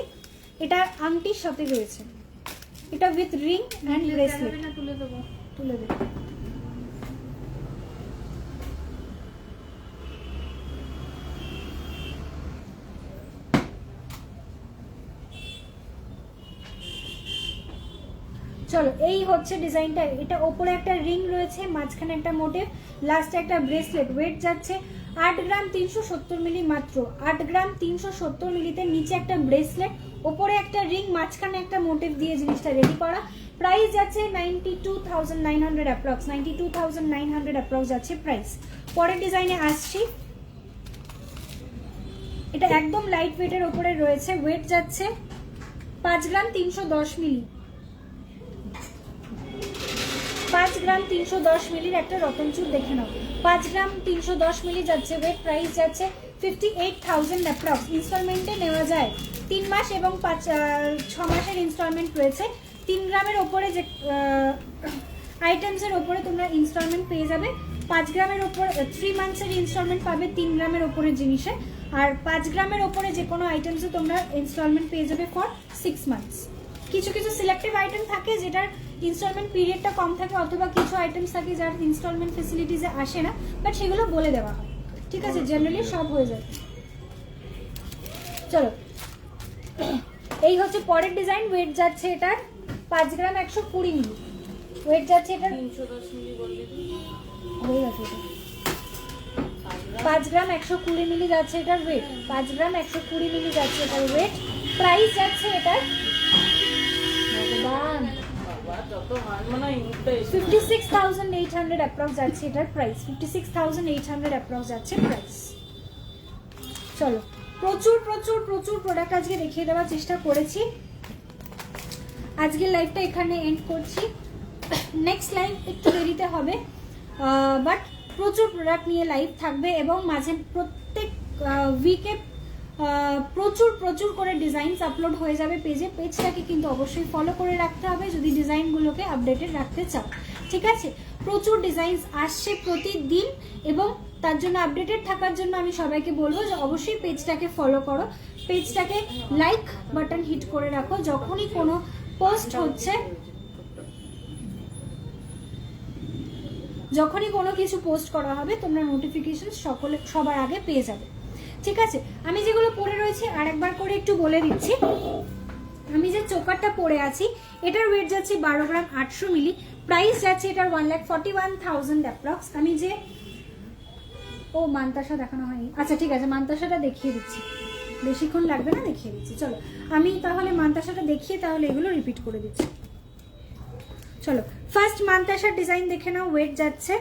S1: এটা আংটির সাথে রয়েছে, এটা উইথ রিং অ্যান্ড ব্রেসলেট।
S2: তুলে দেবো,
S1: তুলে দেবো। চলো, এই হচ্ছে ডিজাইনটা, এটা ওপরে একটা রিং রয়েছে, মাঝখানে একটা মোটিভ, লাস্টে একটা ব্রেসলেট। ওয়েট যাচ্ছে 8 গ্রাম 370 মিলি, মাত্র 8 গ্রাম 370 মিলিতে, নিচে একটা ব্রেসলেট, ওপরে একটা রিং, মাঝখানে একটা মোটিভ দিয়ে জিনিসটা রেডি করা। প্রাইস যাচ্ছে 92,900 অ্যাপ্রক্স, 92,900 অ্যাপ্রক্স যাচ্ছে প্রাইস। পরের ডিজাইনে আসছি, এটা একদম লাইট ওয়েটের ওপরে রয়েছে, ওয়েট যাচ্ছে 5 গ্রাম 310 মিলি, 5 গ্রাম 310 মিলির একটা রতন চুর দেখে নাও, 5 গ্রাম 310 মিলি যাচ্ছে ওয়েট, প্রাইস যাচ্ছে 58,000 অ্যাপ্রক্স। ইনস্টলমেন্টে নেওয়া যায়, 3 মাস এবং 6 মাসের ইনস্টলমেন্ট রয়েছে। 3 গ্রামের ওপরে যে আইটেমসের ওপরে তোমরা ইনস্টলমেন্ট পেয়ে যাবে, 5 গ্রামের ওপর 3 মান্থসের ইনস্টলমেন্ট পাবে 3 গ্রামের ওপরে জিনিসে, আর 5 গ্রামের ওপরে যে কোনো আইটেমসে তোমরা ইনস্টলমেন্ট পেয়ে যাবে ফর 6 মান্থস। কিছু কিছু সিলেক্টিভ আইটেম থাকে যেটার ইনস্টলমেন্ট পিরিয়ডটা কম থাকে, অথবা কিছু আইটেমস থাকে যার ইনস্টলমেন্ট ফেসিলিটিসে আসে না, বাট সেগুলো বলে দেওয়া হয়, ঠিক আছে? জেনারেলি সব হয়ে যায়। চলো, এই হচ্ছে পরের ডিজাইন, ওয়েট যাচ্ছে এটার 5 গ্রাম 120 মিলি, ওয়েট যাচ্ছে এটার
S2: 310 মিলি বললি
S1: হয়ে গেছে এটা 5 গ্রাম 120 মিলি যাচ্ছে এটার ওয়েট, 5 গ্রাম 120 মিলি যাচ্ছে এটার ওয়েট। প্রাইস যাচ্ছে এটার ভগবান
S2: যত হার মানে ইউটা
S1: 56,800 অ্যাপ্রক্স যাচ্ছে এটার প্রাইস, 56,800 অ্যাপ্রক্স যাচ্ছে প্রাইস। চলো প্রচুর প্রচুর প্রচুর প্রোডাক্ট আজকে দেখিয়ে দেওয়ার চেষ্টা করেছি। আজকের লাইভটা এখানে এন্ড করছি, নেক্সট লাইভ একটু দেরিতে হবে, বাট প্রচুর প্রোডাক্ট নিয়ে লাইভ থাকবে এবং মাঝে প্রত্যেক উইকে প্রচুর প্রচুর করে ডিজাইনস আপলোড হয়ে যাবে পেজে। পেজটাকে কিন্তু অবশ্যই ফলো করে রাখতে হবে যদি ডিজাইনগুলোকে আপডেটেড রাখতে চাও, ঠিক আছে? প্রচুর ডিজাইনস আসছে প্রতিদিন এবং তার জন্য আপডেটেড থাকার জন্য আমি সবাইকে বলবো যে অবশ্যই পেজটাকে ফলো করো, পেজটাকে লাইক বাটন হিট করে রাখো, যখনই কোনো পোস্ট হচ্ছে, যখনই কোনো কিছু পোস্ট করা হবে তোমরা নোটিফিকেশন সবার আগে পেয়ে যাবে, ঠিক আছে? আমি যেগুলো পরে রয়েছে আরেকবার করে একটু বলে দিচ্ছি। আমি যে চোকারটা পরে আছি এটার ওয়েট যাচ্ছে 12 গ্রাম 800 মিলি, প্রাইস যাচ্ছে এটার 1,41,000 অ্যাপ্রক্স। আমি যে মান্তাসা দেখানো হয়নি, আচ্ছা ঠিক আছে মান্তাসাটা দেখিয়ে দিচ্ছি, বেশিক্ষণ লাগবে না, দেখিয়ে দিচ্ছি। চলো আমি তাহলে মান্তাসাটা দেখিয়ে তাহলে এগুলো রিপিট করে দিচ্ছি। চলো ফার্স্ট মান্তাসার ডিজাইন দেখে নাও, ওয়েট যাচ্ছে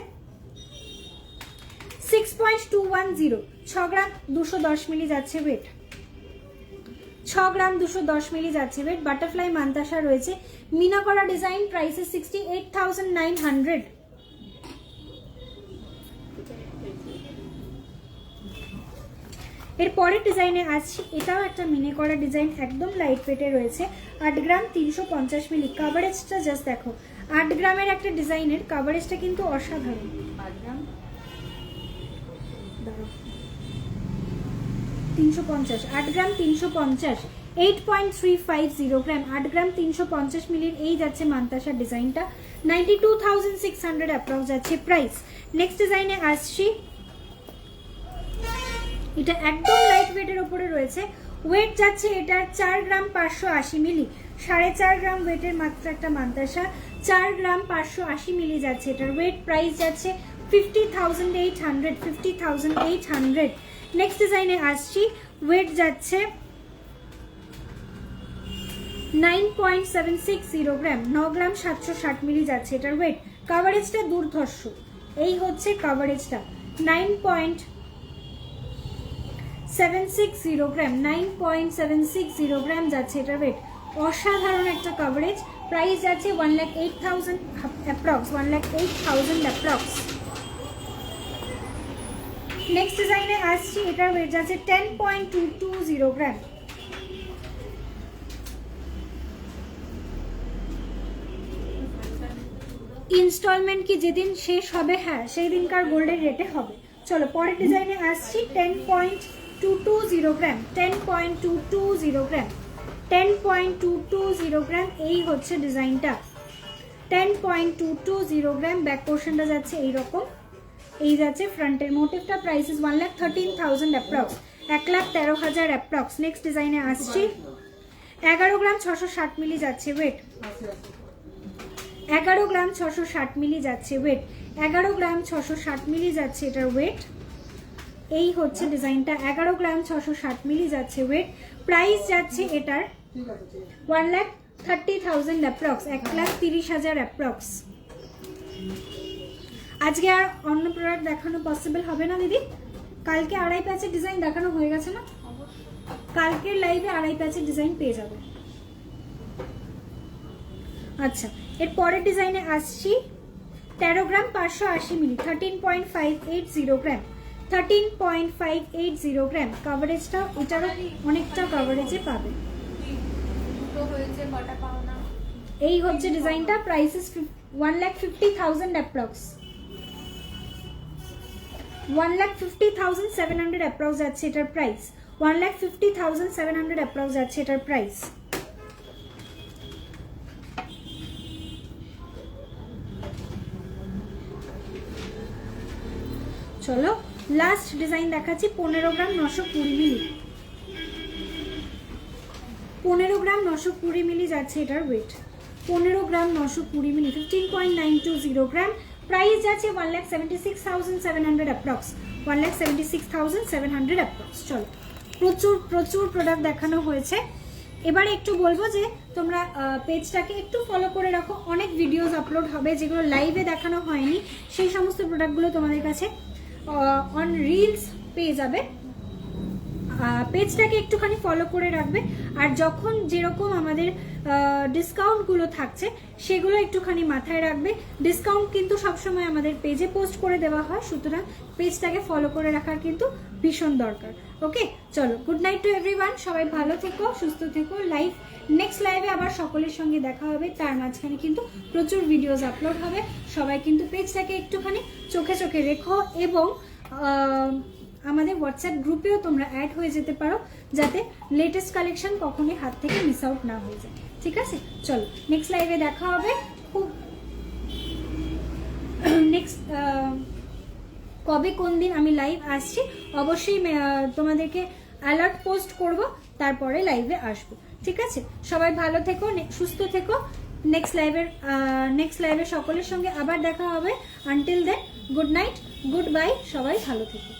S1: 6.210, 6 গ্রাম 210 মিলি যাচ্ছে ওয়েট, 6 গ্রাম 210 মিলি যাচ্ছে ওয়েট। বাটারফ্লাই মান্তাসা রয়েছে, মিনা করা ডিজাইন, প্রাইসে 68,900। এর পরের ডিজাইনে আসছি, এটাও একটা মিনে করা ডিজাইন, একদম লাইট ওয়েটে রয়েছে, 8 গ্রাম 350 মিলি। কাভারেজটা জাস্ট দেখো, 8 গ্রামের একটা ডিজাইনের কাভারেজটা কিন্তু অসাধারণ। 350, 8 গ্রাম 350, 8.350 গ্রাম, 8 গ্রাম 350 মিলির এই যাচ্ছে মান্তাসার ডিজাইনটা, 92,600 অ্যাপ্রক্স যাচ্ছে প্রাইস। নেক্সট ডিজাইনে আসছি, এটা একদম লাইট ওয়েটের উপরে রয়েছে, ওয়েট যাচ্ছে এটার 4 গ্রাম 580 মিলি, 4.5 গ্রাম ওয়েটের মাত্র একটা মান্তাসা, 4 গ্রাম 580 মিলি যাচ্ছে এটার ওয়েট। প্রাইস যাচ্ছে 50,800, 50,800। নেক্সট ডিজাইনে আসছি, ওয়েট যাচ্ছে 9.760 গ্রাম, 9 গ্রাম 760 মিলি যাচ্ছে এটার ওয়েট। কাভারেজটা দুর্ধর্ষ, এই হচ্ছে কাভারেজটা, 9.760 গ্রাম, 9.760 গ্রাম যাচ্ছে এটার ওয়েট, অসাধারণ একটা কাভারেজ। প্রাইস যাচ্ছে 1,08,000 অ্যাপ্রক্স, 1,08,000 অ্যাপ্রক্স। নেক্সট ডিজাইনে আসছি, এটার ওয়েট যাচ্ছে 10.220 গ্রাম, ইনস্টলমেন্ট কি যেদিন শেষ হবে, হ্যাঁ সেই দিনকার গোল্ডের রেটে হবে। চলো পরের ডিজাইনে আসছি, 10.220 গ্রাম, 10.220 গ্রাম, 10.220 গ্রাম, এই হচ্ছে ডিজাইনটা, 10.220 গ্রাম। ব্যাক পোর্শনটা যাচ্ছে এইরকম, এই যাচ্ছে ফ্রন্টের মোটিভটা। Price is 1,13,000 approx, 1,13,000 approx. Next ডিজাইনে আসছি, 11 গ্রাম 660 মিলি যাচ্ছে ওয়েট, 11 গ্রাম 660 মিলি যাচ্ছে ওয়েট, 11 গ্রাম 660 মিলি যাচ্ছে এটার ওয়েট। এই হচ্ছে ডিজাইনটা, 11 গ্রাম 660 মিলি যাচ্ছে ওয়েট। প্রাইস যাচ্ছে এটার 1,30,000 অ্যাপ্রক্স, 1,30,000 অ্যাপ্রক্স। আজকে আর অন্য প্রোডাক্ট দেখানো পসিবল হবে না দিদি, কালকে আড়াই প্যাচের ডিজাইন দেখানো হয়ে গেছে না, কালকের লাইভে আড়াই প্যাচের ডিজাইন পেয়ে যাবে। আচ্ছা এর পরের ডিজাইনে আসছি, 13 গ্রাম 580 মিলি, 13.580 গ্রাম, 13.580 গ্রাম। কাভারেজটা এটারও অনেকটা কাভারেজে পাবে, এই হচ্ছে ডিজাইনটা। প্রাইস ইজ 1,50,000 অ্যাপ্রক্স, 1,50,700 অ্যাপ্রক্স যাচ্ছে এটার প্রাইস, 1,50,700 অ্যাপ্রক্স যাচ্ছে এটার প্রাইস। চলো লাস্ট ডিজাইন দেখাচ্ছি, 15 গ্রাম 920 মিলি, 15 গ্রাম 920 মিলি যাচ্ছে এটার ওয়েট, 15 গ্রাম 920 মিলি, 15.920 গ্রাম। প্রাইস যাচ্ছে 1,76,700 অ্যাপ্রক্স, 1,76,700 অ্যাপ্রক্স। চলো, প্রচুর প্রচুর প্রোডাক্ট দেখানো হয়েছে। এবারে একটু বলবো যে তোমরা পেজটাকে একটু ফলো করে রাখো, অনেক ভিডিওস আপলোড হবে যেগুলো লাইভে দেখানো হয়নি, সেই সমস্ত প্রোডাক্টগুলো তোমাদের কাছে অন রিলস পেয়ে যাবে। পেজটাকে একটুখানি ফলো করে রাখবে, আর যখন যেরকম আমাদের ডিসকাউন্টগুলো থাকছে সেগুলো একটুখানি মাথায় রাখবে। ডিসকাউন্ট কিন্তু সবসময় আমাদের পেজে পোস্ট করে দেওয়া হয়, সুতরাং পেজটাকে ফলো করে রাখার কিন্তু ভীষণ দরকার। ওকে, চলো, গুড নাইট টু এভরিওয়ান, সবাই ভালো থেকো, সুস্থ থেকো। নেক্সট লাইভে আবার সকলের সঙ্গে দেখা হবে, তার মাঝখানে কিন্তু প্রচুর ভিডিওস আপলোড হবে। সবাই কিন্তু পেজটাকে একটুখানি চোখে চোখে রেখো, এবং আমাদের হোয়াটসঅ্যাপ গ্রুপেও তোমরা অ্যাড হয়ে যেতে পারো, যাতে লেটেস্ট কালেকশন কখনোই হাত থেকে মিস আউট না হয়ে যায়। ঠিক আছে, চলো, নেক্সট লাইভে দেখা হবে। খুব নেক্সট কবে কোন দিন আমি লাইভ আসছি অবশ্যই তোমাদেরকে অ্যালার্ট পোস্ট করব, তারপরে লাইভে আসবো। ঠিক আছে, সবাই ভালো থেকো, সুস্থ থেকো। নেক্সট লাইভে সকলের সঙ্গে আবার দেখা হবে। Until then, good night, good bye, সবাই ভালো থেকো।